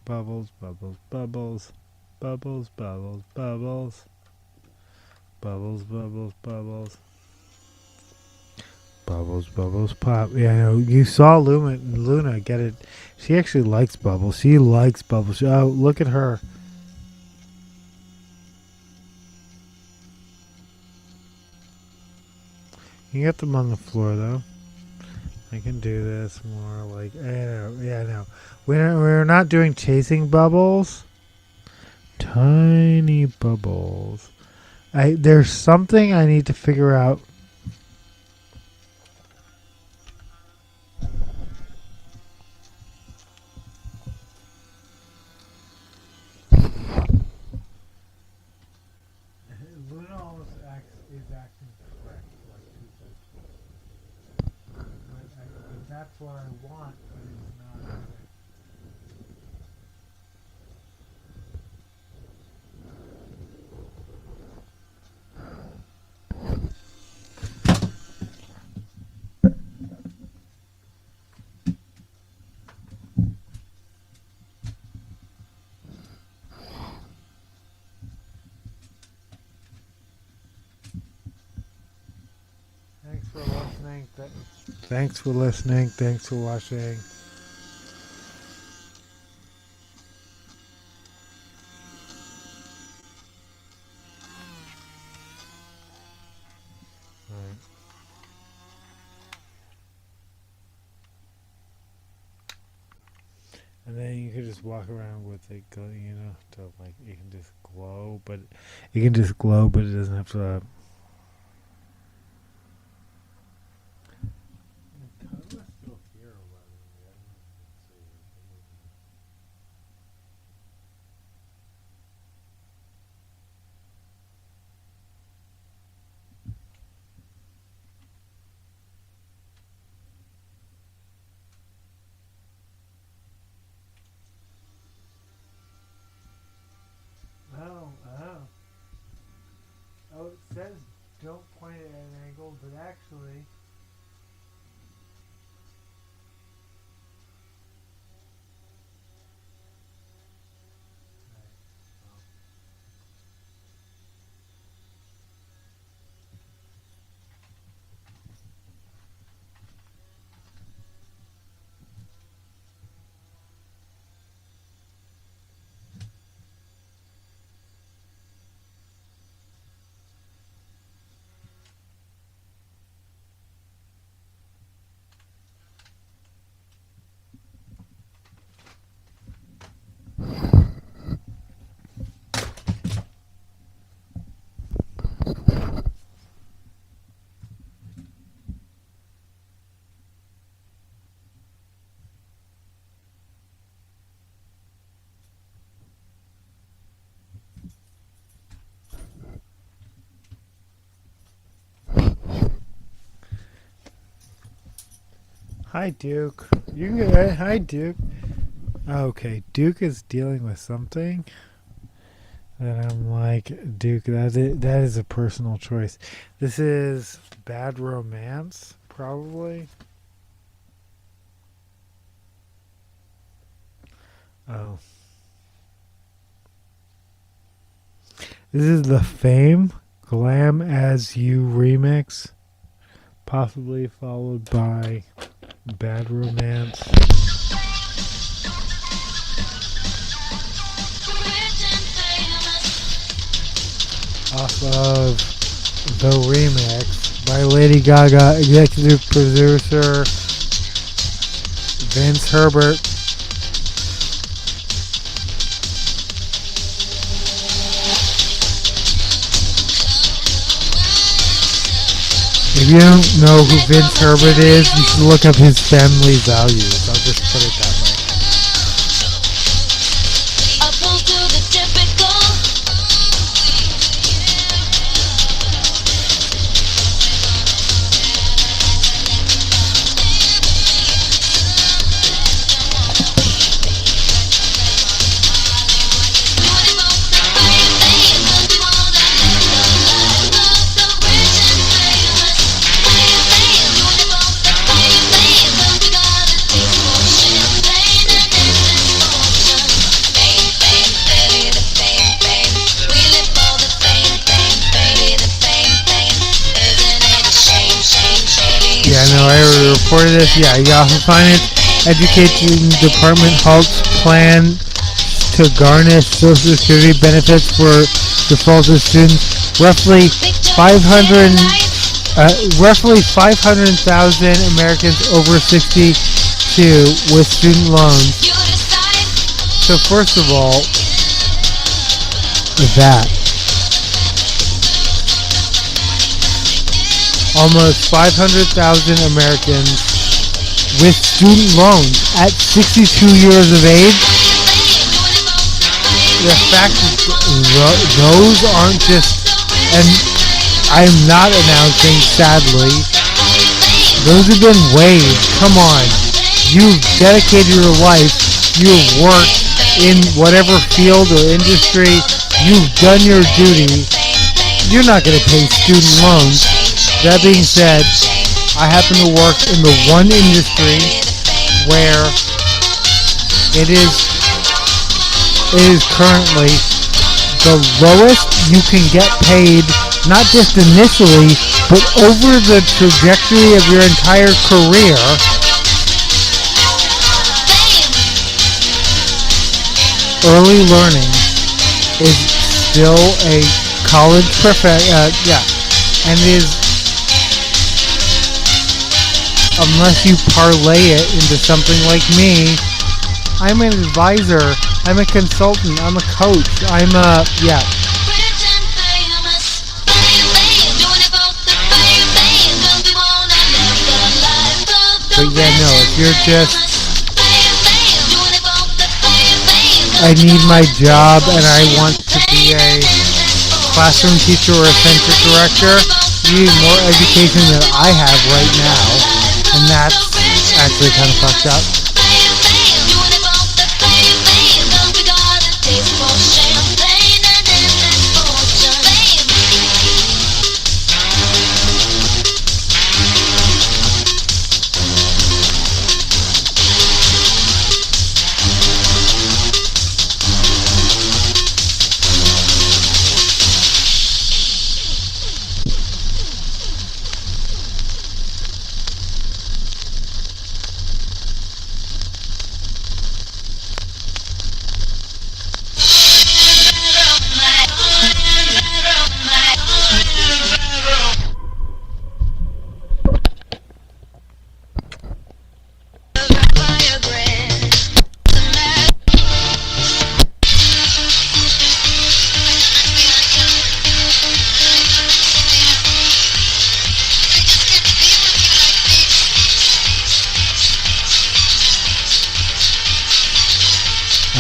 A: Bubbles, bubbles, bubbles. Bubbles, bubbles, bubbles. Bubbles, bubbles, bubbles. Bubbles, bubbles, pop. Yeah, I know. You saw Luna get it. She actually likes bubbles. She likes bubbles. Oh, look at her. You get them on the floor, though. I can do this more like, yeah, no. We're not doing chasing bubbles. Tiny bubbles. There's something I need to figure out. Luna almost is acting correct, but that's what I want, but it's not. Thanks for listening. Thanks for listening. Thanks for watching. Right. And then you could just walk around with it, to like it can just glow, but it doesn't have to. Oh, it says Hi, Duke. You can go. Hi, Duke. Okay, Duke is dealing with something. And I'm like, Duke, that is a personal choice. This is Bad Romance, probably. Oh. This is the Fame Glam As You remix, possibly followed by Bad Romance. Off of the remix by Lady Gaga, executive producer Vince Herbert. If you don't know who Vince Herbert is, you should look up his family values. I'll just put it that way. Yeah, no, I already reported this. Yeah, Yahoo Finance Education Department halts plan to garnish Social Security benefits for defaulted students. Roughly 500,000 Americans over 62 with student loans. So first of all, that. Almost 500,000 Americans with student loans at 62 years of age. The fact that those aren't just, and I'm not announcing, sadly, those have been waived. Come on. You've dedicated your life. You've worked in whatever field or industry. You've done your duty. You're not going to pay student loans. That being said, I happen to work in the one industry where it is currently the lowest you can get paid, not just initially, but over the trajectory of your entire career. Early learning is still a college and is, unless you parlay it into something like me, I'm an advisor, I'm a consultant, I'm a coach, I'm a, yeah. But yeah, no, if you're just, I need my job and I want to be a classroom teacher or a center director, you need more education than I have right now. And that's actually kind of fucked up.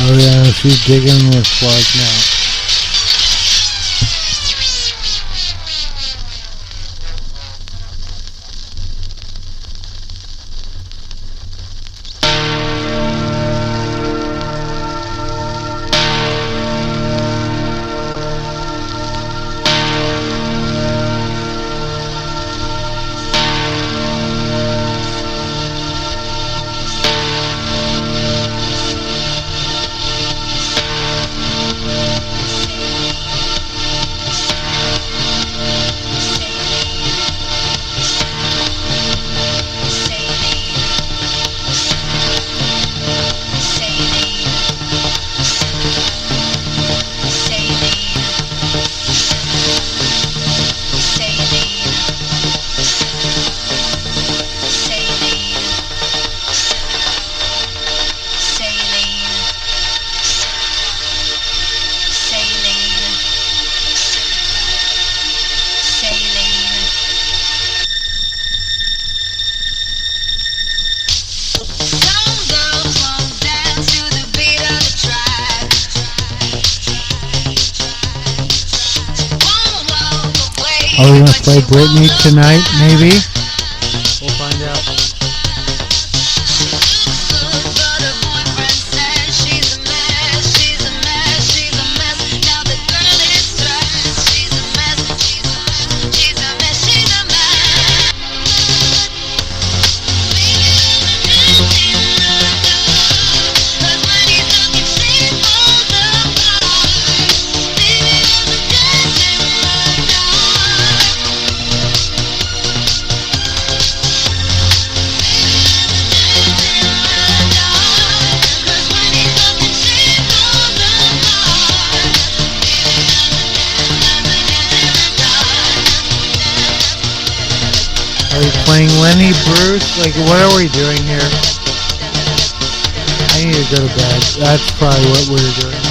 A: Oh yeah, she's digging with flies now. Are we gonna play Britney tonight? Maybe. We'll find out. Are we playing Lenny Bruce? Like, what are we doing here? I need to go to bed. That's probably what we're doing.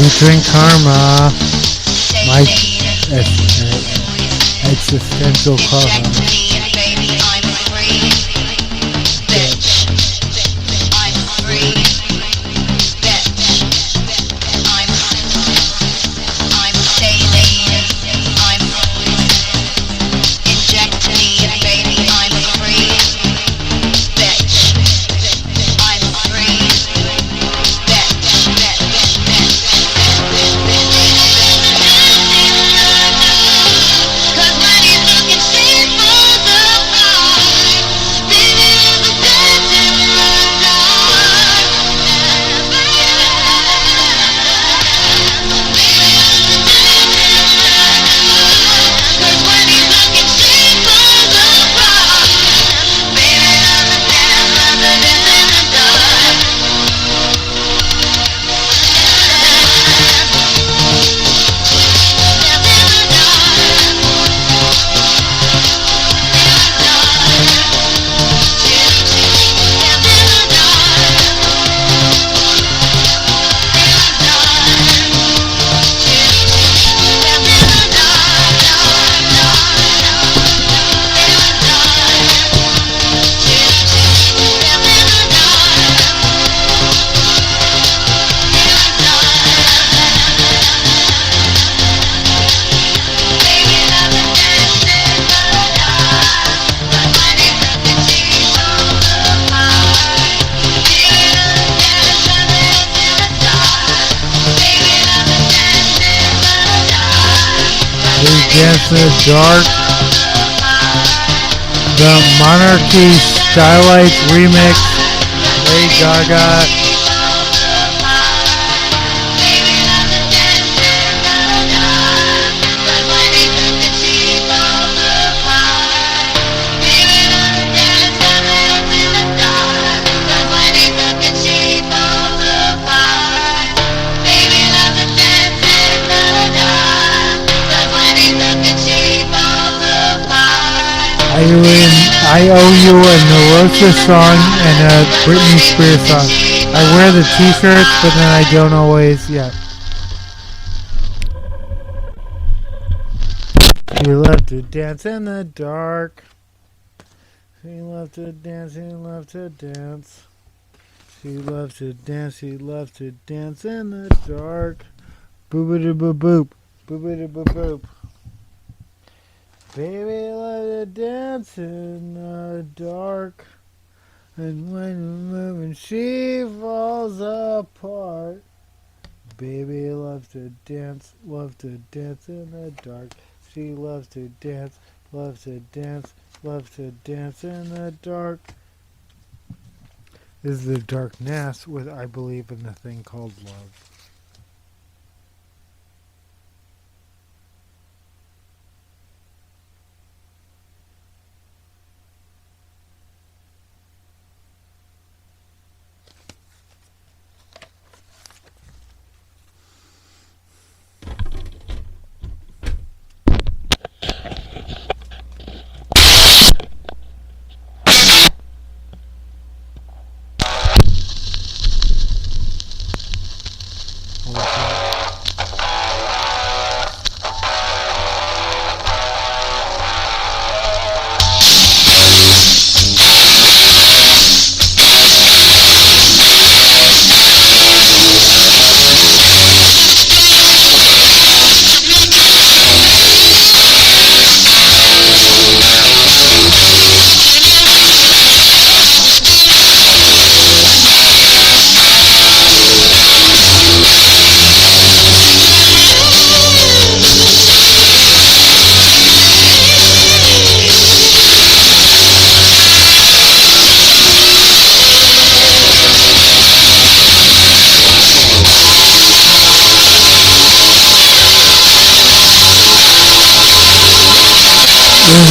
A: Featuring Karma, my existential karma. Dance in the Dark, the Monarchy Skylights remix, Lady Gaga. I owe you a Neurosis song and a Britney Spears song. I wear the t-shirts, but then I don't always, yeah. She loved to dance in the dark. She loved to dance, she loved to dance. She loved to dance, she loved to dance in the dark. Boopity boop boop. Boopity boop boop. Baby, let it dance in the dark. And when you move and she falls apart. Baby loves to dance in the dark. She loves to dance in the dark. This is the darkness with I believe in the thing called love.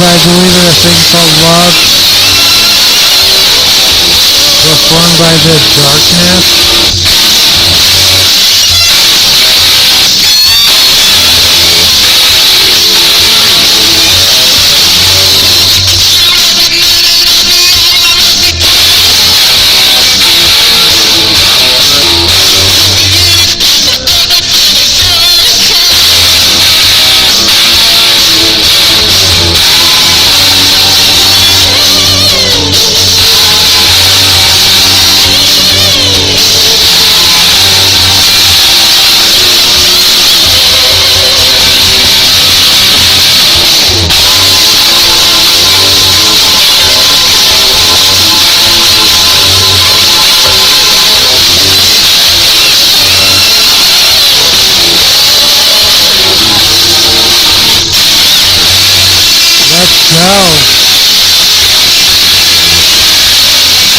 A: I believe in a thing called love, performed by the darkness.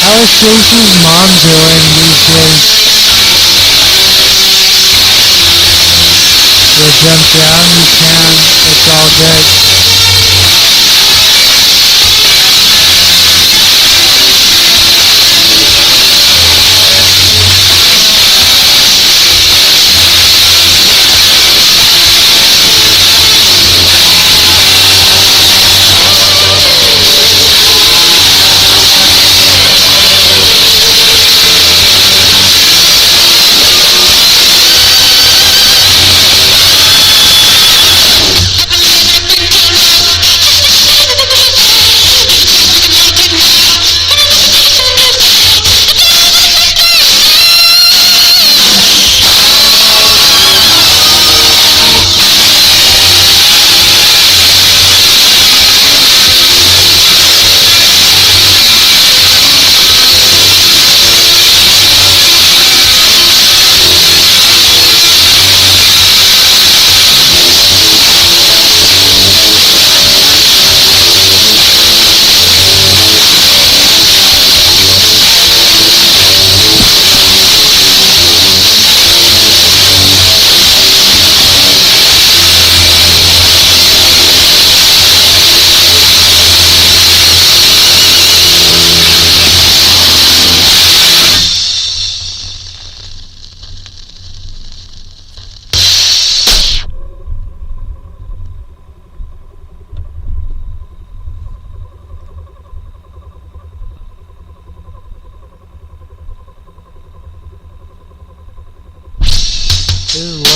A: How is Stacy's mom doing these days? You jump down, you can. It's all good.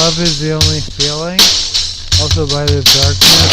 A: Love is the only feeling, also by the darkness.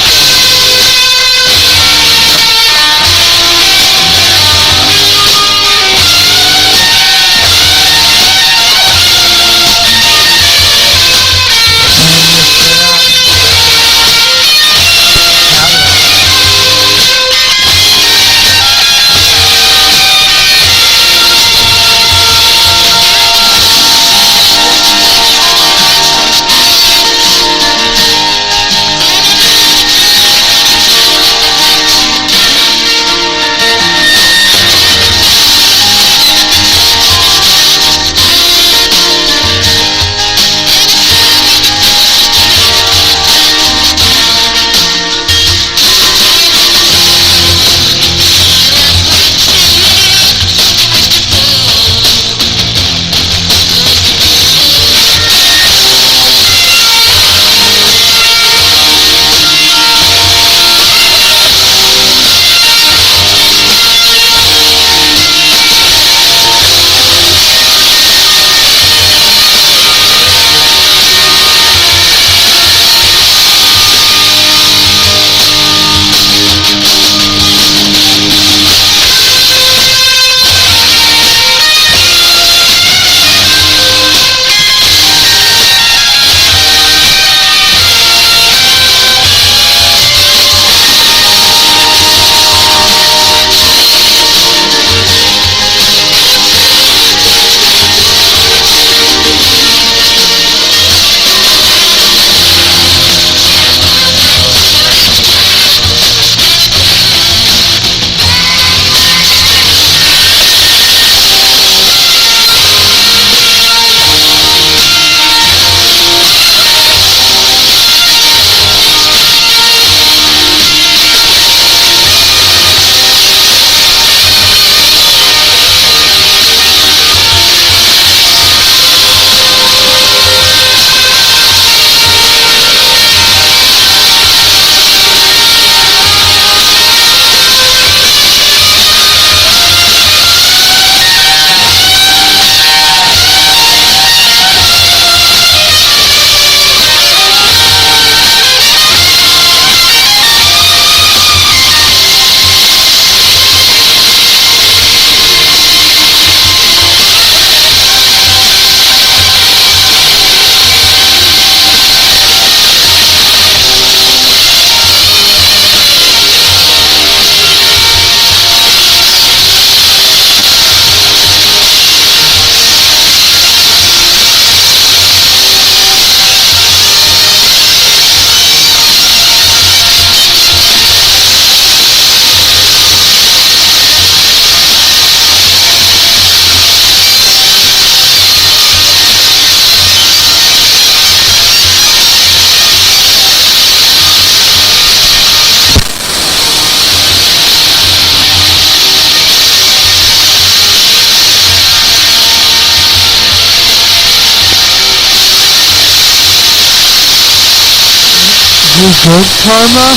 A: You good, Karma?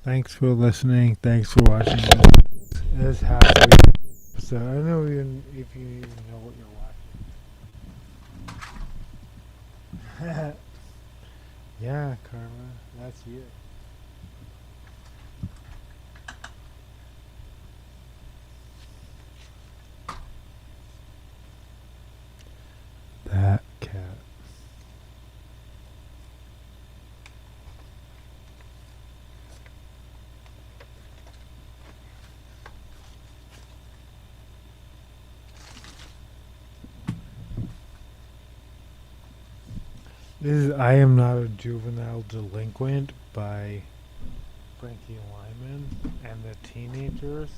A: Thanks for listening. Thanks for watching. This has to be an episode. I don't know even if you even know what you're watching. Yeah, Karma, that's you. That cat. This is I Am Not a Juvenile Delinquent by Frankie Lyman and the Teenagers.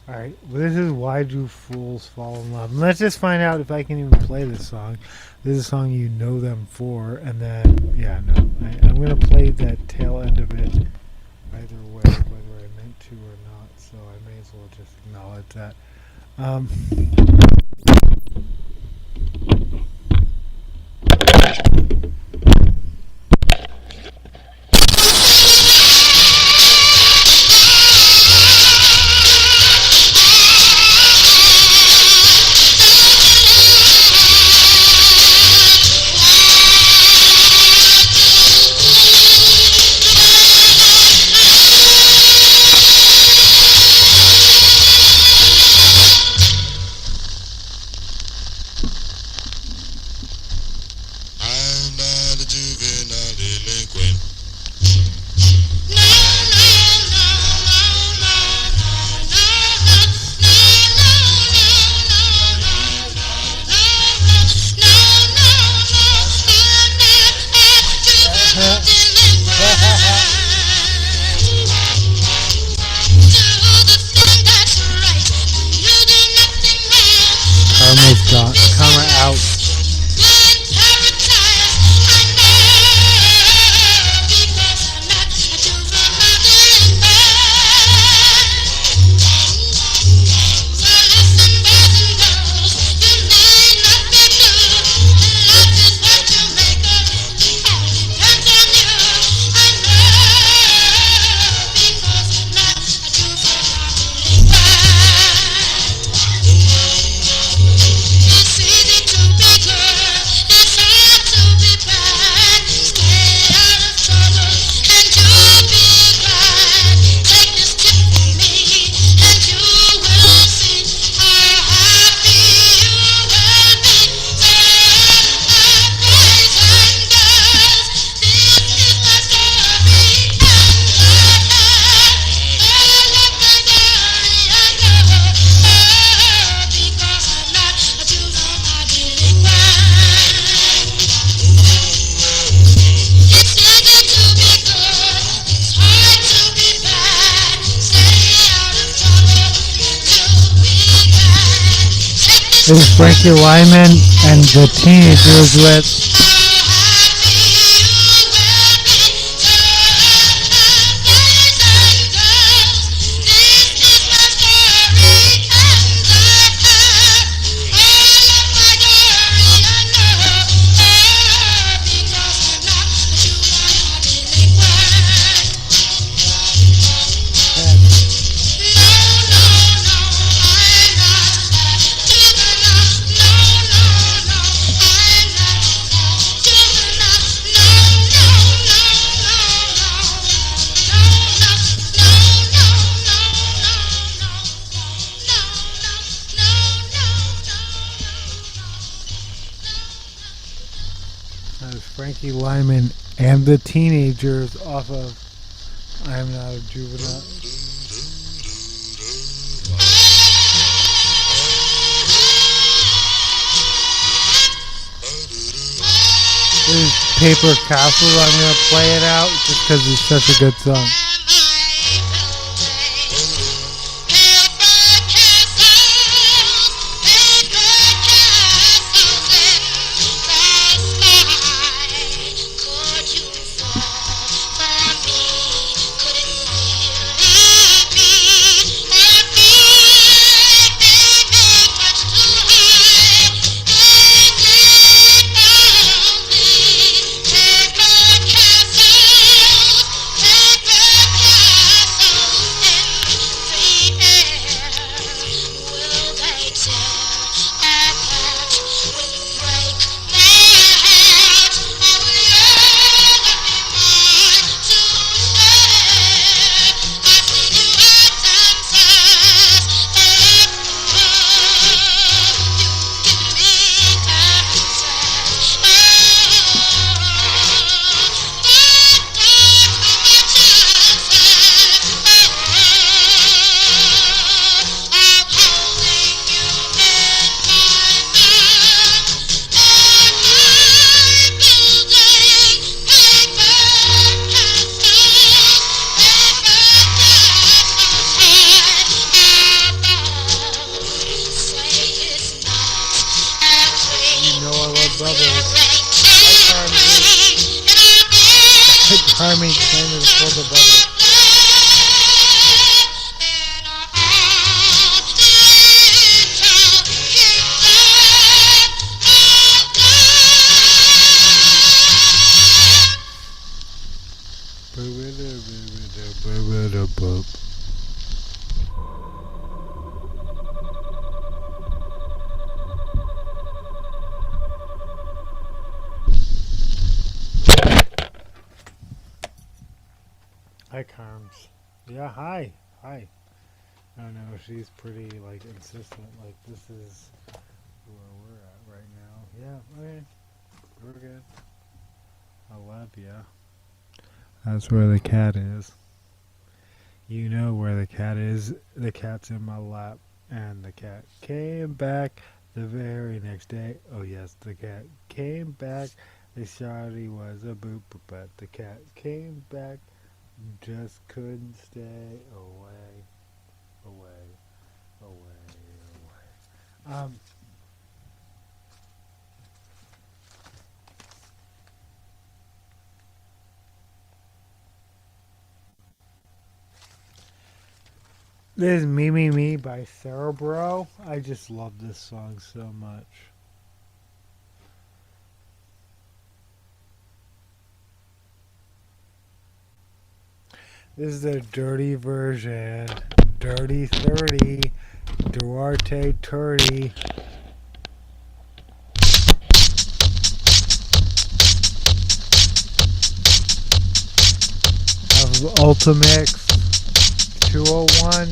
A: Alright, well, this is Why Do Fools Fall in Love. And let's just find out if I can even play this song. This is a song you know them for, and then, yeah, no. I'm going to play that tail end of it either way, whether I meant to or not, so I may as well just acknowledge that.
E: I'm not a juvenile delinquent.
A: Karma's gone. Karma out. This is Frankie Lyman and the Teenagers with Frankie Lyman and the Teenagers off of I Am Not a Juvenile. This is Paper Castle. I'm going to play it out just because it's such a good song. Army claiming to pull the bubble. Hi, Carms. Yeah, hi. Hi. I don't know, she's pretty, like, insistent. Like, this is where we're at right now. Yeah, okay. We're good. I love ya. That's where the cat is. You know where the cat is. The cat's in my lap. And the cat came back the very next day. Oh, yes, the cat came back. The shawty was a boop, but the cat came back. Just couldn't stay away. This is Me Me Me by Cerebro. I just love this song so much. This is the dirty version. Dirty 30. Duarte 30. Of Ultimix 201.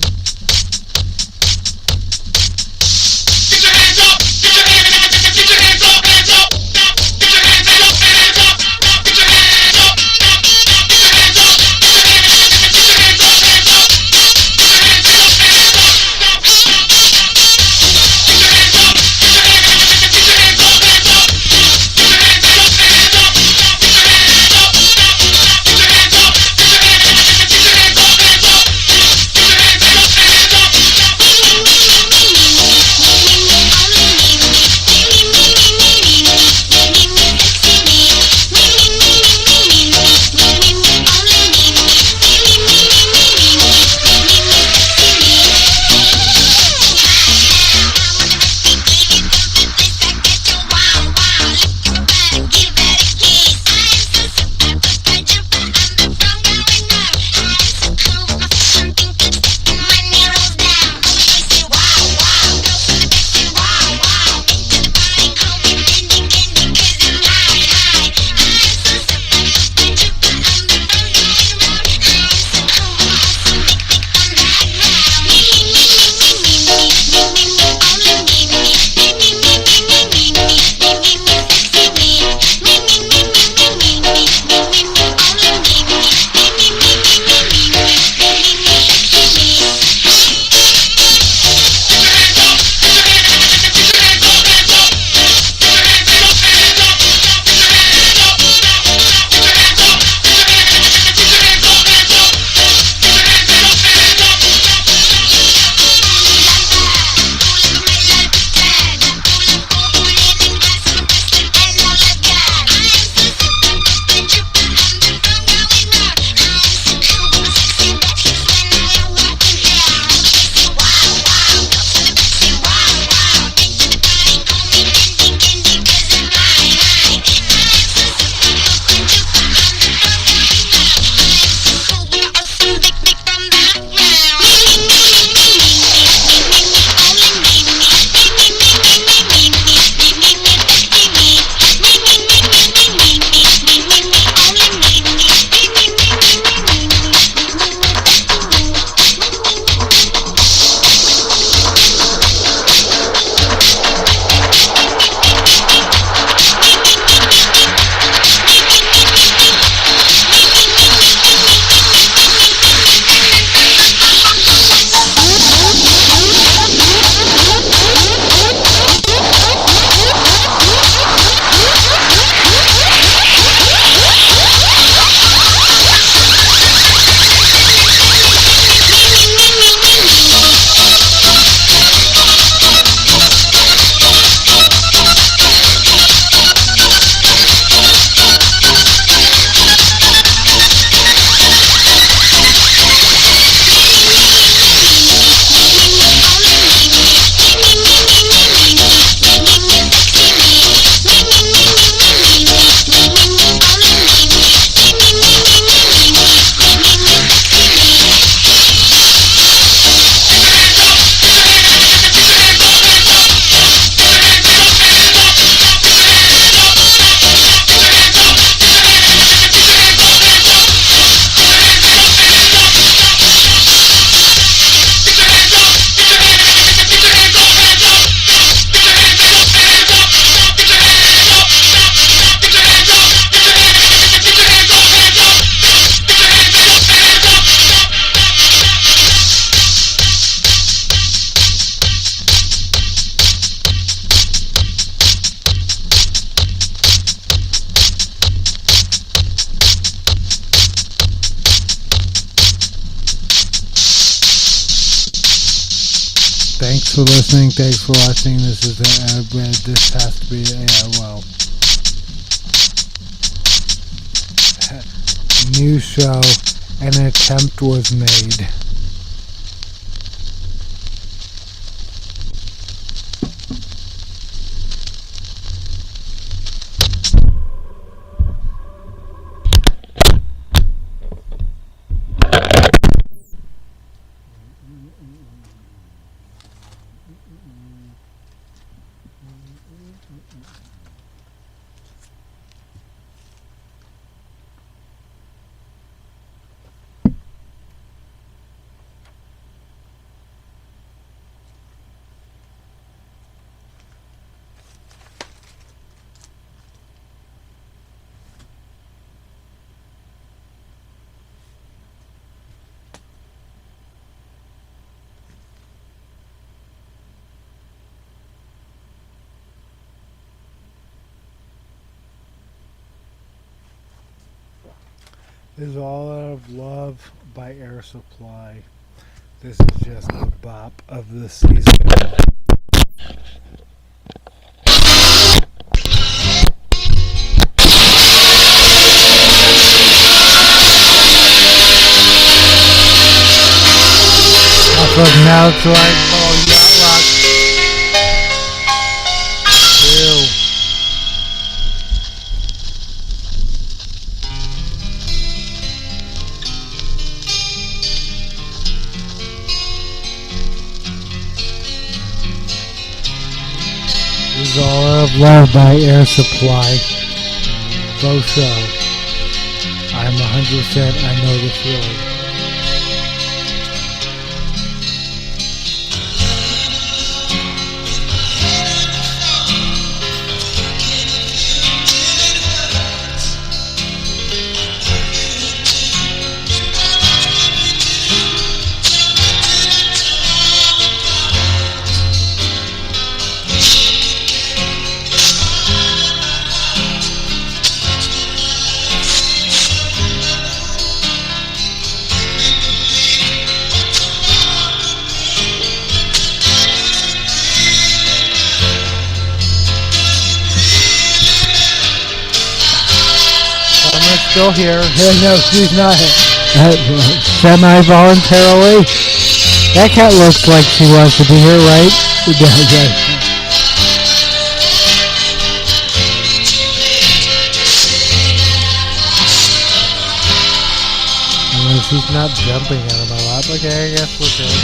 F: Thanks for listening. Thanks for watching. This is this has to be new show. An attempt was made. Is All Out of Love by Air Supply. This is just the bop of the season. Off of Now It's Right called Yacht Rock 2. This is All Out of Love by Air Supply. Faux show. I'm 100%. I know the feeling. Still here. No, she's not. Semi-voluntarily. That cat looks like she wants to be here, right? She's not jumping out of my lap. Okay, I guess we're good.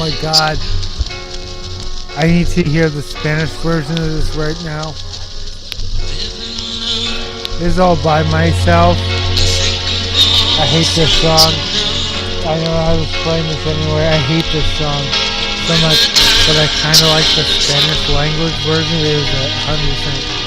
F: my god. I need to hear the Spanish version of this right now. This is all by myself. I hate this song. I know I was playing this anyway. I hate this song so much, but I kind of like the Spanish language version. It is 100%.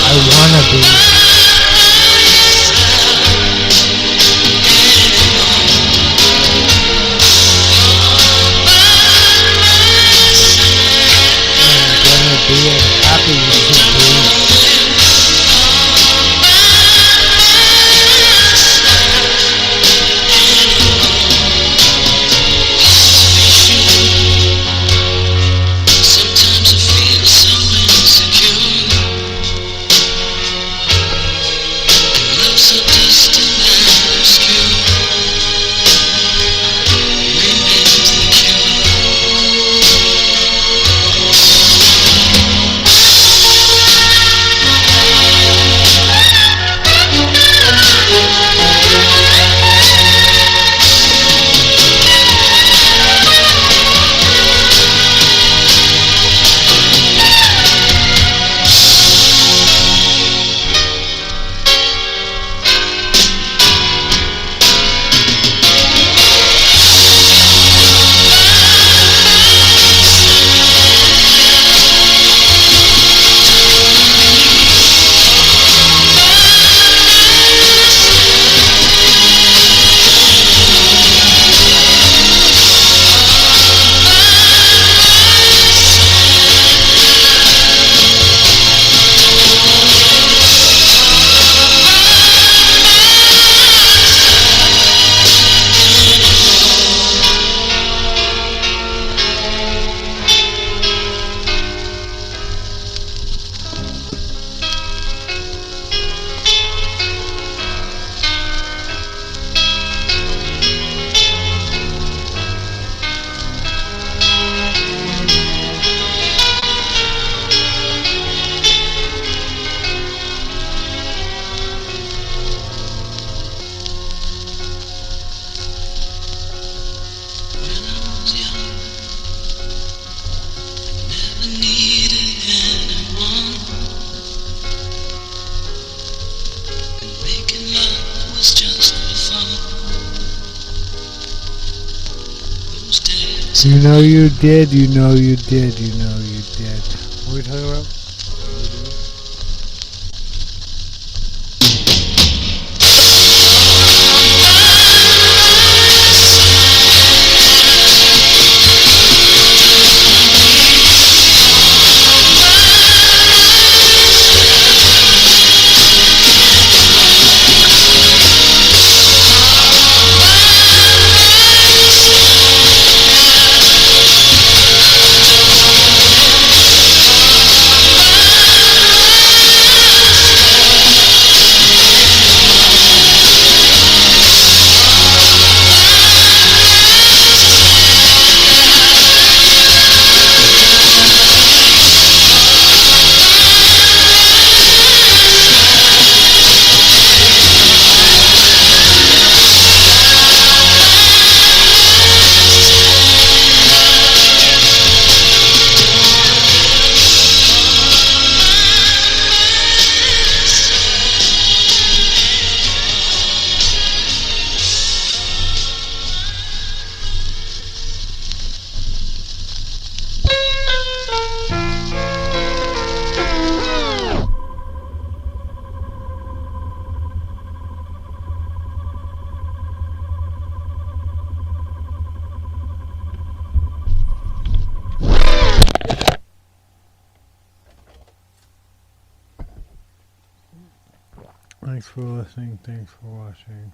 F: I wanna be. Happy with it,
E: Sometimes I feel so insecure. Love so distant and obscure. Remains the
F: You know you did, you know you did, you know you did. What are we talking about? Thanks for listening. Thanks for watching.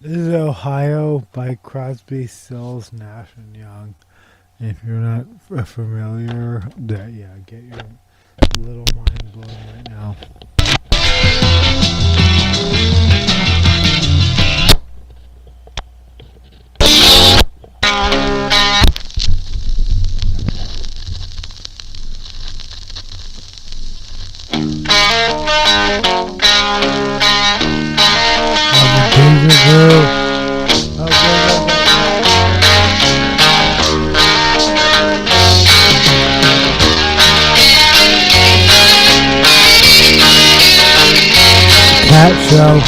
F: This is Ohio by Crosby, Stills, Nash and Young. If you're not familiar, get your little mind blown right now. Cat show.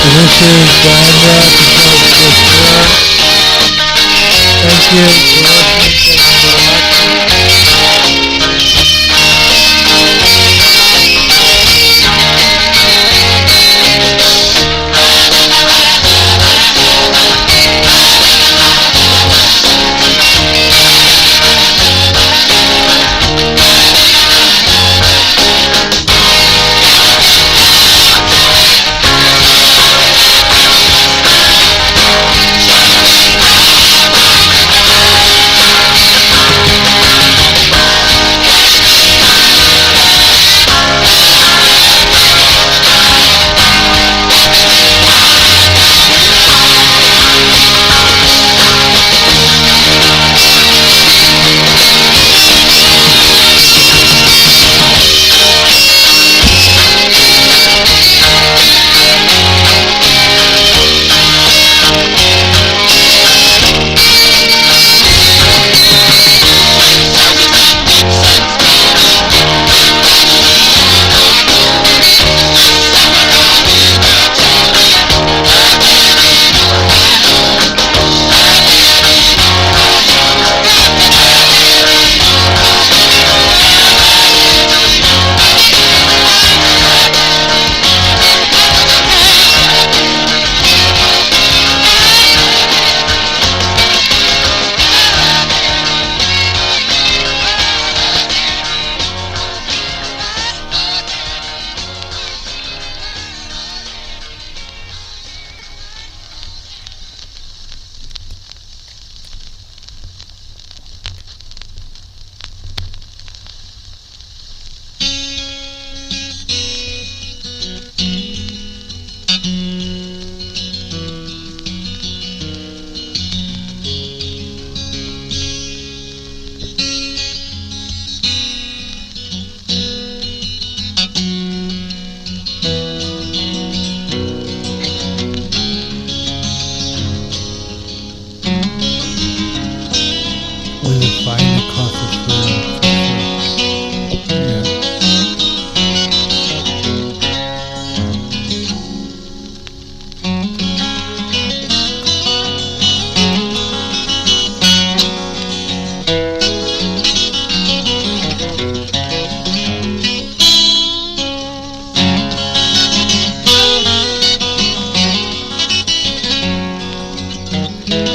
F: This is Brenda. Thank you for listening.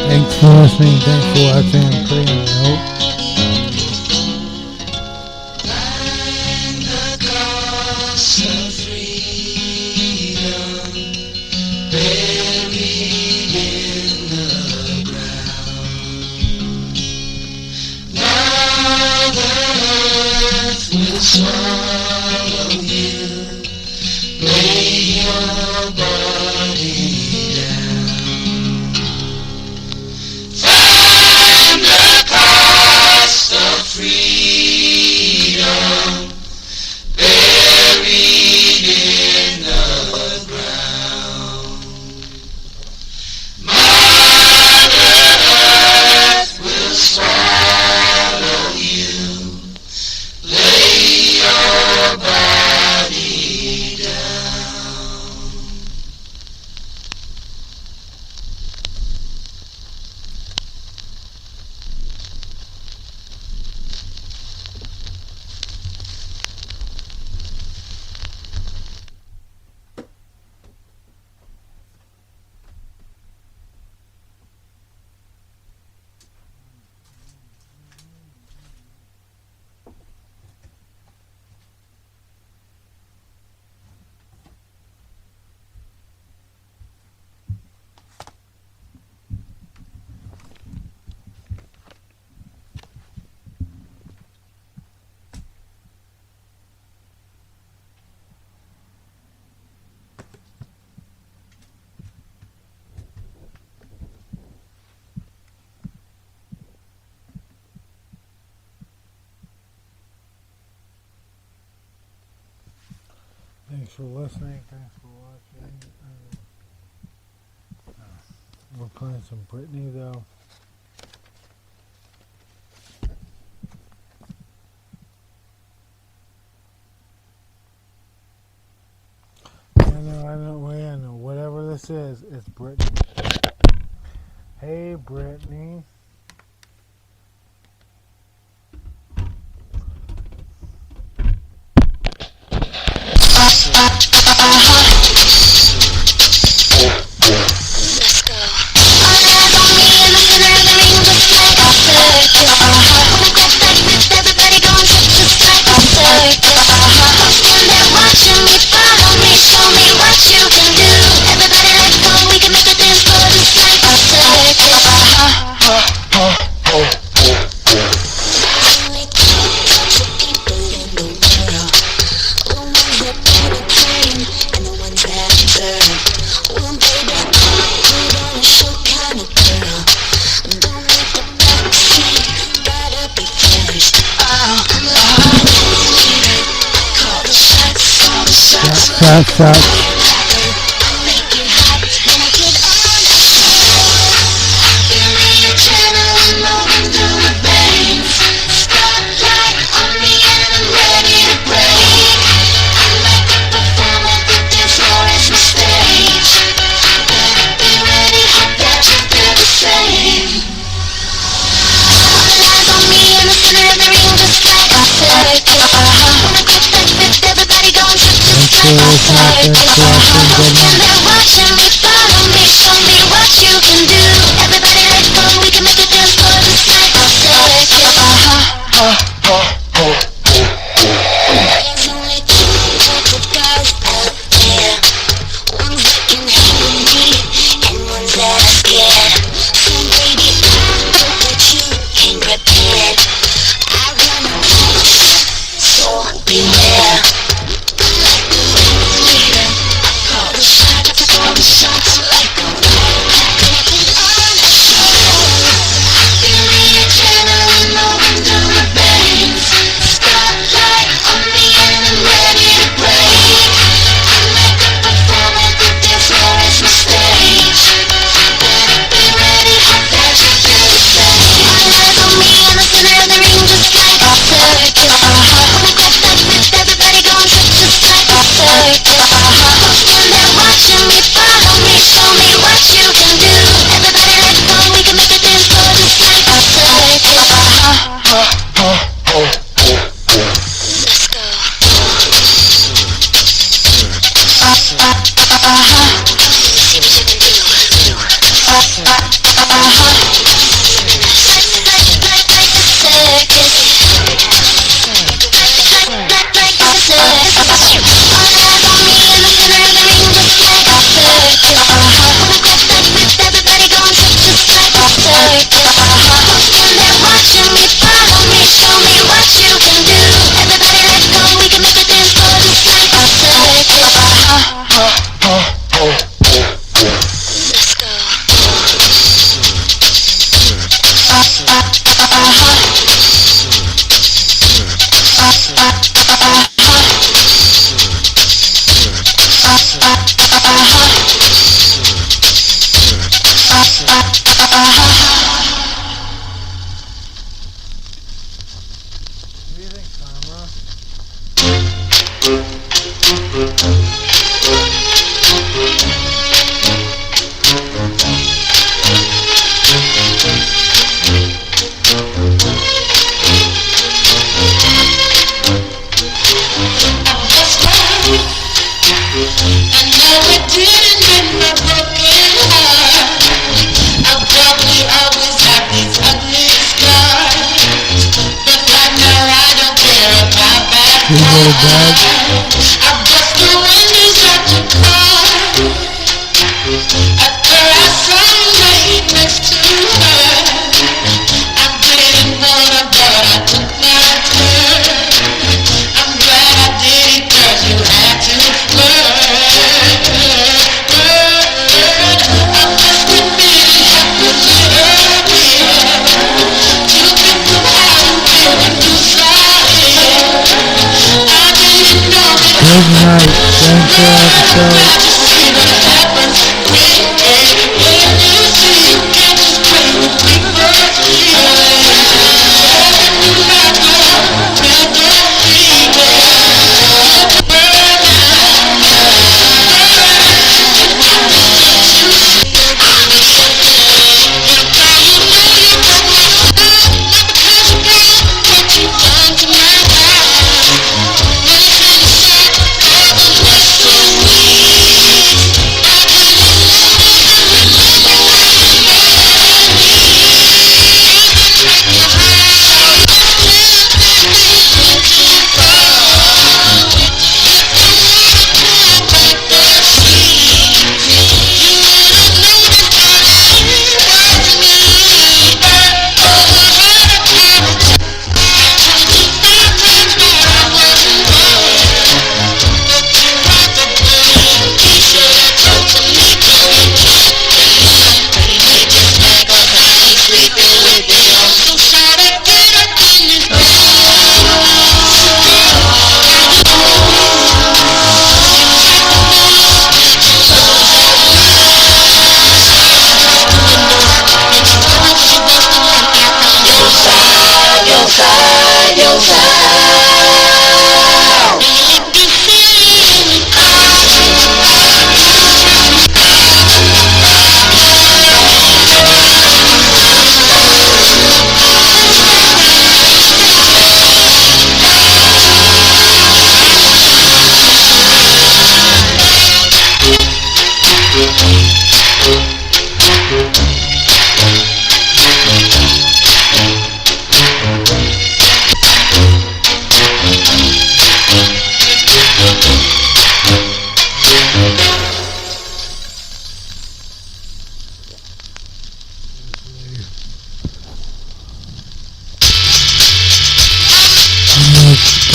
F: Thanks for listening. Thanks for watching. I'm putting a note.
E: The cost of freedom buried in the ground. Now the earth will swallow you. Lay your body down. Find the cost.
F: for listening. Thanks for watching. We're playing some Britney though. I know. Whatever this is, it's Britney. Hey, Britney. Shot. Good night.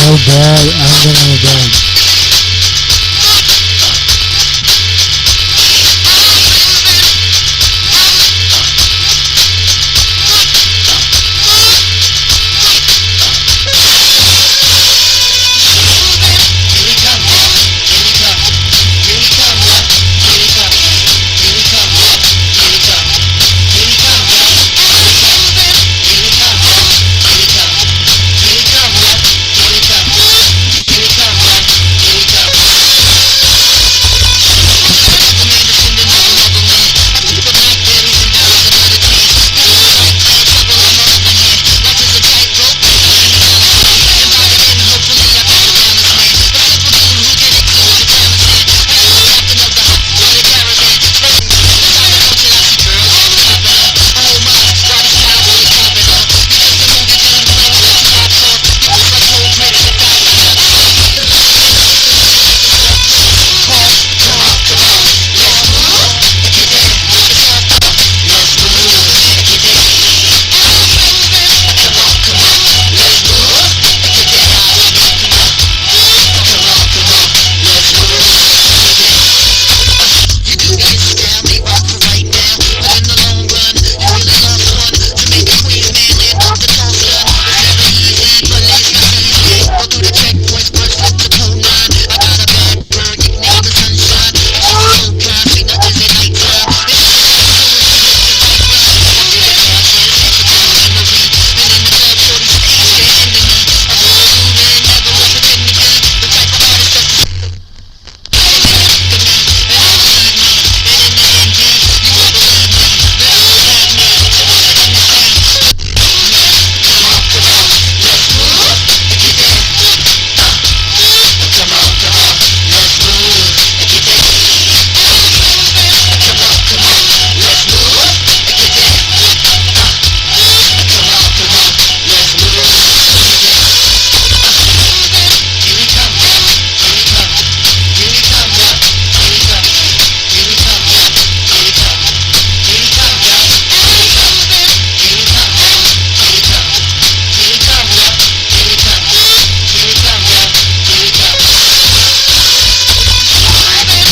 F: So bad, I'm gonna bed.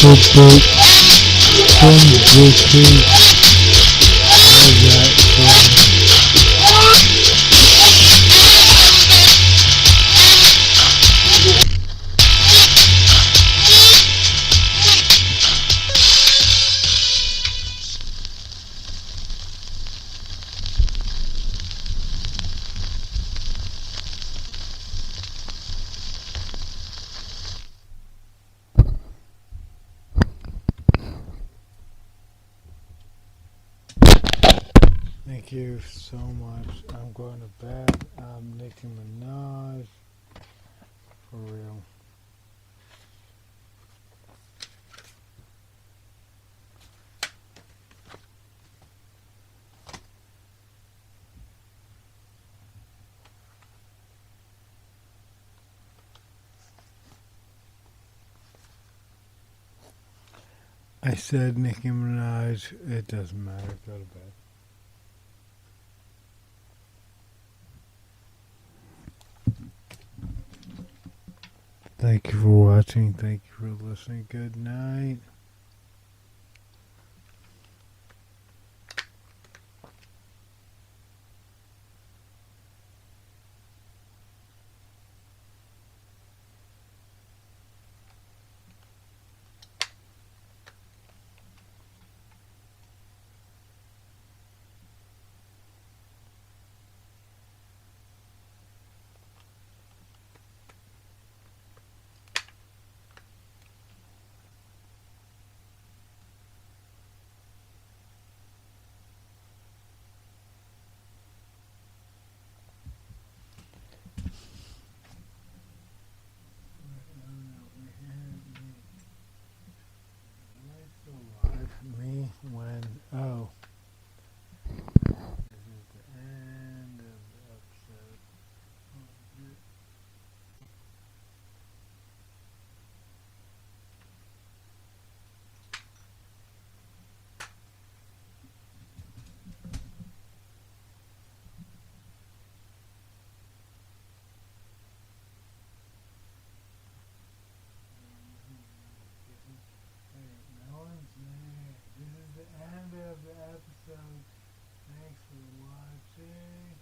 F: Boop boop. From British. Where's that from? Thank you so much. I'm going to bed. I'm Nicki Minaj. For real. I said Nicki Minaj. It doesn't matter. Go to bed. Thank you for watching. Thank you for listening. Good night. Me when this is the end of the episode. No one's there. This is the end of the episode. Thanks for watching.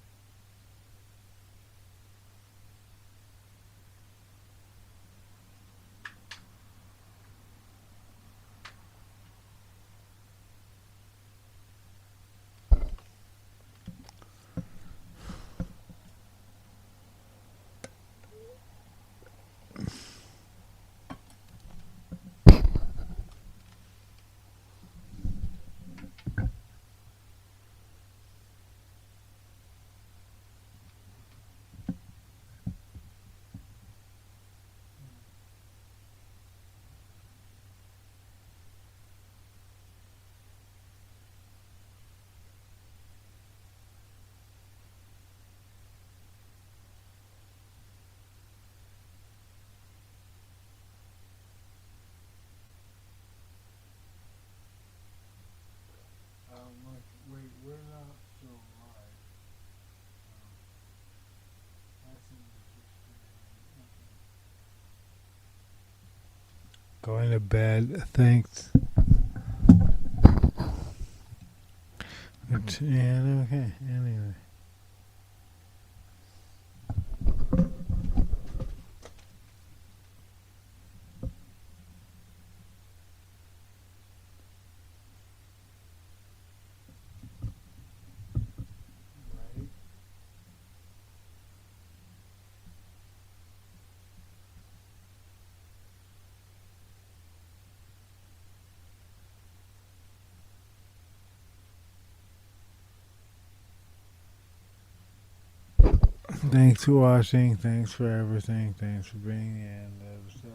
F: Wait, we're not still live. That's interesting. Going to bed. Thanks. Yeah, okay. Anyway. Right. Thanks for watching. Thanks for everything. Thanks for being the end of stuff.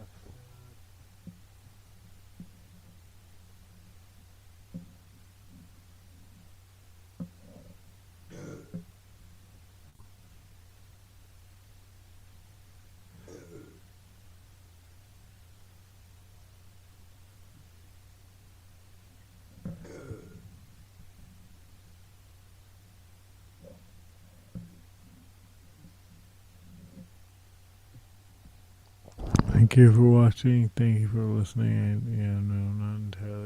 F: Thank you for watching. Thank you for listening. No, not entirely.